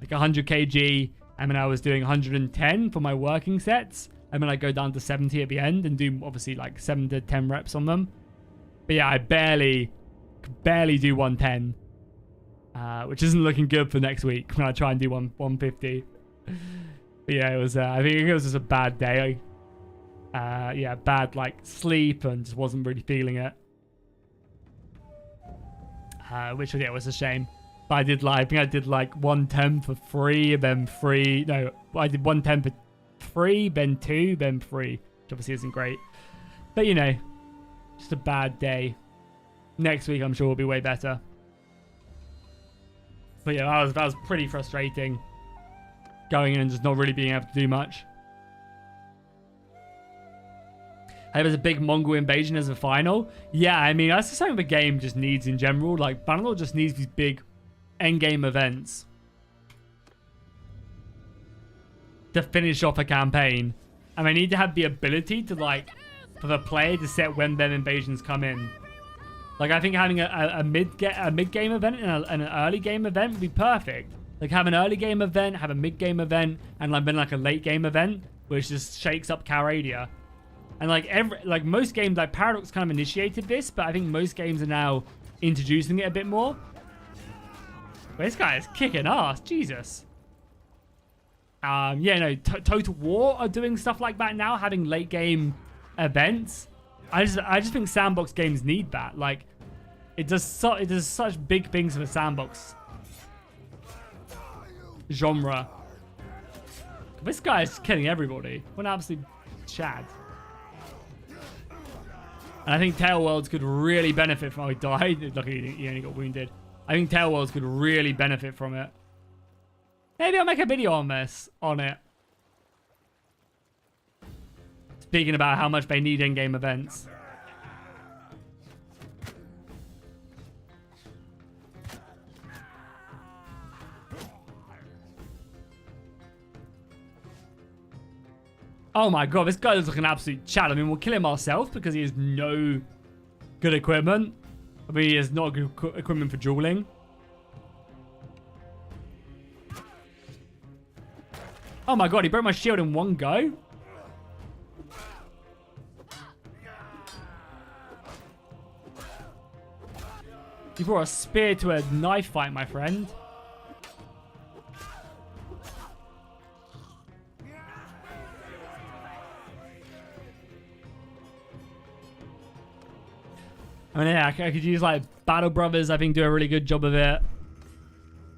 Speaker 1: like 100 kg. And then I was doing 110 for my working sets. And then I go down to 70 at the end and do obviously like 7 to 10 reps on them. But yeah, I barely do 110. Which isn't looking good for next week when I try and do 150. But yeah, it was, I think it was just a bad day. Yeah, bad like sleep and just wasn't really feeling it. Which yeah, was a shame. But I think I did like 110 for 3 and then 3. No, I did 110 for 3, then 2, then 3. Which obviously isn't great. But you know, just a bad day. Next week I'm sure will be way better. But yeah, that was pretty frustrating. Going in and just not really being able to do much. Hey, there's a big Mongol invasion as a final. Yeah, I mean, that's just something the game just needs in general. Like, Bannerlord just needs these big endgame events to finish off a campaign. And I need to have the ability to, like, for the player to set when their invasions come in. Like, I think having a mid-game event and an early game event would be perfect. Like, have an early game event, have a mid-game event, and like then like a late game event, which just shakes up Caradia. And like most games, like Paradox kind of initiated this, but I think most games are now introducing it a bit more. But this guy is kicking ass, Jesus. Yeah, no, Total War are doing stuff like that now, having late game events. I just think sandbox games need that. Like, it does such big things for the sandbox genre. This guy is killing everybody. What an absolute Chad. And I think Tail Worlds could really benefit from... Oh, he died. Luckily, he only got wounded. I think Tail Worlds could really benefit from it. Maybe I'll make a video on this, on it. Speaking about how much they need in-game events. Oh my god, this guy looks like an absolute Chad. I mean, we'll kill him ourselves because he has no good equipment. I mean, he has not good equipment for dueling. Oh my god, he broke my shield in one go. You brought a spear to a knife fight, my friend. I mean, yeah, I could use like Battle Brothers. I think do a really good job of it.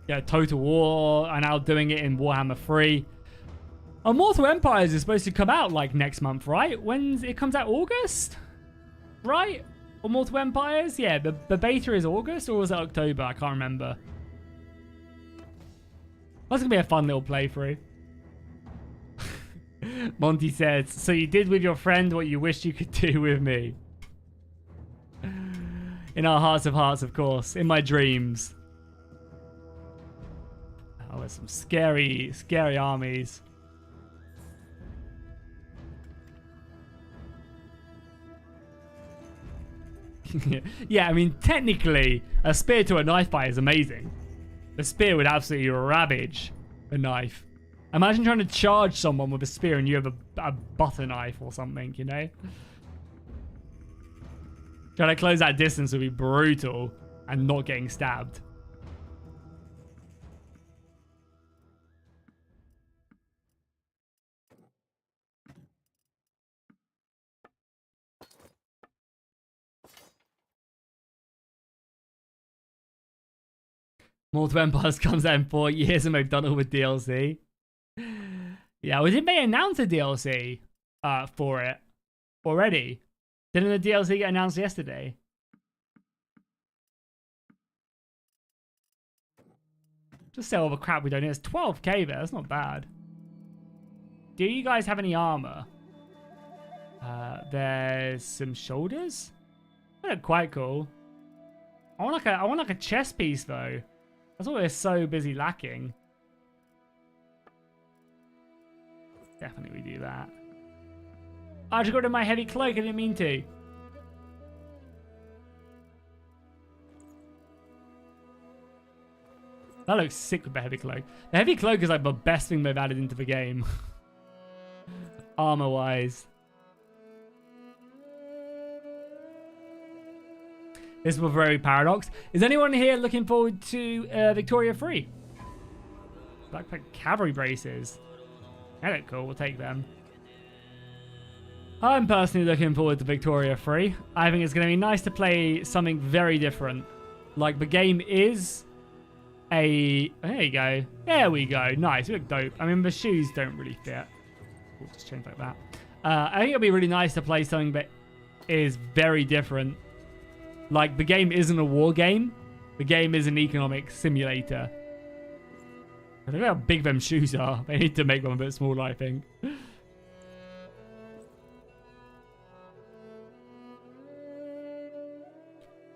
Speaker 1: Yeah, Total War. I'm now doing it in Warhammer 3. Mortal Empires is supposed to come out like next month, right? When's it comes out? August, right? Or Mortal Empires? Yeah, the beta is August, or was it October? I can't remember. That's gonna be a fun little playthrough. Monty says, so you did with your friend what you wished you could do with me. In our hearts of hearts, of course. In my dreams. Oh, there's some scary, scary armies. Yeah, I mean, technically, a spear to a knife fight is amazing. The spear would absolutely ravage a knife. Imagine trying to charge someone with a spear and you have a butter knife or something, you know? Trying to close that distance would be brutal and not getting stabbed. Mortal Empires comes out in 4 years and they've done all with DLC. Yeah, well, didn't they announce a DLC for it already? Didn't the DLC get announced yesterday? Just sell all the crap we don't need. It's 12k there. That's not bad. Do you guys have any armor? There's some shoulders. They look quite cool. I want like a chest piece though. That's what we're so busy lacking. Definitely we do that. I just got rid of my heavy cloak. I didn't mean to. That looks sick with the heavy cloak. The heavy cloak is like the best thing they've added into the game. Armor-wise. This was very Paradox. Is anyone here looking forward to Victoria 3? Backpack cavalry braces. They look cool. We'll take them. I'm personally looking forward to Victoria 3. I think it's going to be nice to play something very different. Like, the game is a... There you go. There we go. Nice. You look dope. I mean, the shoes don't really fit. We'll just change like that. I think it'll be really nice to play something that is very different. Like, the game isn't a war game. The game is an economic simulator. I don't know how big them shoes are. They need to make them a bit smaller, I think.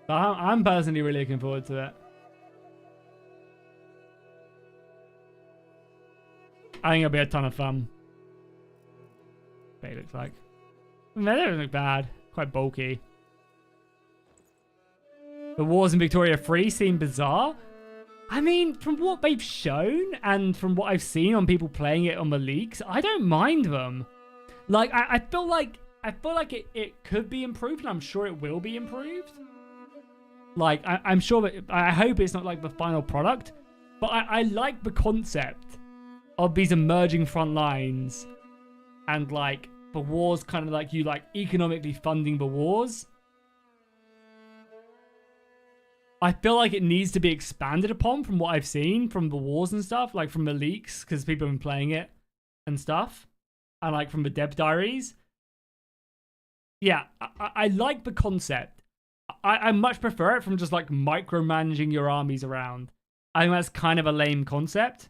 Speaker 1: But I'm personally really looking forward to it. I think it'll be a ton of fun. What it looks like. I mean, they don't look bad. Quite bulky. The wars in Victoria 3 seem bizarre. I mean, from what they've shown and from what I've seen on people playing it on the leaks, I don't mind them. Like, I feel like it could be improved, and I'm sure it will be improved. Like, I'm sure that I hope it's not like the final product, but I like the concept of these emerging front lines and like the wars kind of like you like economically funding the wars. I feel like it needs to be expanded upon from what I've seen from the wars and stuff, like from the leaks, because people have been playing it and stuff, and like from the dev diaries. Yeah, I like the concept. I much prefer it from just like micromanaging your armies around. I think that's kind of a lame concept.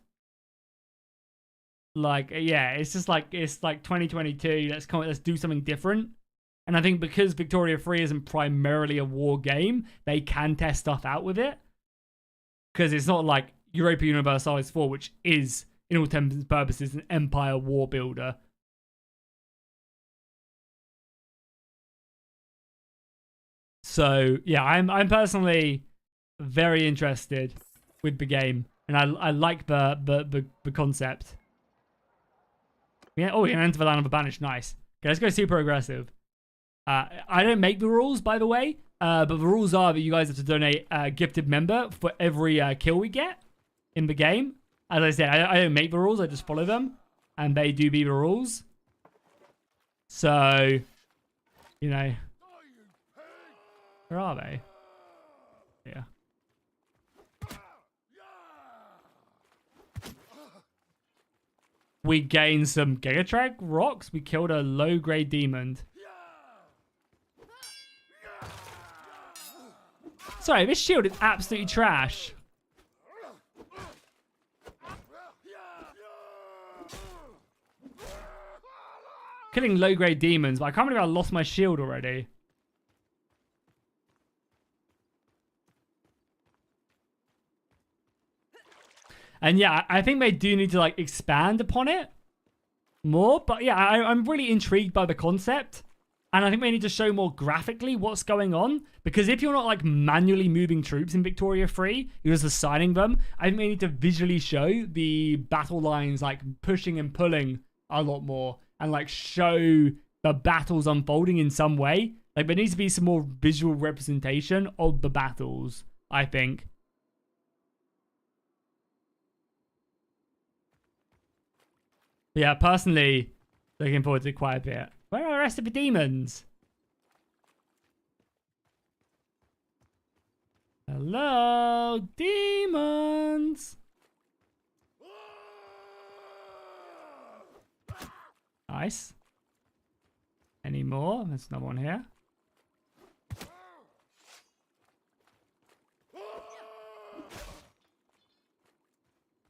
Speaker 1: Like, yeah, it's like 2022. Let's do something different. And I think because Victoria 3 isn't primarily a war game, they can test stuff out with it. Because it's not like Europa Universalis 4, which is, in all intents and purposes, an empire war builder. So, yeah, I'm personally very interested with the game. And I like the concept. Yeah, oh, we can enter the Land of the Banished. Nice. Okay, let's go super aggressive. I don't make the rules, by the way, but the rules are that you guys have to donate a gifted member for every kill we get in the game. As I said, I don't make the rules, I just follow them, and they do be the rules. So, you know, where are they? Yeah. We gained some Gigatrag rocks. We killed a low-grade demon. Sorry, this shield is absolutely trash. Killing low-grade demons, but I can't believe I lost my shield already. And yeah, I think they do need to like expand upon it more. But yeah, I'm really intrigued by the concept. And I think they need to show more graphically what's going on. Because if you're not like manually moving troops in Victoria 3, you're just assigning them. I think they need to visually show the battle lines like pushing and pulling a lot more. And like show the battles unfolding in some way. Like there needs to be some more visual representation of the battles, I think. Yeah, personally, looking forward to it quite a bit. Where are the rest of the demons? Hello, demons! Nice. Any more? There's another one here.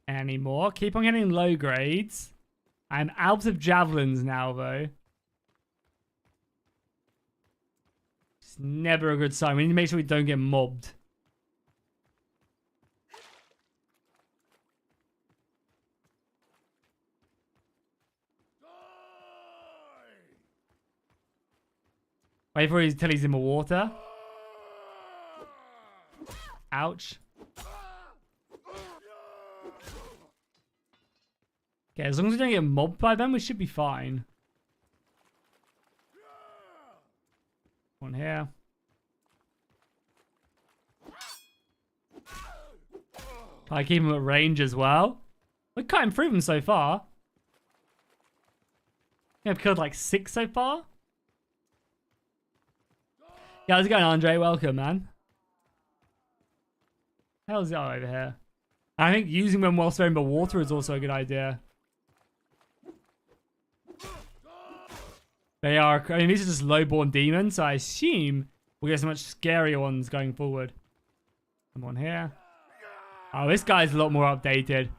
Speaker 1: Any more? Keep on getting low grades. I'm out of javelins now, though. It's never a good sign. We need to make sure we don't get mobbed. Wait for him till he's in the water. Ouch. Okay, as long as we don't get mobbed by them, we should be fine. One here. I keep them at range as well. We're cutting through them so far. I've killed like 6 so far. Yeah, how's it going, Andre? Welcome, man. How's it over here? I think using them whilst they're in the water is also a good idea. They are, I mean, these are just low-born demons, so I assume we'll get some much scarier ones going forward. Come on here. Oh, this guy's a lot more updated.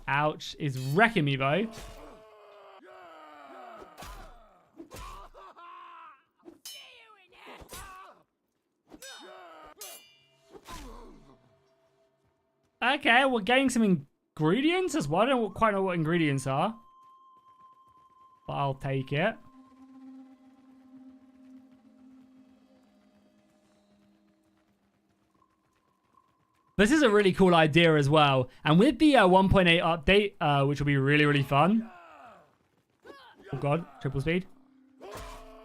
Speaker 1: Ouch. Is wrecking me, though. Okay, we're getting some ingredients as well. I don't quite know what ingredients are. But I'll take it. This is a really cool idea as well. And with the 1.8 update, which will be really, really fun. Oh god, triple speed.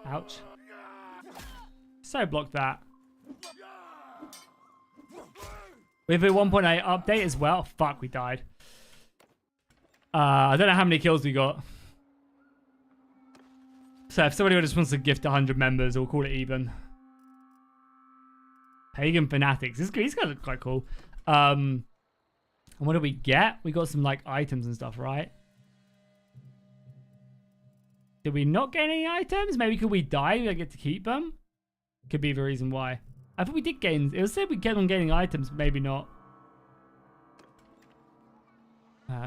Speaker 1: Ouch. So block that. With the 1.8 update as well. Oh, fuck, we died. I don't know how many kills we got. So if somebody just wants to gift 100 members, we'll call it even. Pagan Fanatics. These guys look quite cool. And what do we get? We got some like items and stuff, right? Did we not get any items? Maybe could we die? We get to keep them? Could be the reason why. I thought we did gain. It was said we get on gaining items, maybe not.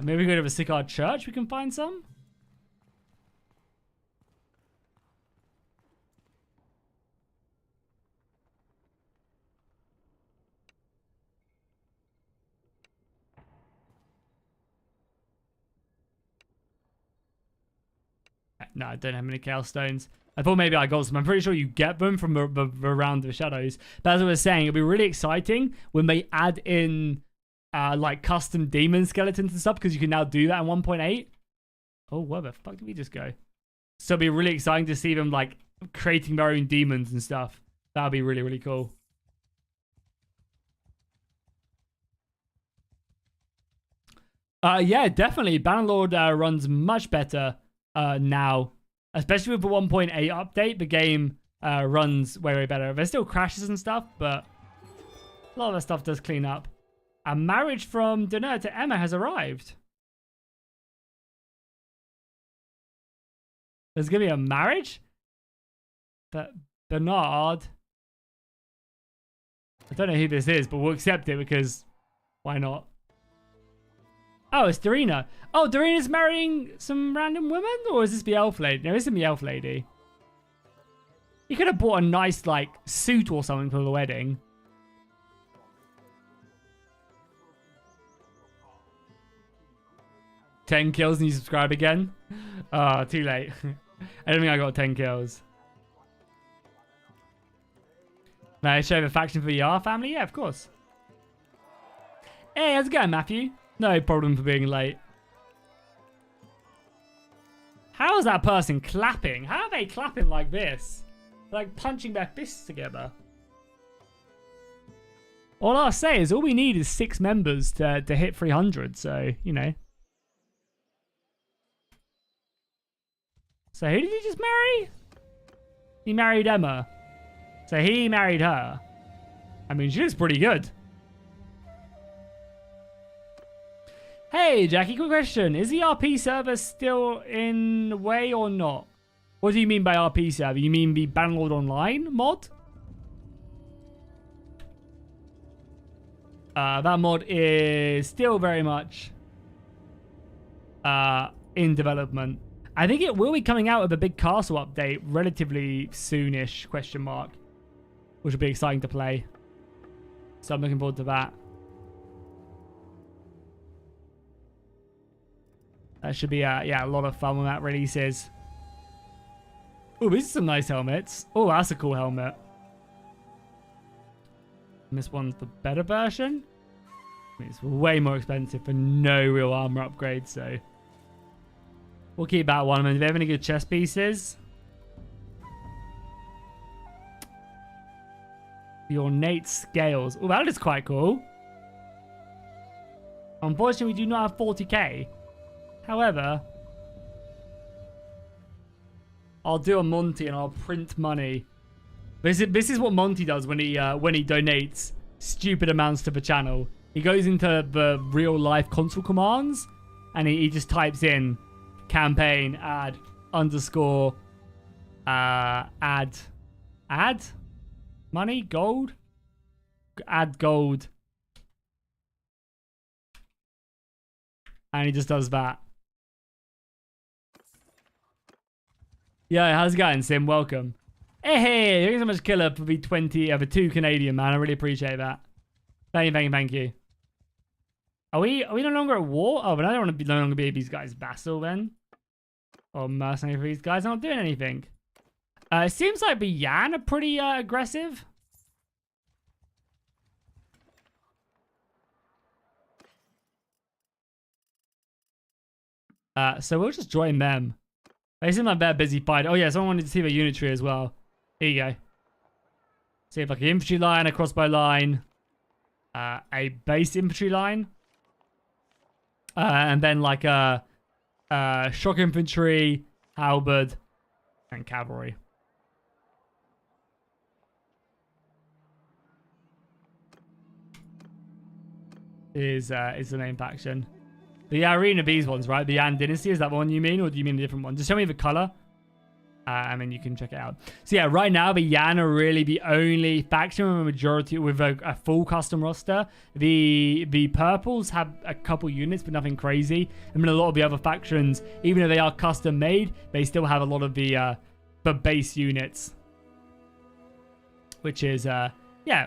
Speaker 1: Maybe we go to the Sika Church. We can find some. No, I don't have many Chaos Stones. I thought maybe I got some. I'm pretty sure you get them from around the shadows. But as I was saying, it'll be really exciting when they add in like custom demon skeletons and stuff, because you can now do that in 1.8. Oh, where the fuck did we just go? So it'll be really exciting to see them like creating their own demons and stuff. That'll be really, really cool. Yeah, definitely. Bannerlord runs much better now. Especially with the 1.8 update, the game runs way, way better. There's still crashes and stuff, but a lot of that stuff does clean up. A marriage from Dana to Emma has arrived. There's going to be a marriage? But Bernard. I don't know who this is, but we'll accept it because why not? Oh, it's Darina. Oh, Darina's marrying some random woman? Or is this the elf lady? No, this isn't the elf lady. You could have bought a nice, like, suit or something for the wedding. $10 kills and you subscribe again? Oh, too late. I don't think I got 10 kills. May I show the faction for the R family? Yeah, of course. Hey, how's it going, Matthew? No problem for being late. How is that person clapping? How are they clapping like this? Like punching their fists together. All I'll say is all we need is 6 members to hit 300. So, you know. So who did he just marry? He married Emma. So he married her. I mean, she looks pretty good. Hey, Jackie, quick question. Is the RP server still in way or not? What do you mean by RP server? You mean the Bannerlord Online mod? That mod is still very much in development. I think it will be coming out with a big castle update relatively soonish, question mark. Which will be exciting to play. So I'm looking forward to that. That should be, yeah, a lot of fun when that releases. Oh, these are some nice helmets. Oh, that's a cool helmet. And this one's the better version. I mean, it's way more expensive for no real armor upgrade, so we'll keep that one. I mean, do they have any good chest pieces? The ornate scales. Oh, that is quite cool. Unfortunately, we do not have 40k. However, I'll do a Monty and I'll print money. This is what Monty does when he donates stupid amounts to the channel. He goes into the real life console commands and he just types in campaign add underscore add money gold add gold, and he just does that. Yeah, how's it going, Sim? Welcome. Hey, thank you so much, Killer, for the 2 Canadian, man. I really appreciate that. Thank you. Are we no longer at war? Oh, but I don't want to be no longer be these guys' vassal then. Or mercenary for these guys. I'm not doing anything. It seems like the Yan are pretty aggressive. So we'll just join them. They seem like they're busy fighting. Oh yeah, someone wanted to see the unitary as well. Here you go. See if like an infantry line, a crossbow line, a base infantry line, and then like a shock infantry, halberd, and cavalry. Is the main faction. The arena these ones, right? The Yan Dynasty, is that one you mean? Or do you mean a different one? Just show me the color. And then you can check it out. So yeah, right now, the Yan are really the only faction with a majority, with a full custom roster. The purples have a couple units, but nothing crazy. I mean, a lot of the other factions, even though they are custom made, they still have a lot of the base units. Which is,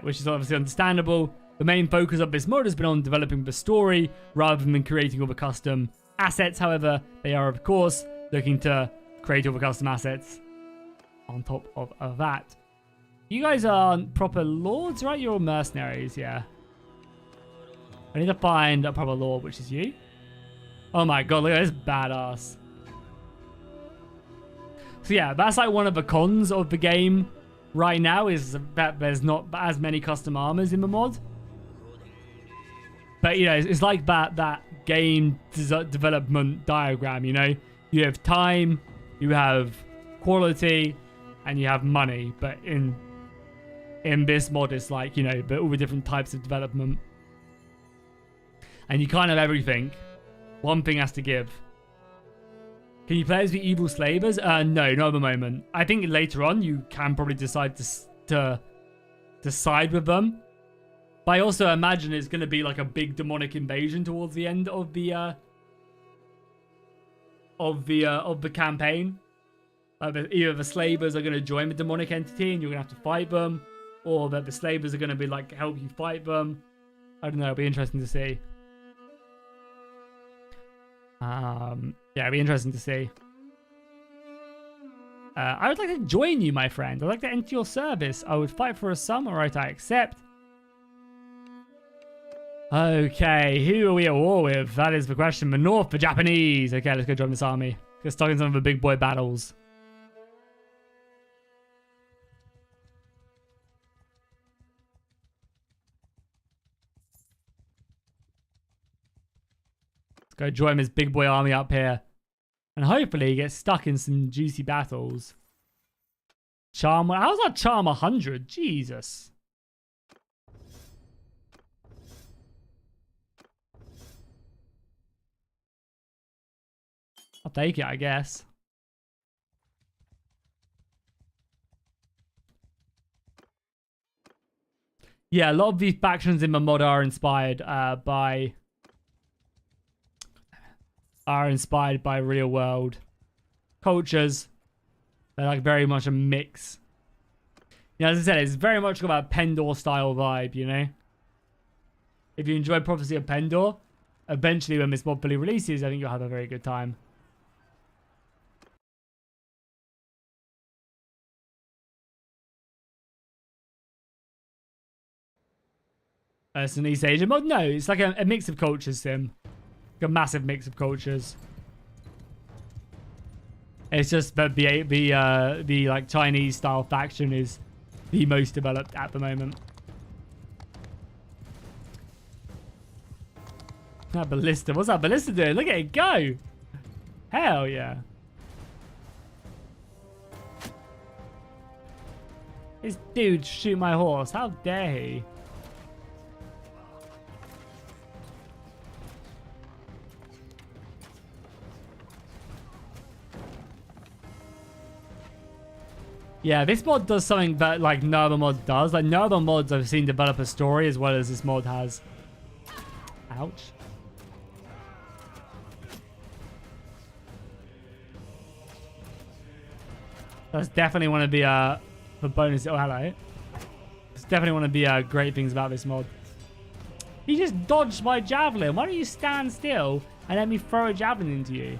Speaker 1: which is obviously understandable. The main focus of this mod has been on developing the story rather than creating all the custom assets. However, they are, of course, looking to create all the custom assets on top of that. You guys are proper lords, right? You're all mercenaries, yeah. I need to find a proper lord, which is you. Oh my god, look at this badass. So yeah, that's like one of the cons of the game right now, is that there's not as many custom armors in the mod. But, you know, it's like that game development diagram, you know? You have time, you have quality, and you have money. But in this mod, it's like, you know, all the different types of development. And you can't have everything. One thing has to give. Can you play as the evil slavers? No, not at the moment. I think later on, you can probably decide to side with them. But I also imagine it's going to be like a big demonic invasion towards the end of the campaign. Either the slavers are going to join the demonic entity and you're going to have to fight them, or that the slavers are going to be like help you fight them. I don't know. It'll be interesting to see. Yeah, it'll be interesting to see. I would like to join you, my friend. I'd like to enter your service. I would fight for a sum. All right, I accept. Okay, who are we at war with? That is the question. The North, the Japanese. Okay, let's go join this army. Get stuck in some of the big boy battles. Let's go join this big boy army up here. And hopefully get stuck in some juicy battles. Charm. How's that charm 100? Jesus. I'll take it, I guess. Yeah, a lot of these factions in the mod are inspired by real world cultures. They're like very much a mix. You know, as I said, it's very much about a Pendor style vibe, you know? If you enjoy Prophecy of Pendor, eventually when this mod fully releases, I think you'll have a very good time. It's an East Asian mod? No, it's like a mix of cultures, Sim. Like a massive mix of cultures. It's just that the like Chinese style faction is the most developed at the moment. That ballista. What's that ballista doing? Look at it go. Hell yeah. This dude shoot my horse. How dare he? Yeah, this mod does something that like no other mod does. Like no other mods I've seen develop a story as well as this mod has. Ouch. That's definitely one of the bonus. Oh, hello. It's definitely one of the great things about this mod. He just dodged my javelin. Why don't you stand still and let me throw a javelin into you?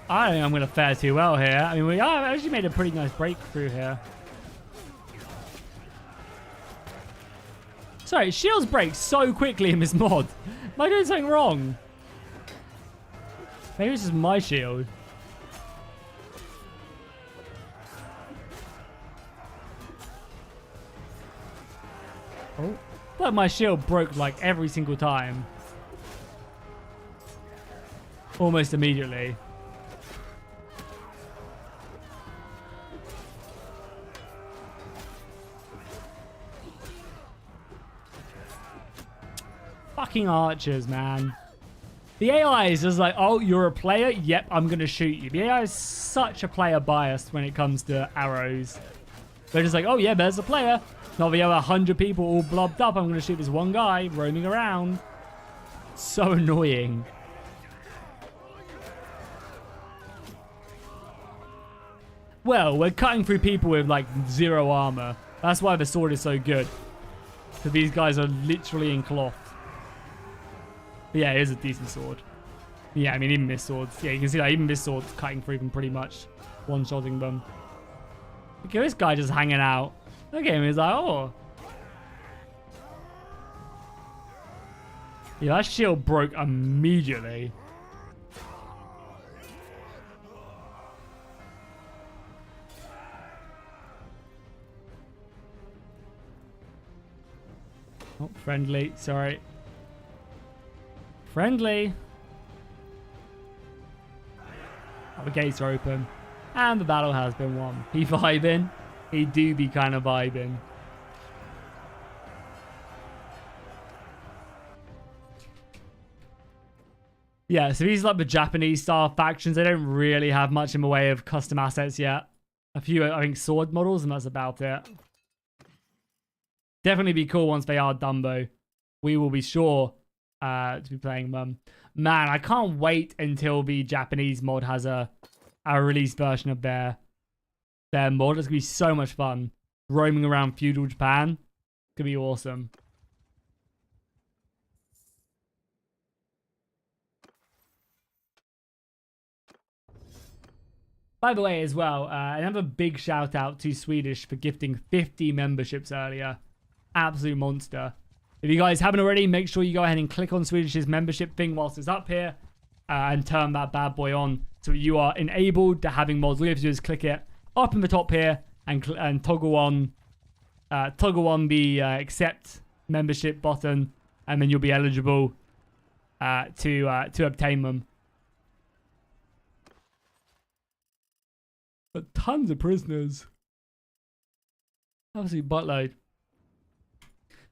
Speaker 1: I don't think I'm going to fare too well here. I mean, we actually made a pretty nice breakthrough here. Sorry, shields break so quickly in this mod. Am I doing something wrong? Maybe this is my shield. Oh, but my shield broke like every single time. Almost immediately. Fucking archers, man. The AI is just like, oh, you're a player? Yep, I'm going to shoot you. The AI is such a player biased when it comes to arrows. They're just like, oh, yeah, there's a player. Not the other 100 people all blobbed up. I'm going to shoot this one guy roaming around. So annoying. Well, we're cutting through people with, like, 0 armor. That's why the sword is so good. So these guys are literally in cloth. But yeah, it is a decent sword. Yeah, I mean, even this sword. Yeah, you can see that even this sword's cutting through them pretty much. One-shotting them. Okay, this guy just hanging out. Look at him, he's like, oh. Yeah, that shield broke immediately. Oh, friendly, sorry. Friendly. Oh, the gates are open. And the battle has been won. He vibing. He do be kind of vibing. Yeah, so these are like the Japanese style factions. They don't really have much in the way of custom assets yet. A few, I think, sword models, and that's about it. Definitely be cool once they are done, though. We will be sure to be playing them. Man, I can't wait until the Japanese mod has a released version of their mod. It's going to be so much fun. Roaming around feudal Japan. It's going to be awesome. By the way, as well, another big shout out to Swedish for gifting 50 memberships earlier. Absolute monster. If you guys haven't already, make sure you go ahead and click on Swedish's membership thing whilst it's up here and turn that bad boy on so you are enabled to having mods. All you have to do is click it up in the top here and toggle on the accept membership button, and then you'll be eligible to obtain them. But tons of prisoners. Absolute buttload.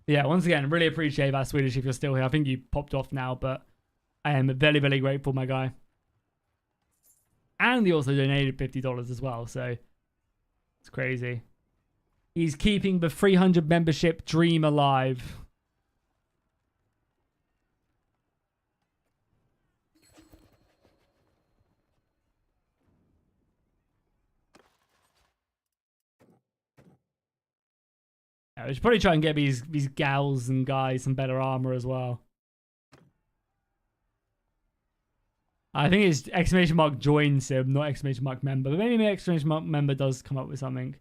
Speaker 1: Yeah, once again, really appreciate that, Swedish, if you're still here. I think you popped off now, but I am very, very grateful, my guy. And he also donated $50 as well, so it's crazy. He's keeping the 300 membership dream alive. Yeah, we should probably try and get these gals and guys some better armor as well. I think it's exclamation mark join sim, not exclamation mark member. But maybe the exclamation mark member does come up with something.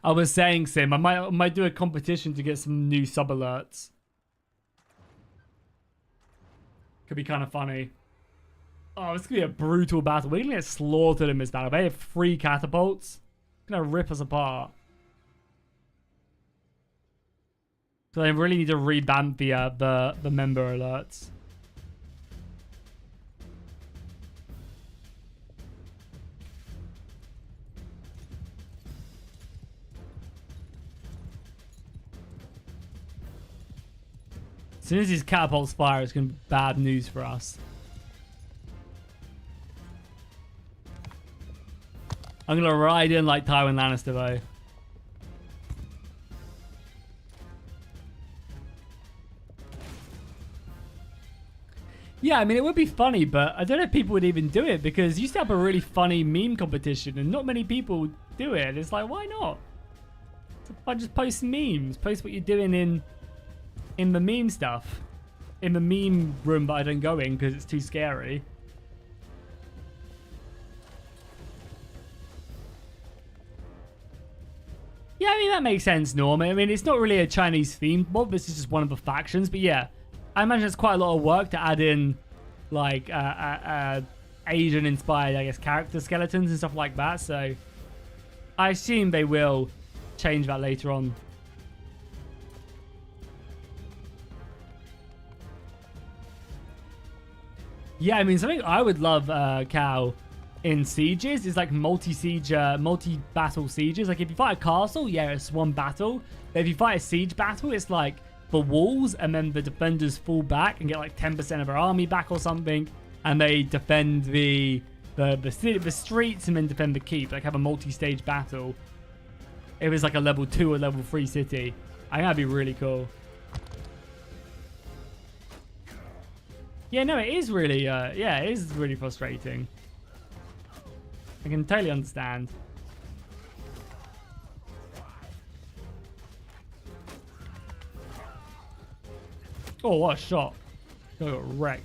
Speaker 1: I was saying, Sim, I might do a competition to get some new sub alerts. Could be kind of funny. Oh, it's gonna be a brutal battle. We're gonna get slaughtered in this battle. They have 3 catapults. Gonna rip us apart. So they really need to revamp the member alerts. soon as these catapults fire, it's going to be bad news for us. I'm going to ride in like Tywin Lannister, though. Yeah, I mean, it would be funny, but I don't know if people would even do it because you used to have a really funny meme competition and not many people do it. It's like, why not? Just post memes. Post what you're doing in the meme stuff. In the meme room that I don't go in because it's too scary. Yeah, I mean, that makes sense, Norm. I mean, it's not really a Chinese themed mob. This is just one of the factions. But yeah, I imagine it's quite a lot of work to add in, like, Asian-inspired, I guess, character skeletons and stuff like that. So I assume they will change that later on. Yeah, I mean, something I would love, Cal, in sieges is like multi-siege, multi-battle sieges. Like if you fight a castle, yeah, it's one battle. But if you fight a siege battle, it's like the walls and then the defenders fall back and get like 10% of their army back or something. And they defend the streets and then defend the keep. Like have a multi-stage battle. It was like a level 2 or level 3 city. I think that'd be really cool. Yeah, no, it is really, yeah, it is really frustrating. I can totally understand. Oh, what a shot. I got wrecked.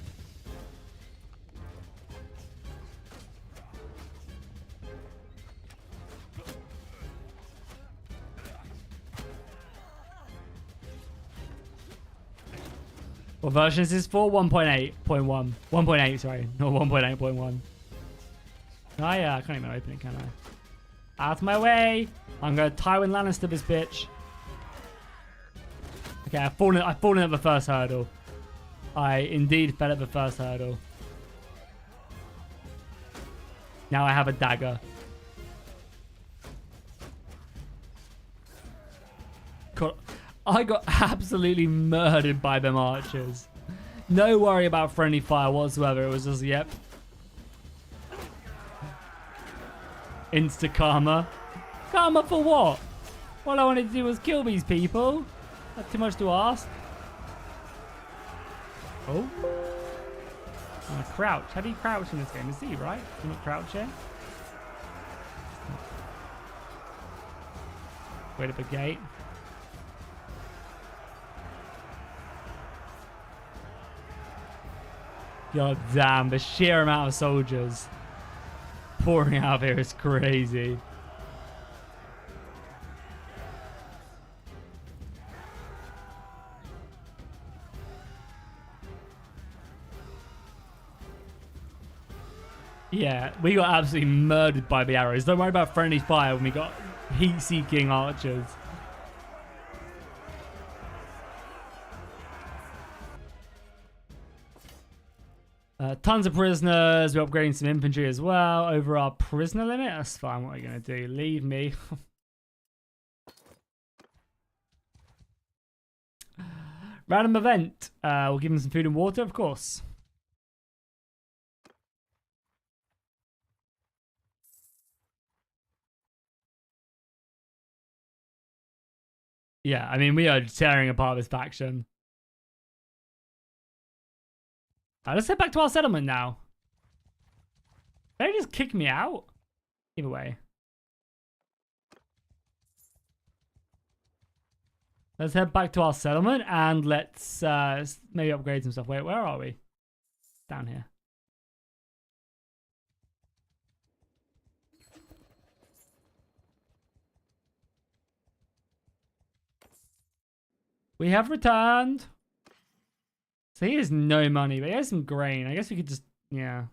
Speaker 1: What version is this for? 1.8.1. 1.8, sorry. Not 1.8.1. Oh yeah, I can't even open it, can I? Out of my way! I'm gonna Tywin Lannister this bitch. Okay, I've fallen at the first hurdle. I indeed fell at the first hurdle. Now I have a dagger. God, I got absolutely murdered by them archers. No worry about friendly fire whatsoever. It was just, yep. Insta karma. Karma for what? All I wanted to do was kill these people. Not too much to ask. Oh. I'm gonna crouch. How do you crouch in this game? Is he right? Do you not crouch here? Wait at the gate. God damn, the sheer amount of soldiers pouring out here is crazy. Yeah, we got absolutely murdered by the arrows. Don't worry about friendly fire when we got heat-seeking archers. Tons of prisoners. We're upgrading some infantry as well. Over our prisoner limit. That's fine. What are you going to do? Leave me. Random event. We'll give them some food and water, of course. Yeah, I mean, we are tearing apart this faction. Let's head back to our settlement now. Did they just kick me out? Either way. Let's head back to our settlement and let's maybe upgrade some stuff. Wait, where are we? Down here. We have returned. So he has no money, but he has some grain. I guess we could just, yeah.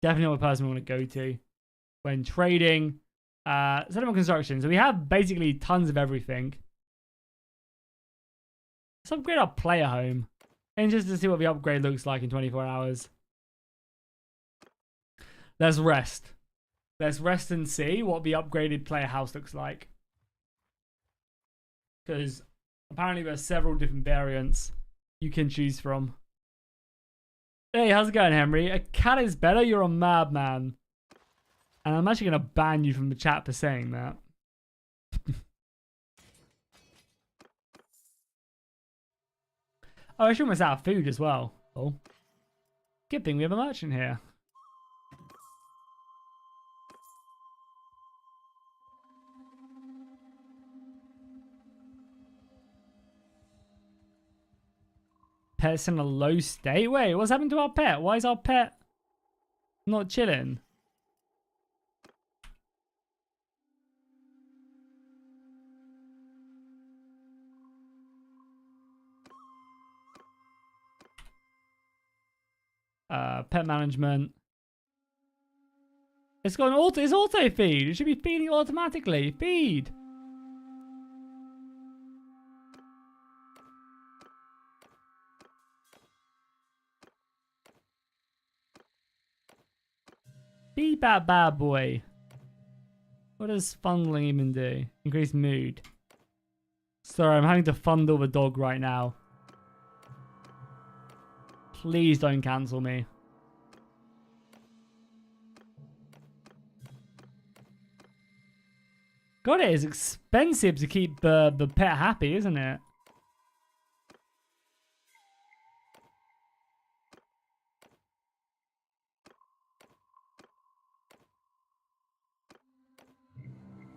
Speaker 1: Definitely not a person we want to go to when trading. Settlement construction. So we have basically tons of everything. Let's upgrade our player home. And just to see what the upgrade looks like in 24 hours. Let's rest. Let's rest and see what the upgraded player house looks like. Because Apparently there's several different variants you can choose from. Hey, how's it going, Henry? A cat is better? You're a madman. And I'm actually going to ban you from the chat for saying that. Oh, I should almost out of food as well. Oh. Good thing we have a merchant here. Pet's in a low state? Wait, what's happened to our pet? Why is our pet not chilling? Pet management. It's got an it's auto feed. It should be feeding automatically. Feed. Feed that bad boy. What does fondling even do? Increase mood. Sorry, I'm having to fondle the dog right now. Please don't cancel me. God, it is expensive to keep the pet happy, isn't it?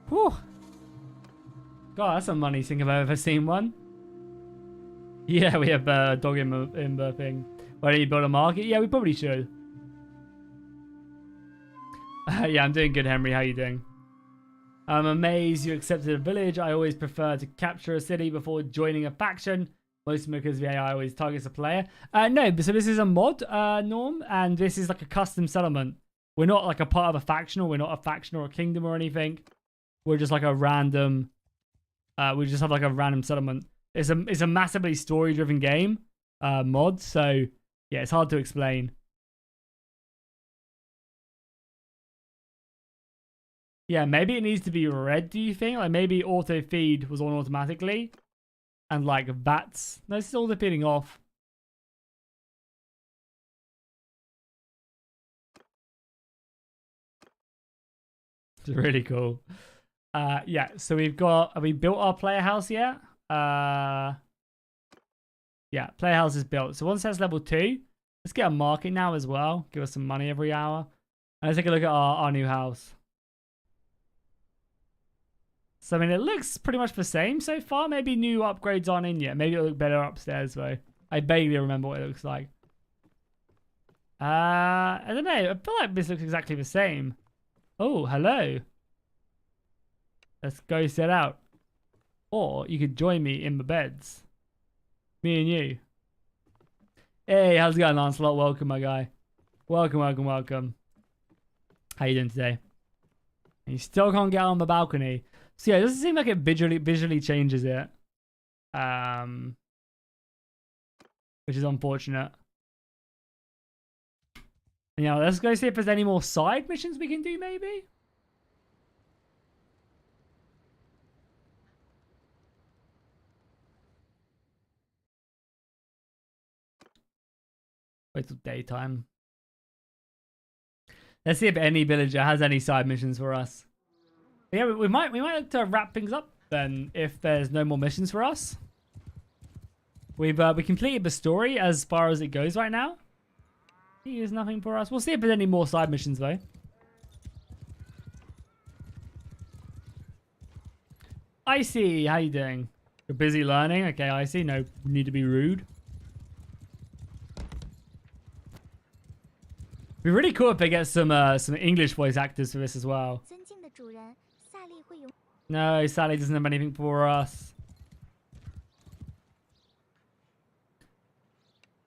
Speaker 1: Whew. God, that's some money sink if I've ever seen one. Yeah, we have a dog in the thing. Why don't you build a market? Yeah, we probably should. Yeah, I'm doing good, Henry. How you doing? I'm amazed you accepted a village. I always prefer to capture a city before joining a faction. Mostly because the AI always targets a player. No, so this is a mod, Norm, and this is like a custom settlement. We're not like a part of a faction, or we're not a faction or a kingdom or anything. We're just like a random... we just have like a random settlement. It's a massively story-driven game mod, so yeah, it's hard to explain. Yeah, maybe it needs to be red, do you think? Like maybe auto feed was on automatically. And like bats. No, this is auto feeding off. It's really cool. Yeah, so we've got, have we built our player house yet? Yeah, player house is built. So once that's level 2, let's get a market now as well. Give us some money every hour. And let's take a look at our new house. So, I mean, it looks pretty much the same so far. Maybe new upgrades aren't in yet. Maybe it'll look better upstairs, though. I vaguely remember what it looks like. I don't know. I feel like this looks exactly the same. Oh, hello. Let's go set out. Or you could join me in the beds. Me and you. Hey, how's it going, Lancelot? Welcome, my guy. Welcome, welcome, welcome. How you doing today? And you still can't get on the balcony. So yeah, it doesn't seem like it visually changes it. Which is unfortunate. And yeah, let's go see if there's any more side missions we can do, maybe. Wait till daytime. Let's see if any villager has any side missions for us. But yeah, we might look to wrap things up then if there's no more missions for us. We completed the story as far as it goes right now. There's nothing for us. We'll see if there's any more side missions though. I see. How you doing? You're busy learning. Okay, I see. No need to be rude. It'd be really cool if they get some English voice actors for this as well. No, Sally doesn't have anything for us.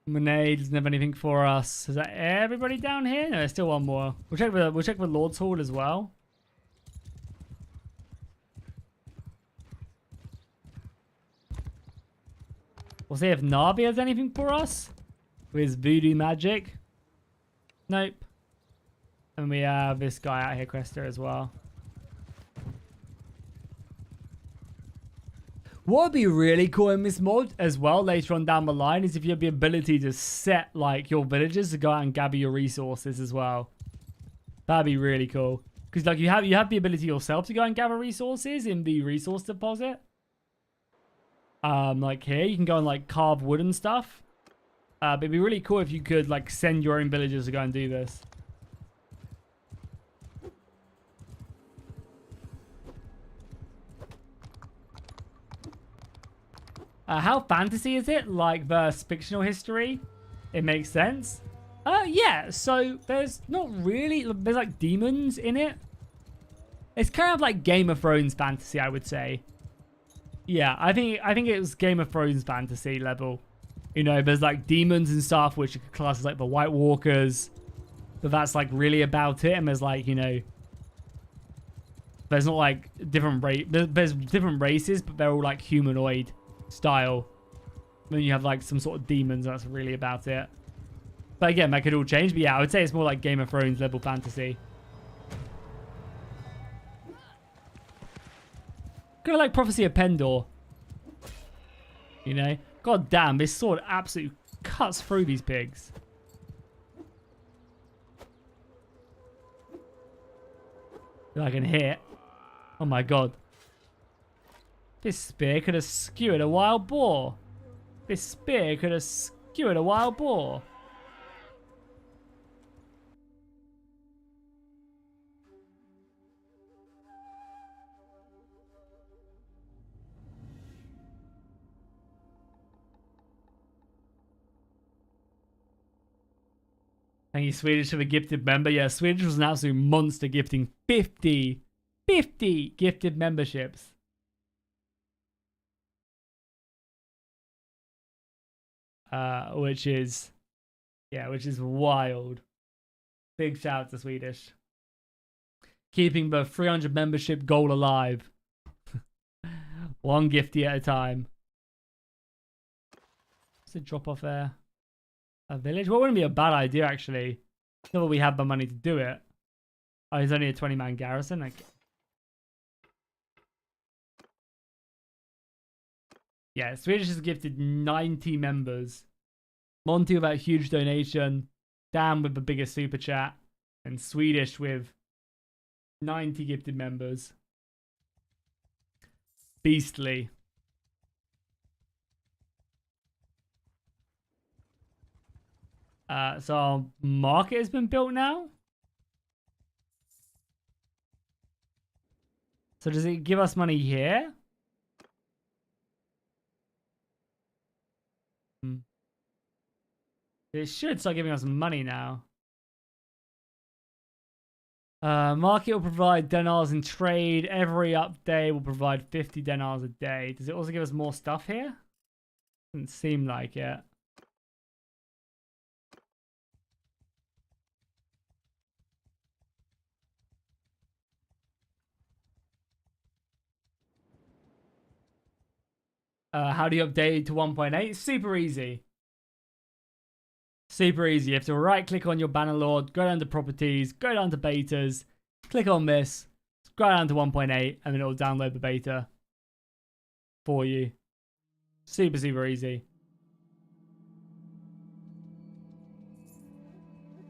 Speaker 1: Monet doesn't have anything for us. Is that everybody down here? No, there's still one more. We'll check the Lord's Hall as well. We'll see if Navi has anything for us with his voodoo magic. Nope. And we have this guy out here, Cresta, as well. What would be really cool in this mod as well later on down the line is if you have the ability to set like your villagers to go out and gather your resources as well. That'd be really cool. Because like you have the ability yourself to go and gather resources in the resource deposit. Like here, you can go and like carve wood and stuff. But it'd be really cool if you could like send your own villagers to go and do this. How fantasy is it? Like versus fictional history? It makes sense. Yeah, so there's not really, there's like demons in it. It's kind of like Game of Thrones fantasy, I would say. Yeah, I think it was Game of Thrones fantasy level. You know, there's like demons and stuff, which you could class as like the White Walkers. But that's like really about it. And there's like, you know, there's not like different there's different races, but they're all like humanoid style. Then you have like some sort of demons, that's really about it. But again, that could all change. But yeah, I would say it's more like Game of Thrones level fantasy. Kind of like Prophecy of Pendor. You know? God damn, this sword absolutely cuts through these pigs. That I can hit. Oh my god. This spear could have skewered a wild boar. This spear could have skewered a wild boar. Thank you, Swedish, for the gifted member. Yeah, Swedish was an absolute monster gifting 50 gifted memberships. Which is wild. Big shout out to Swedish. Keeping the 300 membership goal alive. One gifty at a time. What's the drop off there? A village? Well, it wouldn't be a bad idea, actually. Not that we have the money to do it. Oh, it's only a 20-man garrison. Like, yeah, Swedish has gifted 90 members. Monty with that huge donation. Dan with the biggest super chat. And Swedish with 90 gifted members. Beastly. So our market has been built now. So does it give us money here? It should start giving us money now. Market will provide denars in trade. Every update will provide 50 denars a day. Does it also give us more stuff here? Doesn't seem like it. How do you update to 1.8? Super easy. Super easy. You have to right click on your Bannerlord, go down to properties, go down to betas, click on this, go down to 1.8, and then it'll download the beta for you. Super, super easy.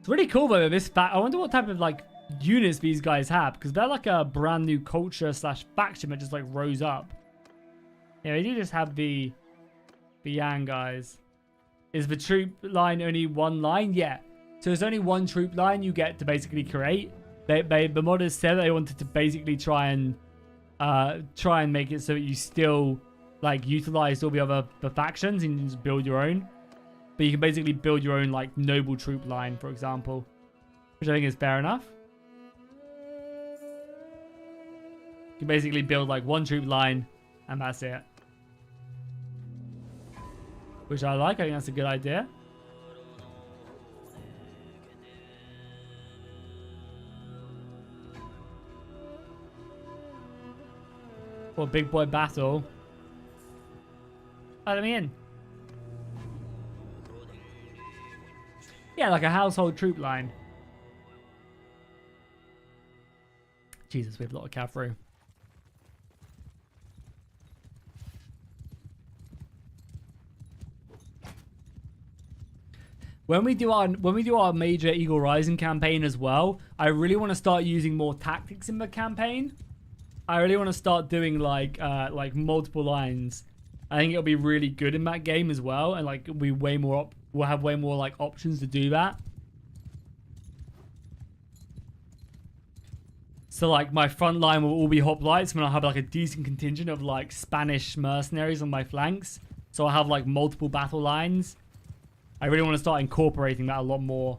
Speaker 1: It's really cool though, this fact. I wonder what type of like units these guys have, because they're like a brand new culture slash faction that just like rose up. Yeah, they do just have the Yang guys. Is the troop line only one line? Yeah. So there's only one troop line you get to basically create. The modders said they wanted to basically try and make it so that you still like utilize all the factions and just build your own. But you can basically build your own like noble troop line, for example, which I think is fair enough. You can basically build like one troop line and that's it. Which I like. I think that's a good idea. For a big boy battle. Oh, let me in. Yeah, like a household troop line. Jesus, we have a lot of cavalry. when we do our major Eagle Rising campaign as well, I really want to start using more tactics in the campaign. I really want to start doing like multiple lines. I think it'll be really good in that game as well, and like we'll have way more like options to do that. So like my front line will all be hoplites, and I'll have like a decent contingent of like Spanish mercenaries on my flanks. So I'll have like multiple battle lines. I really want to start incorporating that a lot more.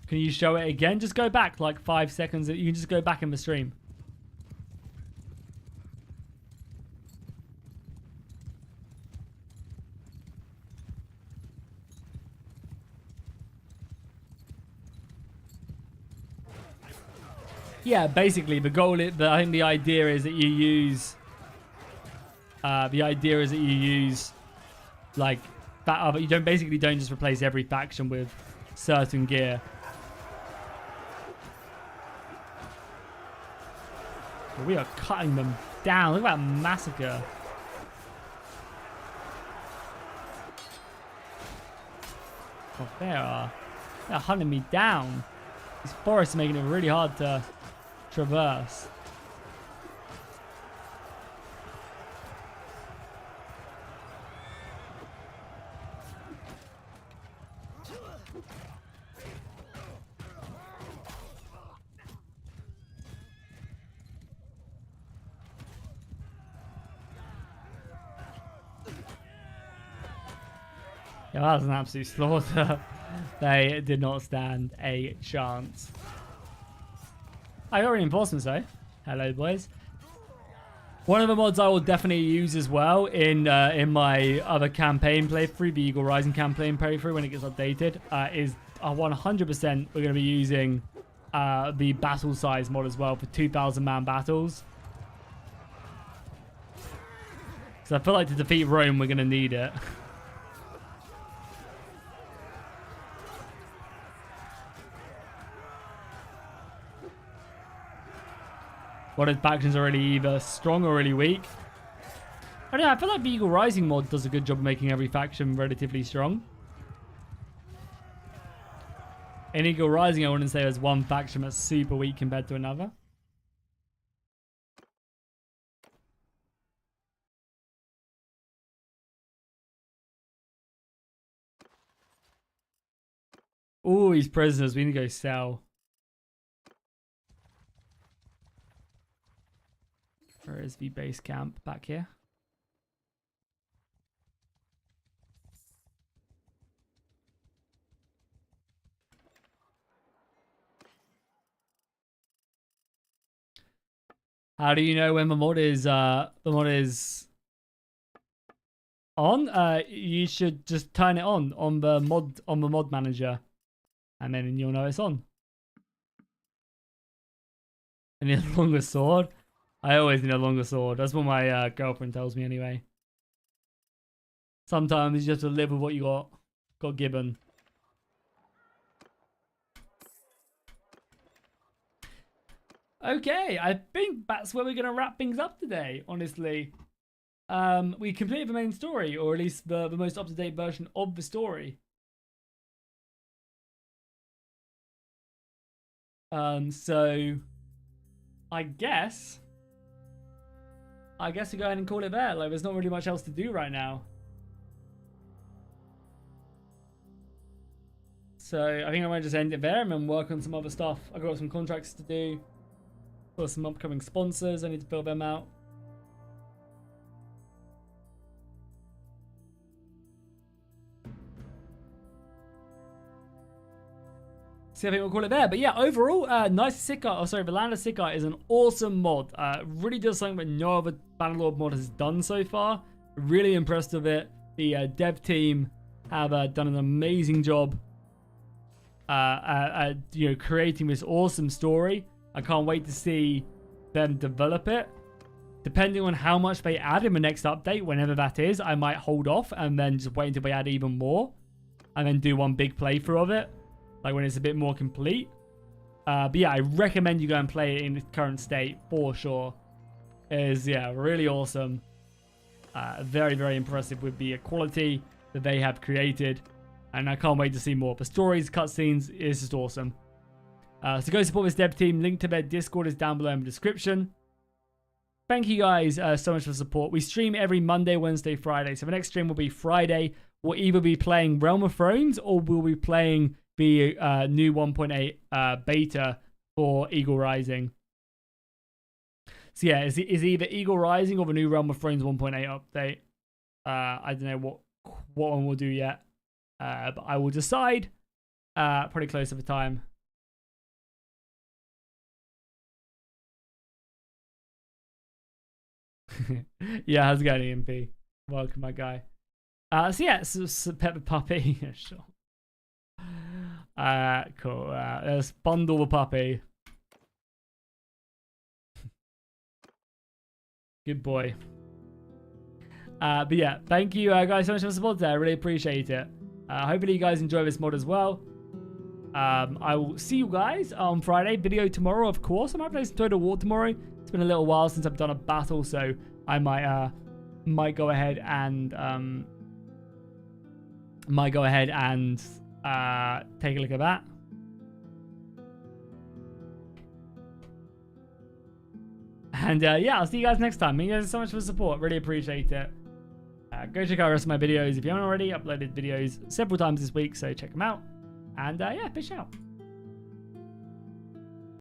Speaker 1: Can you show it again? Just go back like 5 seconds. You can just go back in the stream. Yeah, basically the goal is I think the idea is that you use like that other, you don't just replace every faction with certain gear. We are cutting them down. Look at that massacre. Oh, they're hunting me down. This forest is making it really hard to traverse. Yeah, that was an absolute slaughter. They did not stand a chance. I got reinforcements though. Hello, boys. One of the mods I will definitely use as well in my other campaign playthrough, the Eagle Rising campaign playthrough, when it gets updated, is 100% we're going to be using the battle size mod as well for 2,000 man battles. So I feel like to defeat Rome, we're going to need it. What if factions are really either strong or really weak? I don't know, I feel like the Eagle Rising mod does a good job of making every faction relatively strong. In Eagle Rising, I wouldn't say there's one faction that's super weak compared to another. Oh, he's prisoners. We need to go sell. Where is the base camp? Back here. How do you know when the mod is on? You should just turn it on the mod manager, and then you'll know it's on. And the longer sword. I always need a longer sword. That's what my girlfriend tells me anyway. Sometimes you just have to live with what you got given. Okay, I think that's where we're going to wrap things up today, honestly. We completed the main story, or at least the most up-to-date version of the story. So I guess we go ahead and call it there. Like, there's not really much else to do right now. So I think I might just end it there and then work on some other stuff. I've got some contracts to do. Got some upcoming sponsors. I need to fill them out. So I think we'll call it there. But yeah, overall, the Land of Sika is an awesome mod. Really does something that no other Bannerlord mod has done so far. Really impressed with it. The dev team have done an amazing job creating this awesome story. I can't wait to see them develop it. Depending on how much they add in the next update, whenever that is, I might hold off and then just wait until they add even more. And then do one big playthrough of it. Like when it's a bit more complete. But yeah, I recommend you go and play it in its current state for sure. It is, yeah, really awesome. Very, very impressive with the quality, that they have created. And I can't wait to see more. The stories, cutscenes is just awesome. So go support this dev team. Link to their Discord is down below in the description. Thank you guys so much for the support. We stream every Monday, Wednesday, Friday. So the next stream will be Friday. We'll either be playing Realm of Thrones or we'll be playing the new 1.8 beta for Eagle Rising. So yeah, it's either Eagle Rising or the new Realm of Thrones 1.8 update. I don't know what one we'll do yet. But I will decide pretty close to the time. Yeah, how's it going, EMP? Welcome, my guy. So yeah, so pet the puppy. Yeah, sure. Cool. Let's bundle the puppy. Good boy. But yeah, thank you guys so much for the support there. I really appreciate it. Hopefully you guys enjoy this mod as well. I will see you guys on Friday. Video tomorrow, of course. I might play some Total War tomorrow. It's been a little while since I've done a battle, so I might go ahead and take a look at that. And yeah, I'll see you guys next time. Thank you guys so much for the support. Really appreciate it. Go check out the rest of my videos if you haven't already. Uploaded videos several times this week, so check them out. And yeah, fish out.